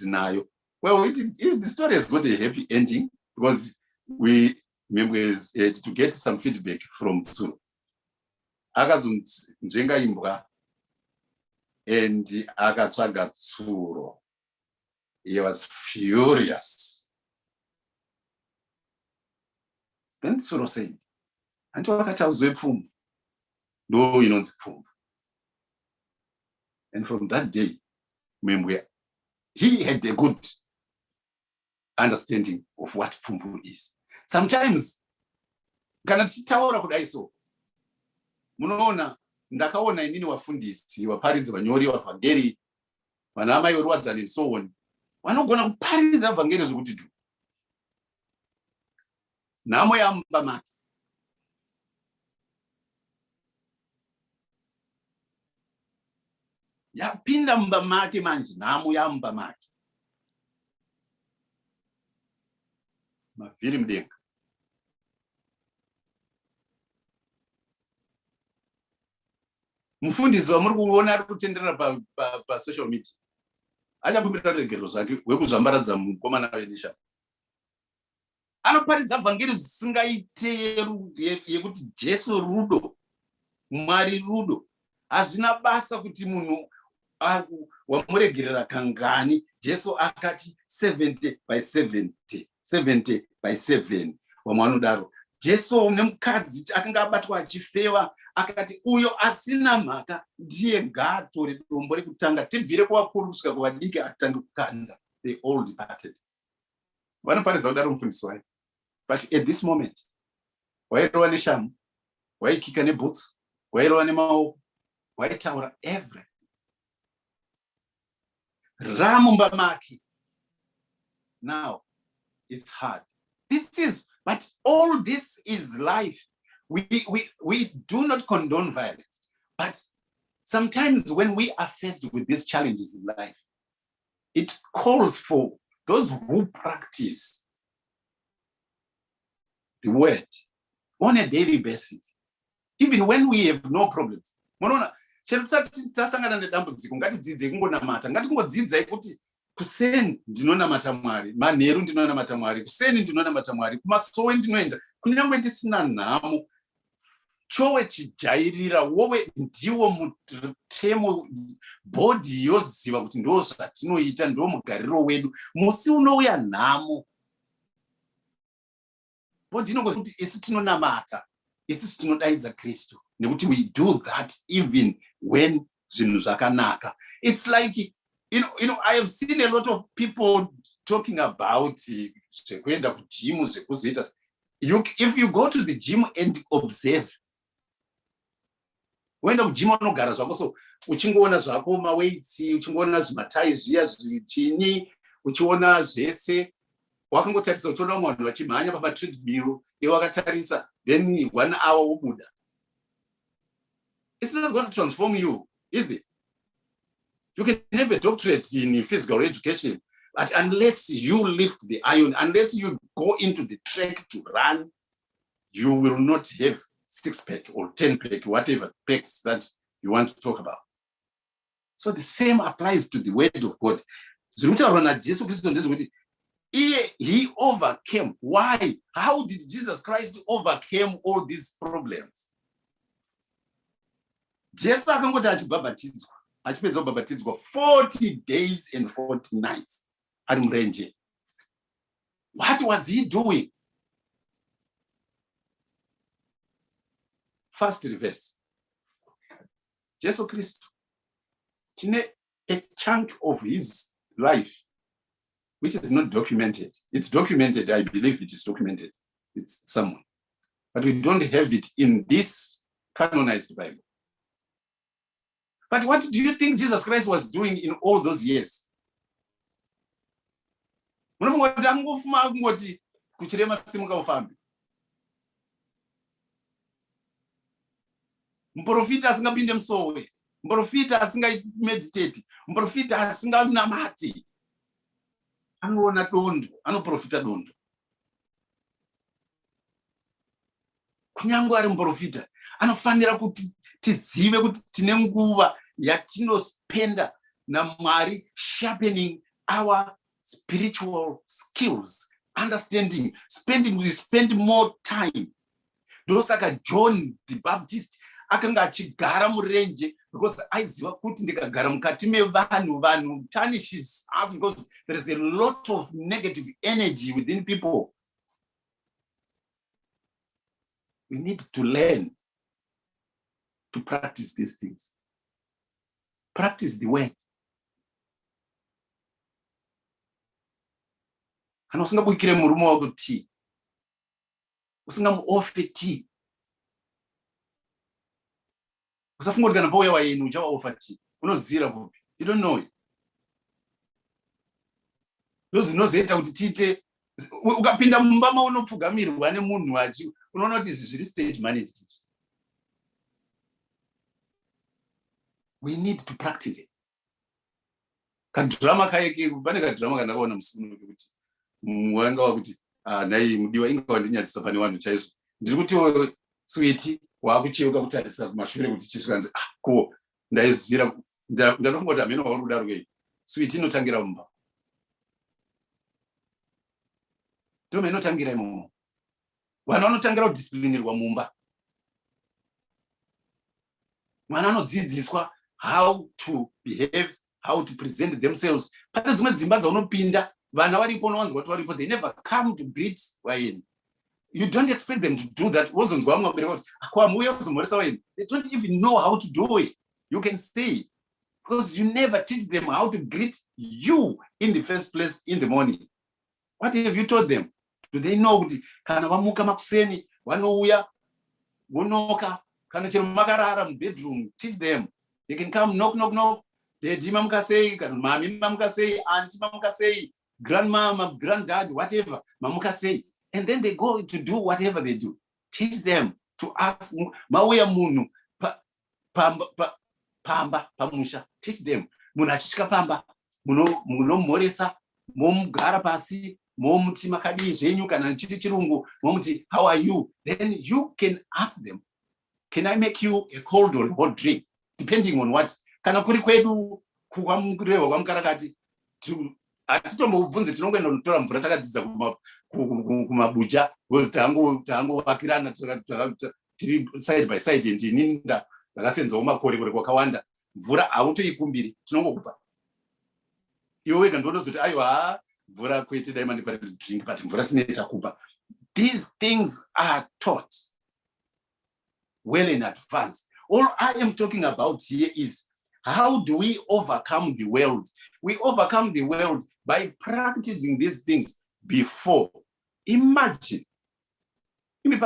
nayo. Well, the story has got a happy ending because membwe had to get some feedback from Tsuro. Akazonjenga imbwa and akatsvaga Tsuro. He was furious. Then Tsuro said, "Anti wakatauzwe pfumvu, ndo inonzi pfumvu." And from that day, membwe, he had a good understanding of what pfumvu is. Sometimes, kana tichitaura kudai so, munoona, ndakaona inini wafundisi, waparidzi, vanyori, vavhangeri, vanamai veruwadzani and so on, vanogona kuparidza vhangeri zvokuti tu. Nhamo yamumba make. Yapinda mumba make manje, nhamo yamumba make. Mavhiri mudenga. Mufundisi wamuri kuona ari kutenderera pa-social media achakumbira regero zvake wekuzvambaradza mukomana wenesha. Anoparidza vhangeri zvisingaite yekuti Jesu rudo, Mwari rudo. Hazvina basa kuti munhu wamuregerera kangani. Jesu akati 70/70 wamwe anodaro. Jesu nemukadzi akanga abatwa achifewa akati uyo asina mhaka ndiye ngaatore dombo rekutanga tibvire kuvakuru kusvika kuvadiki atange kukanda. They all departed. Vanoparidza kudaro mufundisi wayo. But at this moment, wairova neshamu, waikika nebhutsu, wairova nemaoko, waitaura everything. Ramumba make. Now, it's hard. But all this is life. We do not condone violence. But sometimes when we are faced with these challenges in life, it calls for those who practice the word on a daily basis. Even when we have no problems. Tasangana nedambudziko ngatidzidze kungonamata. Ngatingodzidzai kuti kuseni ndinonamata Mwari, manheru ndinonamata Mwari, kuseni ndinonamata Mwari, kumasowe ndinoenda, kunyangwe ndisina nhamo. Chowe chijairira, wowe ndiwo mutemo, bhodhi yoziva kuti ndo zvatinoita, ndo mugariro wedu. Musi unouya nhamo. Bhodhi inongoziva kuti isu tinonamata, isu tinodaidza Kristu, nekuti we do that even when zvinhu zvakanaka. It's like you know, I have seen a lot of people talking about zvekuenda kujimu, zvekuzoita. If you go to the gym and observe, uenda kujimu unogara zvako so uchingoona zvako maweights, uchingoona zvimatai zviya zvichini, uchiona zvese, wakangotarisa uchiona vanhu vachimhanya pamatreadmill, iwe wakatarisa, then 1 hour wobuda. It's not going to transform you, is it? You can have a doctorate in physical education, but unless you lift the iron, unless you go into the track to run, you will not have 6-pack or 10-pack, whatever packs that you want to talk about. So the same applies to the word of God. He overcame. Why? How did Jesus Christ overcome all these problems? Jesus akangoti achibhabhatidzwa, achipedza kubhabhatidzwa 40 days and 40 nights ari murenje. What was he doing? First verse. Jesu Christ, a chunk of his life which is not documented. It's documented, I believe it is documented. It's somewhere. but we don't have it in this canonized Bible. But what do you think Jesus Christ was doing in all those years? Mprofita asingapinde msowe, mprofita asingameditate, mprofita asinganamati. Anoona dondo, anoprofita dondo. Kunyange ari muprofita, anofanira kuti tizive kuti tine nguva yatinospenda naMwari sharpening our spiritual skills, understanding, we spend more time. Ndosaka John the Baptist akanga achigara murenje because aiziva kuti ndikagara mukati mevanhu tarnishes us because there is a lot of negative energy within people. We need to learn to practice these things. Practice the word. Kana usingabukire murume wako tea, usingamuofe tea, usafunga kuti kana pauya waini uchawaofa tea, unozira kupi? You don't know it. Ndozvinozoita kuti tiite, ukapinda mumba maunopfugamirwa nemunhu wachi, unoona kuti zviri stage managed. We need to practice it. Kadrama kayeke, pane kadrama kandakaona musungu kuti mwanga wakuti nai mudiwa inga wandinyadzisa pane vanhu chaizvo. Ndiri kuti sweetie wakucheuka kutarisa kumashure kuti chisvanze ko ndaizira ndatofunga kuti ameno wauri kudaro kei. Sweetie inotangira mumba. Ndome inotangira imomo. Vana vanotangira kudisciplinirwa mumba. Mwana anodzidziswa how to behave, how to present themselves. Pane dzimwe dzimba dzaunopinda vana varipo nowanzwa kuti varipo, they never come to greet waini. You don't expect them to do that. Wozonzwa vamwe vabereka kuti kwamuya kuzomhoresa waini. They don't even know how to do it. You can stay because you never teach them how to greet you in the first place in the morning. What have you taught them? Do they know kuti kana vamuka makuseni vanouya vonoka kana chero makarara mubedroom? Teach them. They can come knock knock knock. Daddy mamuka sei, kana mami mamuka sei, auntie mamuka sei, grandmama, granddad, whatever mamuka sei, and then they go to do whatever they do. Teach them to ask mauya munhu pamba pamusha. Teach them. Munhu achishika pamba munomhoresa, momugara pasi, momuti makadii zvenyu kana chiri chirungu, momuti how are you? Then you can ask them, can I make you a cold or a hot drink? Depending on what. Kana kuri kwedu kukwamurehwa kwamukarakati atitombobvunze, tinongoenda kutora mvura takadzidza kumabucha because tangovakirana tiri side by side, and inini ndakasenzawo makore kwakawanda. Mvura hautoikumbiri, tinongokupa iwe wega ndonozoti aiwa mvura kwete dai mandipare drink, but mvura tinoita kupa. These things are taught well in advance. All I am talking about here is how do we overcome the world? We overcome the world by practicing these things before. Imagine. You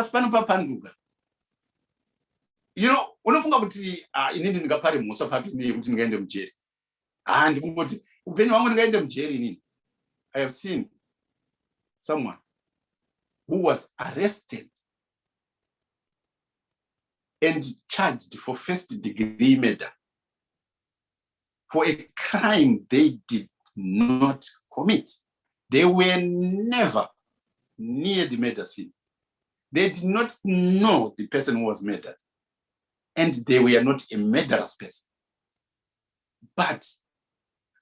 know, unofunga kuti inini ndingapare musa papini kuti ndingaende mujeri. Ndifunga kuti upenyu hwangu ndingaende mujeri inini. I have seen someone who was arrested and charged for first-degree murder for a crime they did not commit. They were never near the murder scene. They did not know the person who was murdered, and they were not a murderous person. But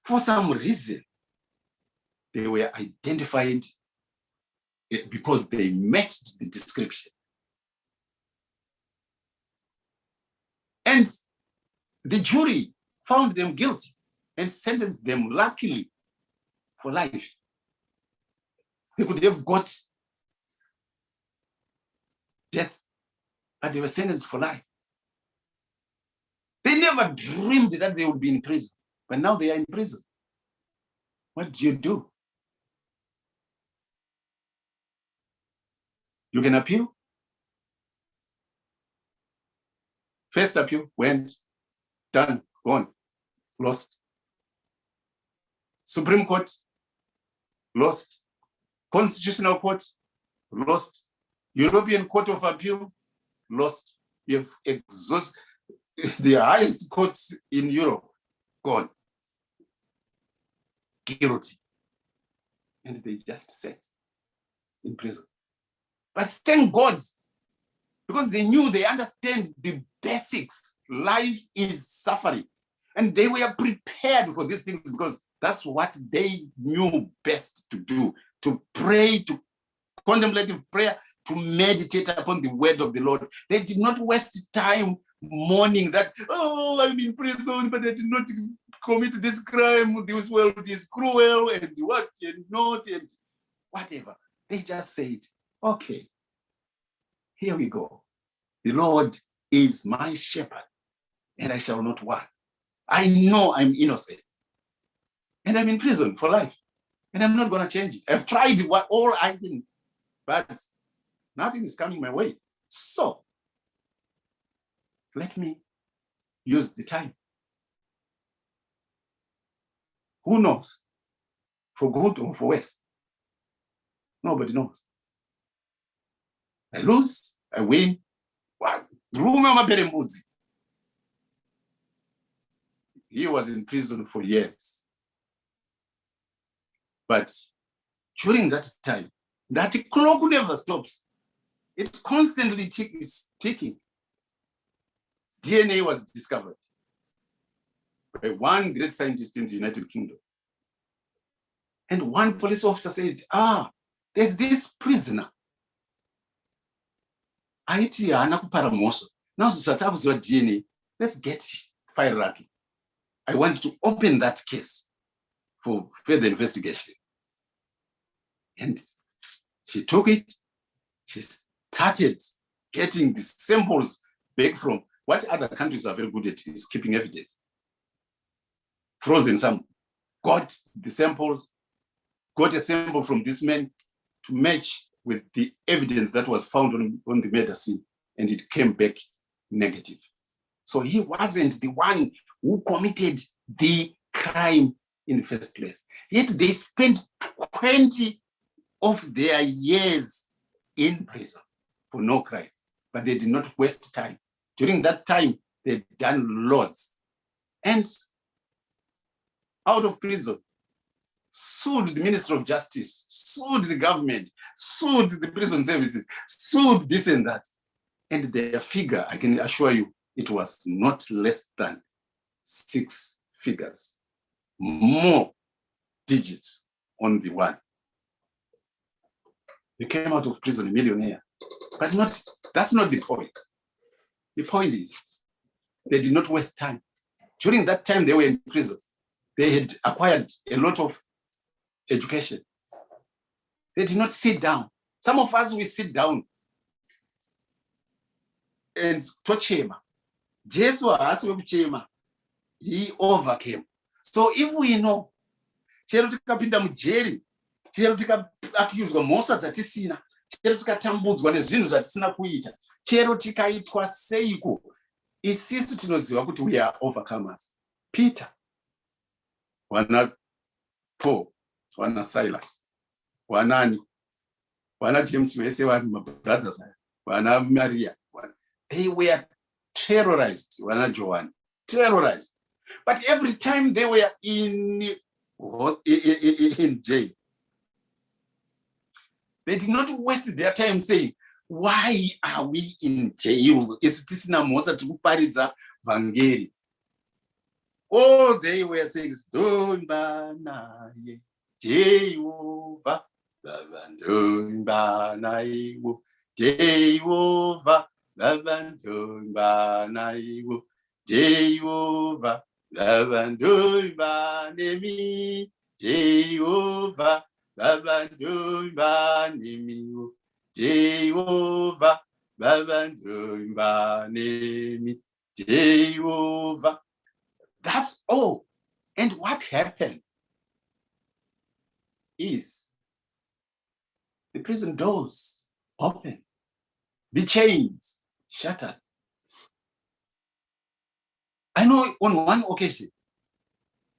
for some reason, they were identified because they matched the description. And the jury found them guilty and sentenced them, luckily, for life. They could have got death, but they were sentenced for life. They never dreamed that they would be in prison, but now they are in prison. What do? You can appeal, First appeal went, done, gone, lost. Supreme Court, lost. Constitutional Court, lost. European Court of Appeal, lost. You have exhausted the highest courts in Europe, gone. Guilty. And they just sat in prison. But thank God, because they understand the basics. Life is suffering. And they were prepared for these things because that's what they knew best to do, to pray, to contemplative prayer, to meditate upon the word of the Lord. They did not waste time mourning that, oh, I'm in prison, but I did not commit this crime. This world is cruel and what and not and whatever. They just said, okay, here we go. The Lord is my shepherd and I shall not want. I know I'm innocent and I'm in prison for life and I'm not going to change it. I've tried all I can, but nothing is coming my way. So let me use the time. Who knows? For good or for worse? Nobody knows. I lose, I win. He was in prison for years. But during that time, that clock never stops. It constantly is ticking. DNA was discovered by one great scientist in the United Kingdom. And one police officer said, there's this prisoner. Now, DNA, let's get file wrapping. I want to open that case for further investigation. And she took it. She started getting the samples back from what other countries are very good at is keeping evidence. Frozen some. Got the samples, got a sample from this man to match with the evidence that was found on the murder scene, and it came back negative. So he wasn't the one who committed the crime in the first place. Yet they spent 20 of their years in prison for no crime, but they did not waste time. During that time, they'd done lots. And out of prison, sued the Ministry of Justice, sued the government, sued the prison services, sued this and that. And their figure, I can assure you, it was not less than 6 figures, more digits on the one. They came out of prison a millionaire. But that's not the point. The point is, they did not waste time. During that time they were in prison, they had acquired a lot of education. They did not sit down. Some of us, we sit down and tochema. Jesus was he overcame. So if we know, chero tikapinda mujeri, chero tikaakuzwa mhosva dzatisina, chero tikatambudzwa nezvinhu zvatisina kuita, chero tikaitwa seiko, isisu tinoziva kuti we are overcomers. Peter, wana Paul, wana Silas, wana James, vese wana brothers, wana Maria, they were terrorized, wana Joan, terrorized. But every time they were in jail, they did not waste their time saying, why are we in jail? Oh, they were saying, Jehovah, Jehovah, Jehovah, Jehovah, Jehovah. That's all. And what happened is the prison doors opened, the chains shattered, I know on one occasion,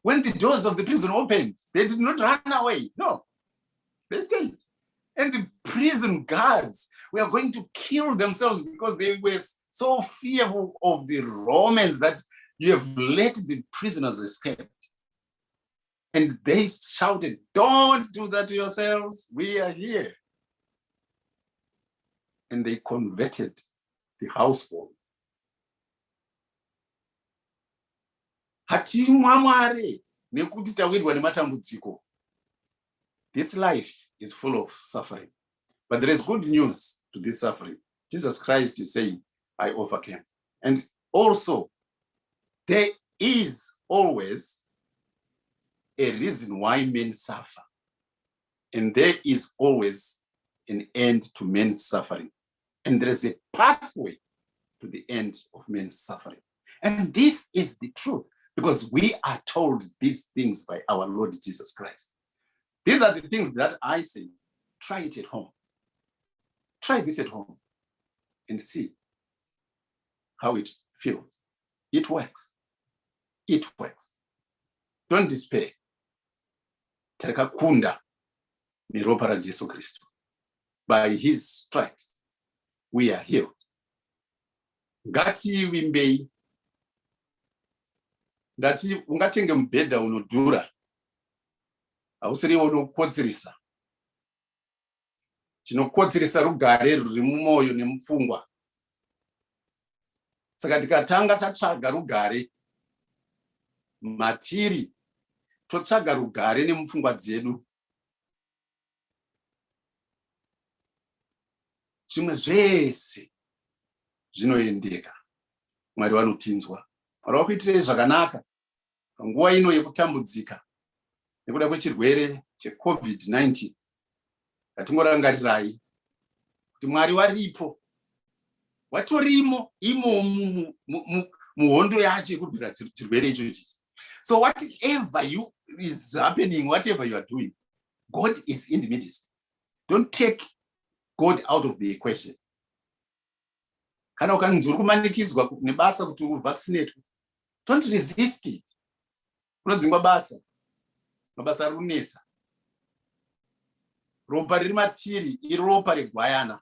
when the doors of the prison opened, they did not run away. No, they stayed. And the prison guards were going to kill themselves because they were so fearful of the Romans that you have let the prisoners escape. And they shouted, "Don't do that to yourselves. We are here." And they converted the household. Hatiri mwamware nekuti tawirwa nematambudziko. This life is full of suffering. But there is good news to this suffering. Jesus Christ is saying, I overcame. And also, there is always a reason why men suffer. And there is always an end to men's suffering. And there is a pathway to the end of men's suffering. And this is the truth, because we are told these things by our Lord Jesus Christ. These are the things that I say, try it at home. Try this at home and see how it feels. It works. It works. Don't despair. Takakunda neropa raJesu Kristu. By his stripes, we are healed. Ngati wimbei. Ngati ungatenge mubhedha unodhura. Hausiri unokodzeresa. Chinokodzeresa rugare ruri mumwoyo nemupfungwa. Saka tikatanga tatsvaga rugare matiri, totsvaga rugare nemupfungwa dzedu, zvimwe zvese zvinoendeka. Mwari vanotinzwa. Mwari vakuitirei zvakanaka panguva ino yekutambudzika nekuda kwechirwere cheCovid-19. Ngatingorangarirai kuti Mwari varipo, watorimo imo muhondo yacho yekurwira chirwere ichochi. So whatever is happening, whatever you are doing, God is in the midst. Don't take God out of the equation. Kana ukanzi uri kumanikidzwa nebasa kuti uvaccinate, don't resist it. Unodzingwa basa, mabasa ari kunetsa. Ropa riri matiri iropa regwayana.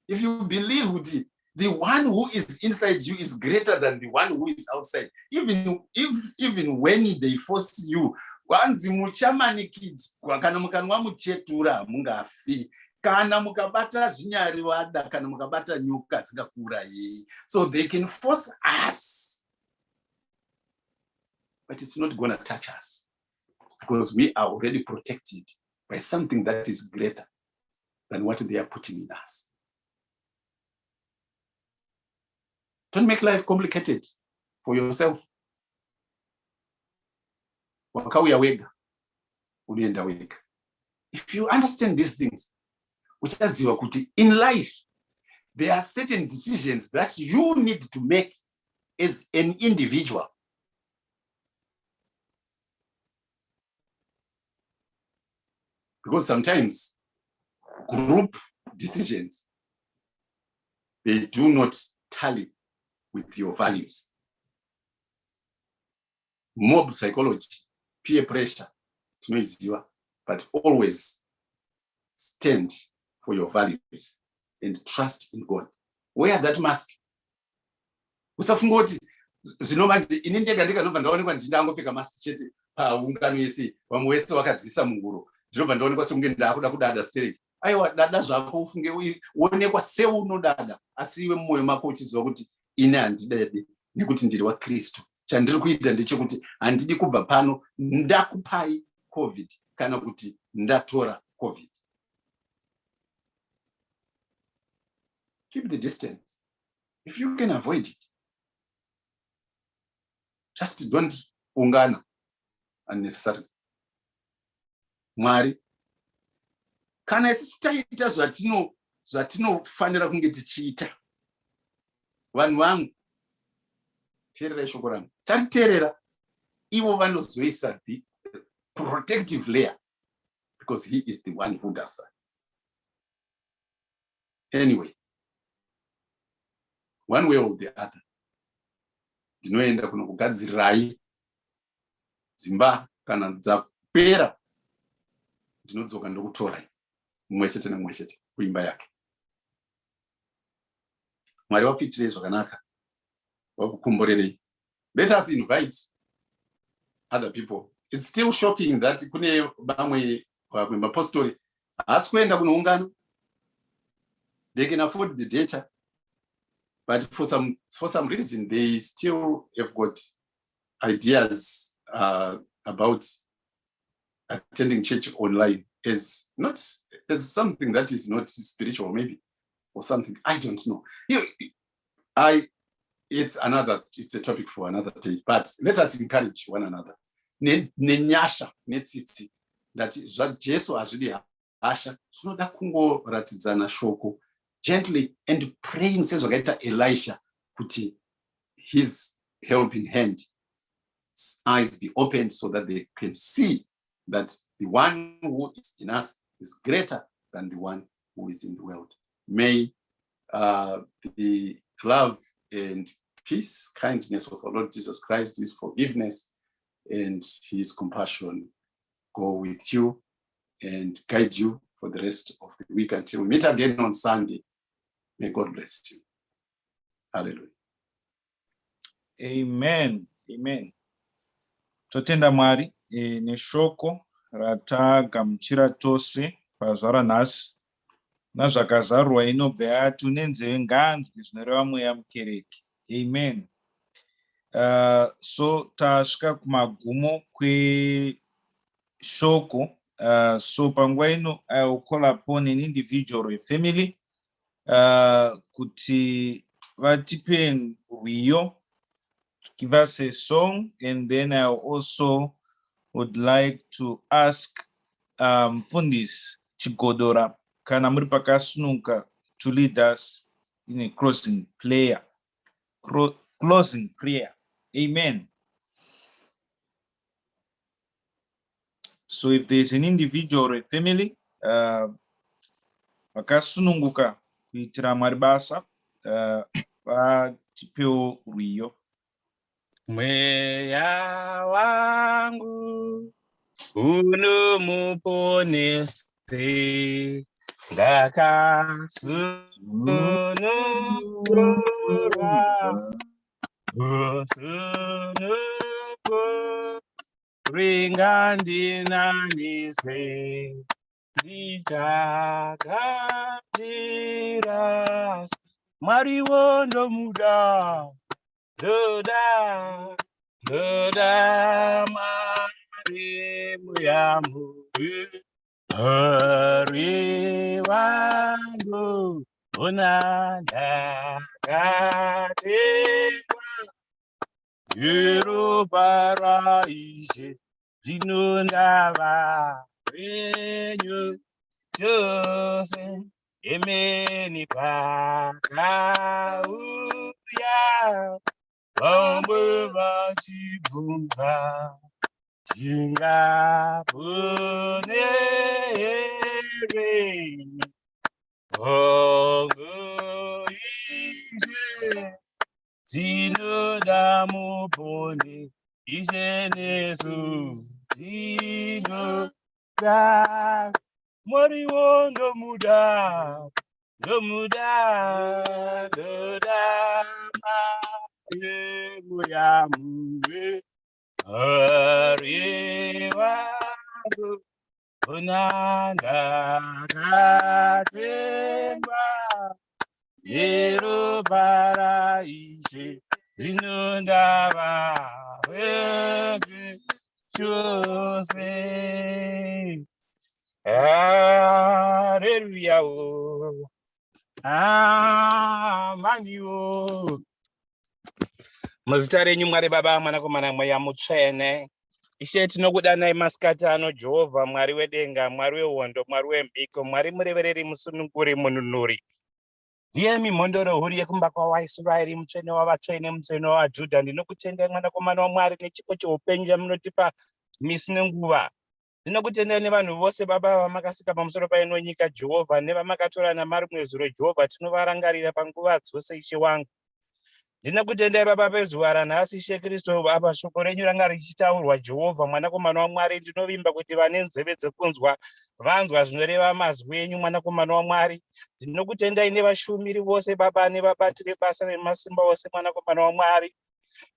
If you believe kuti the one who is inside you is greater than the one who is outside, even when they force you, wanzi muchamanikidzwa kana mukanwa muchetura mungafi. Kana mukabata zvinyari wada, kana mukabata nyoka dzingakurayi. So they can force us, but it's not going to touch us because we are already protected by something that is greater than what they are putting in us. Don't make life complicated for yourself. Wakauya wega, ulienda wega. If you understand these things, uchaziwa kuti in life, there are certain decisions that you need to make as an individual. Because sometimes group decisions, they do not tally with your values. Mob psychology, peer pressure, but always stand for your values and trust in God. Wear that mask. Usafungoti zvinomanje inenge ndikandova ndaonekwa ndingangopfeka mask chete paungano yese vamwe vese vakadzisa munguro. Ndinobva ndaonekwa sekunge ndakuda kudada straight. Aiwa dada zvako ufunge uonekwa seunodada asi iwe mumwoyo mako uchiziva kuti ine handidade nekuti ndiri waKristu. Chandiri kuita ndechekuti handidi kubva pano ndakupai COVID kana kuti ndatora COVID. Keep the distance. If you can avoid it, just don't ungana unnecessarily. Mwari, kana isi taita zvatinofanira kunge tichiita, vanhu vangu, teerera shoko rangu, tariteerera, ivo vanozoisa the protective layer, because he is the one who does that. Anyway, one way or the other, ndinoenda kunokugadzirirai dzimba, kana dzapera ndinodzoka ndokutorai mumwe chete nemumwe chete kuimba yake. Mwari wakuitirei zvakanaka, wakukomborerei. Let us invite other people. It's still shocking that kune vamwe mapostori haasi kuenda kunoungano. They can afford the data, but for some reason they still have got ideas about attending church online as something that is not spiritual, maybe, or something. I don't know. It's a topic for another day. But let us encourage one another. Nenyasha netsitsi that zvaJesu hazvidi hasha, zvinoda kungoratidzana shoko gently and praying sezvakaita Elisha kuti his helping hand, eyes be opened so that they can see that the one who is in us is greater than the one who is in the world. May the love and peace, kindness of our Lord Jesus Christ, his forgiveness and his compassion go with you and guide you for the rest of the week until we meet again on Sunday. May God bless you. Hallelujah. Amen. Amen. Totenda Mwari neshoko ratagamuchira tose pazuva ranhasi nazvakazarurwa inobva yatu nenzeve nganzwi zvinoreva mweya mukereke. Amen. So tasvika kumagumo kweshoko. So panguva ino I will call upon an individual or a family kuti vatipe rwiyo, give us a song, and then I also would like to ask Fundis Chigodora kana muri pakasununguka to lead us in a closing prayer. Closing prayer. Amen. So if there is an individual or a family vakasununguka kuitira Mwari basa, vatipewo rwiyo. Mweya wangu unomuponese, ndakasunungurwa kusununguringa ndinaniswe, ndichagadzira Mwari wondomuda. Doda Mwari muyamu, Hari wangu unandakatekwa, Yerubara ishe zvinondava venyu chose, emeni pakauya vamwe vachibvunza tingapone here hongu ishe dzinoda muponi ishe nesu dzinoda Mwari wondomuda ndoda muyamuwe Hari wangu unandakatemba, Yerubara ishe zvinondava wengu chose. Hallelujah. Amaniwo. Muzita renyu Mwari Baba, Mwanakomana, Mweya Mutsvene. Ishe tinokudanai masikati ano, Jehovha, Mwari wedenga, Mwari wehondo, Mwari wemhiko, Mwari murevereri, musununguri, mununuri. Ndiye mimhondoro huru yekumba kwawaIsraeri, mutsvene wavatsvene, mutsvene wavaJudha. Ndinokutendai Mwanakomana waMwari nechipo cheupenyu chamunotipa misi nenguva. Ndinokutendai nevanhu vose Baba vamakasika pamusoro paino nyika, Jehovha, nevamakatora namari mwezuro, Jehovha, tinovarangarira panguva dzose, Ishe wangu. Ndinokutendai baba pezuva ranhasi Ishe Kristu apa shoko renyu ranga richitaurwa Jehovha mwanakomana waMwari. Ndinovimba kuti vane nzeve dzekunzwa vanzwa zvinoreva mazwi enyu mwanakomana waMwari. Ndinokutendai nevashumiri vose baba nevabati vebasa nemasimba ose mwanakomana waMwari.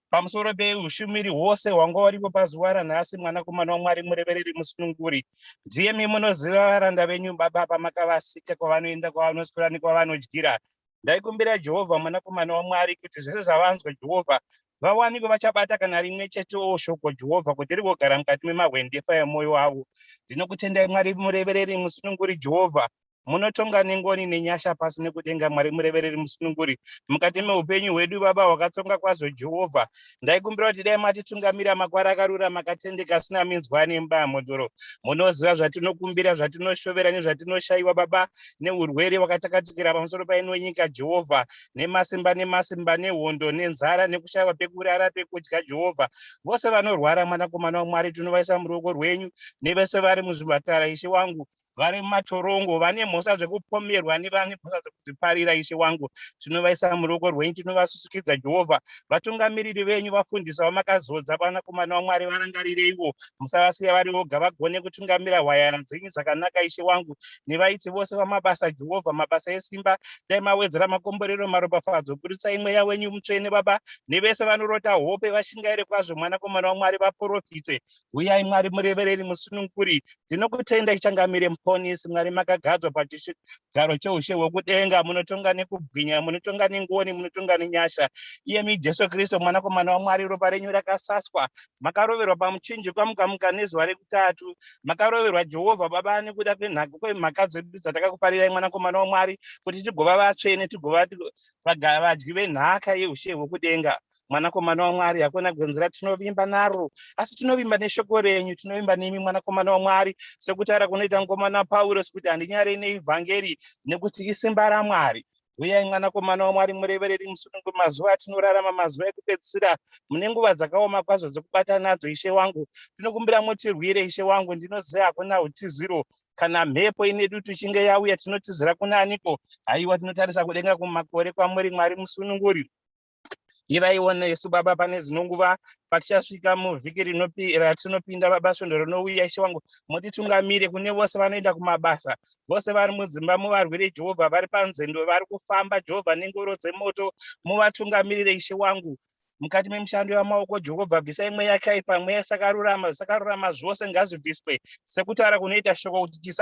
Pamusoro peushumiri hwose hwanga huripo pazuva ranhasi mwanakomana waMwari murevereri musununguri. Ndiyemi munoziva varanda venyu baba pamakavasika kwavanoenda kwavanoswera nekwavanodyira. Ndaikumbira Jehovha mwanakomana waMwari kuti zvese zvavanzwa Jehovha vawanikwe vachabata kana rimwe chetewo shoko Jehovha kuti rigogara mukati memahwendefa emwoyo wavo. Ndinokutendai Mwari murevereri musununguri Jehovha. Munotonga nengoni nenyasha pasi nekudenga Mwari murevereri musununguri. Mukati meupenyu hwedu baba hwakatsonga kwazvo Jehovha. Ndaikumbira kuti dai matitungamira makwara akarurama makatendeka asina minzwani embamodoro. Munoziva zvatinokumbira, zvatinoshovera nezvatinoshayiwa baba, neurwere hwakatakatikira pamusoro paino nyika Jehovha, nemasimba nehondo nenzara nekushayiwa pekurara pekudya Jehovha. Vose vanorwara mwanakomana waMwari tinovaisa muruoko rwenyu, nevese vari muzvipatara Ishe wangu, vari mumatorongo, vane mhosva zvekupomerwa nevane mhosva dzekudziparira Ishe wangu, tinovaisa muruoko rwenyu, tinovasusukidza Jehovha. Vatungamiriri venyu vafundisa vamakazodza mwanakomana waMwari varangarireiwo, musavasiya vari voga vagone kutungamira hwayana dzenyu zvakanaka Ishe wangu, nevaiti vose vamabasa Jehovha, mabasa esimba. Dai mawedzera makomborero maropafadzo, budisai mweya wenyu mutsvene baba, nevese vanorota hope vashingaire kwazvo mwanakomana waMwari vaprofite. Uyai Mwari murevereri musununguri. Ndinokutendai changamire muponesi Mwari makagadzwa pachigaro cheushe hwekudenga, munotonga nekubwinya, munotonga nengoni, munotonga nenyasha. Iyemi Jesu Kristu mwanakomana waMwari, ropa renyu rakasaswa, makaroverwa pamuchinjikwa mukamuka nezuva rekutatu, makaroverwa Jehovha baba nekuda kwemhaka dzedu dzatakakuparirai mwanakomana waMwari, kuti tigova vatsvene, tigova vadyi venhaka yeushe hwekudenga. Mwanakomana waMwari, hakuna gwenzi ratinovimba naro, asi tinovimba neshoko renyu, tinovimba nemi mwanakomana waMwari, sekutaura kunoita mukomana Pauro kuti handinyarei neevhangeri nekuti isimba raMwari. Uyai mwanakomana waMwari murevereri musununguri. Mazuva atinorarama, mazuva ekupedzisira, mune nguva dzakaoma kwazvo dzokubata nadzo Ishe wangu. Ndinokumbira mutirwire Ishe wangu, ndinoziva hakuna utiziro kana mhepo ine dutu ichinge yauya tinotizira kuna aniko. Haiwa, tinotarisa kudenga kumakore kwamuri Mwari musununguri. Ivaiona Yesu baba pane zinonguva patichasvika muvhiki ratinopinda baba svondo rinouya Ishe wangu, mutitungamire kune vose vanoenda kumabasa, vose vari mudzimba muvarwire Jehovha, vari panzendo vari kufamba Jehovha nengoro dzemoto, muvatungamirire Ishe wangu. Mukati memishando yamaoko Jehovha, bvisai mweya yakaipa, mweya sakarurama zvose ngazvibviswe, sekutaura kunoita shoko kuti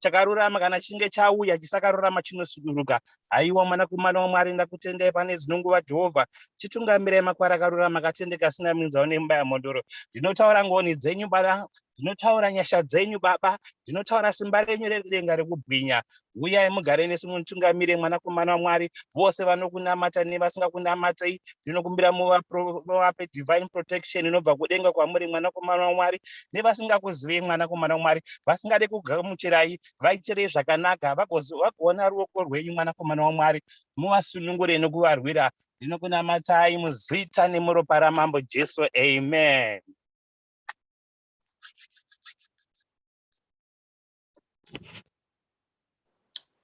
chakarurama kana chinge chauya chisakarurama chinosuduruka. Haiwa mwanakomana waMwari, ndakutendai pane zinonguva Jehovha, chitungamirai makwara akarurama akatendeka asina minzwa nemba yamodoro. Ndinotaura ngoni dzenyu baba, ndinotaura nyasha dzenyu baba, ndinotaura simba renyu redenga rekubwinya. Uyai mugare nesu mutungamire mwanakomana waMwari, vose vanokunamata nevasingakunamatei, ndinokumbira muvape divine protection inobva kudenga kwamuri mwanakomana waMwari, nevasingakuzivei mwanakomana waMwari, vasingade kugamuchirai, vaitirei zvakanaka, vagoona ruoko rwenyu mwanakomana waMwari, muvasunungure nokuvarwira. Ndinokunamatai muzita nemuropa ramambo Jesu, amen.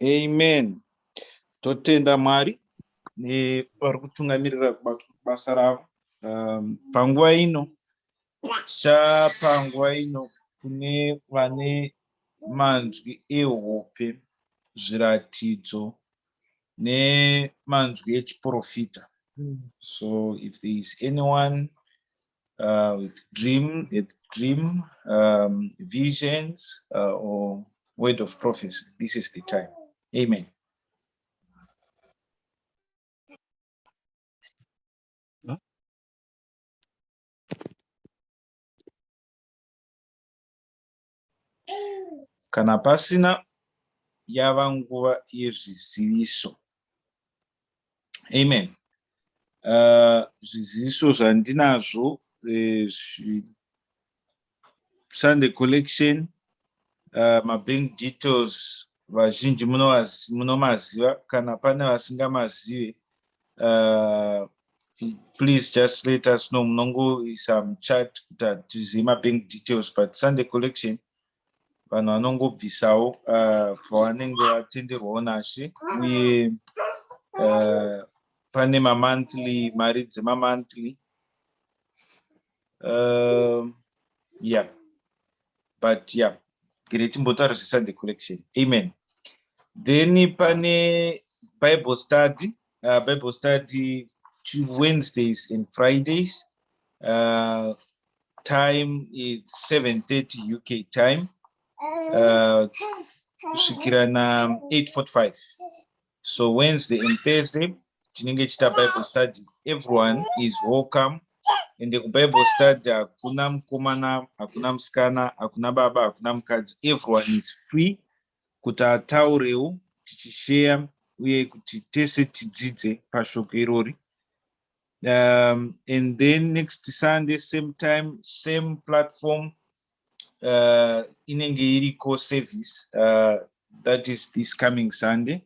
Amen. Totenda Mwari vari kutungamirira basa ravo. Panguva ino kune vane manzwi ehope, zviratidzo nemanzwi echiprofita. So if there is anyone with dream, visions, or word of prophecy, this is the time. Amen. Kana pasina, yava nguva yezviziviso. Amen. Zviziviso zvandinazvo, Sunday collection, mabank details, vazhinji munomaziva. Kana pane vasingamazive, please just let us know. Munongoisa muchat kuti tizive mabank details, but Sunday collection vanhu vanongobvisawo pavanenge vatenderwawo naShe, uye pane monthly mari dzemamonthly yeah, but yeah, great mbotaro Sunday collection. Amen. Then pane Bible study Wednesdays and Fridays. Time is 7:30 UK time. Kusvikira na 8:45. So Wednesday and Thursday tinenge chita Bible study. Everyone is welcome. Ende kuBible study hakuna mukomana, hakuna musikana, hakuna baba, hakuna mukadzi. Everyone is free kuti ataurewo tichishare uye kuti tese tidzidze pashoko irori. And then next Sunday, same time, same platform, inenge iriko service, that is this coming Sunday.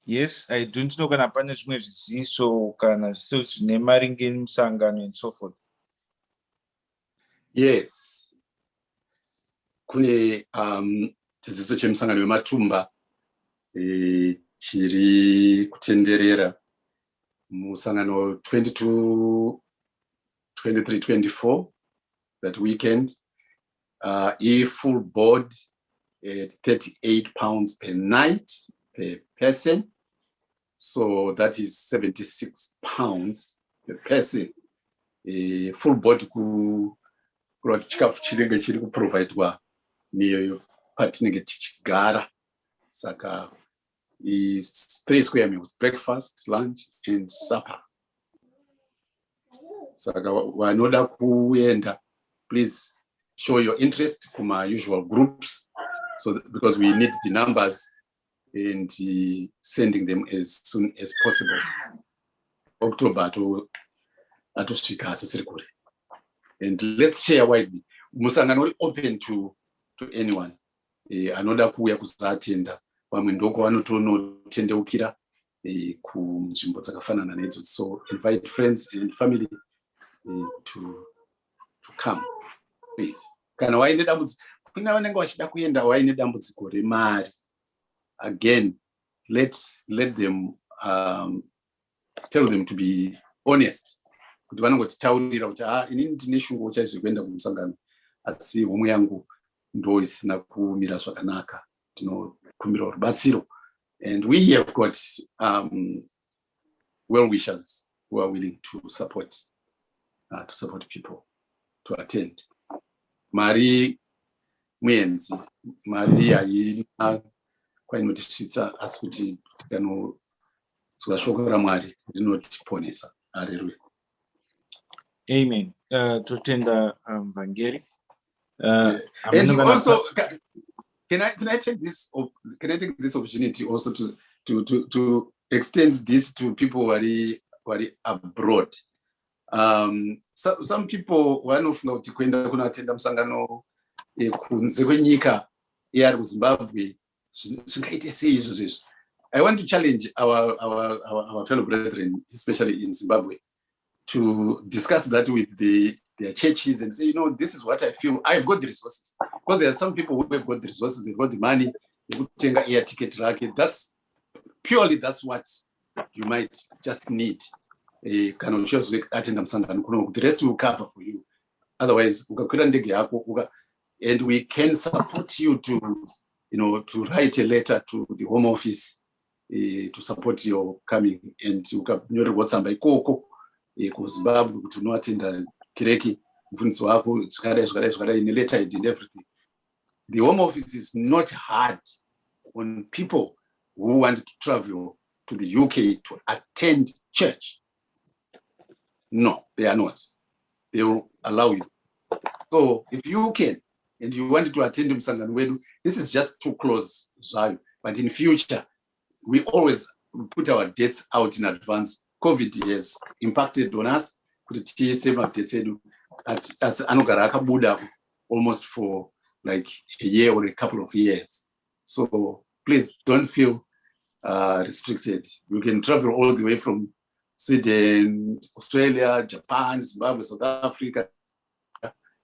Yes, I don't know kana pane zvimwe zviziso kana zviso zvine maringe nemusangano and so forth. Yes, kune chiziso chemusangano wematumba chiri kutenderera musangano 22, 23, 24 that weekend. A full board at £38 per night per person. So that is £76 per person. Full board kurati chikafu chinenge chiri kuprovidwa neyo patinenge tichigara. Saka is 3 square meals: breakfast, lunch, and supper. Saka vanoda kuenda, please show your interest to my usual groups, so that, because we need the numbers and sending them as soon as possible. October to and let's share widely. Musangano open to anyone. Anoda kuuya kuzatenda vamwe ndoko vanotonotendeukira kunzvimbo dzakafanana nedzo. So invite friends and family to come, please. Kana waine dambudziko, kuna vanenge vachida kuenda waine dambudziko remari, again, let them tell them to be honest. Kuti vanongotitaurira kuti inini ndine shungu chaizvekuenda kumusangano, asi homwe yangu ndo isina kumira zvakanaka, tinokumbira rubatsiro. And we have got well-wishers who are willing to support people to attend. Mari mwenzi, mari haina kwainotisvitsa, asi kuti tikanodzwa shoko raMwari rinotiponesa. Hallelujah. Amen. Totenda Vangeri. And also, can I take this opportunity also to extend this to people who are abroad? Some people wanofunga kuti kuenda kunoatenda musangano kunze kwenyika yari kuZimbabwe zvingaite sei izvozvo. I want to challenge our fellow brethren, especially in Zimbabwe, to discuss that with their churches and say, this is what I feel. I've got the resources. Because there are some people who have got the resources, they've got the money, they could take an air ticket racket. That's what you might just need. The rest will cover for you. Otherwise, and we can support you to write a letter to the Home Office to support your coming, and you can what's somebody kuZimbabwe kuti unoatenda kereke mufundisi wako zvakadai in letter and everything. The Home Office is not hard on people who want to travel to the UK to attend church. No, they are not. They will allow you. So if you can and you want to attend Musangano Wedu, this is just too close. But in future, we always put our dates out in advance. COVID has impacted on us. Almost for like a year or a couple of years. So please don't feel restricted. You can travel all the way from Sweden, Australia, Japan, Zimbabwe, South Africa,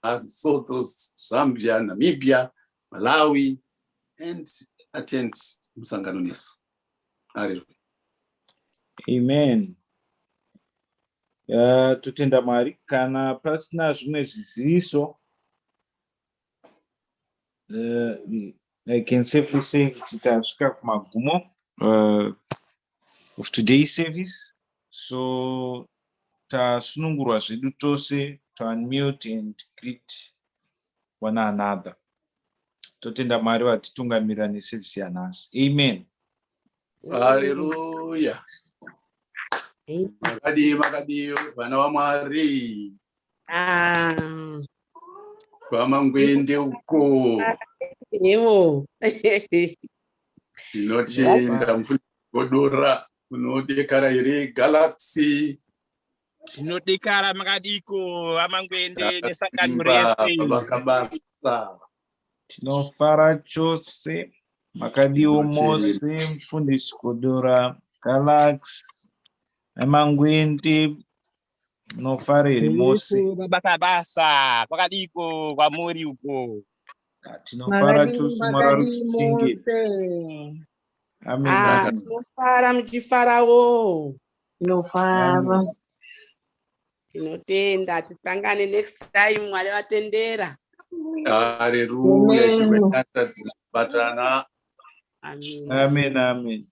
Lesotho, Zambia, Namibia, Malawi, and attend Musangano News. Haleluya. Amen. Totenda Mwari. Kana pasina zvimwe zviziviso, I can safely say kuti tasvika kumagumo of today's service. So tasunungurwa zvedu tose to unmute and greet one another. Totenda Mwari vatitungamirira neservice yanhasi. Amen. Haleluya. Makadiyo vana vaMwari. EvangMangwende uko. Tinotenda mufundisi Godora kunodekara iri Galaxy. Tinodekara makadiko EvangMangwende nesangano vakabasa. Tinofara chose makadiwo mose mufundisi Godora, Galaxy, EvangMangwende, nofareri mose. Basa kwakadiko kwamuri uko. Tinofara chose Mwari kutichengeta. Amen. Tinofara muchifarawo. Tinofara. Tinotenda tisangane next time Mwari vatendera. Haleluya. Tikubatana. Amen. Amen. Amen.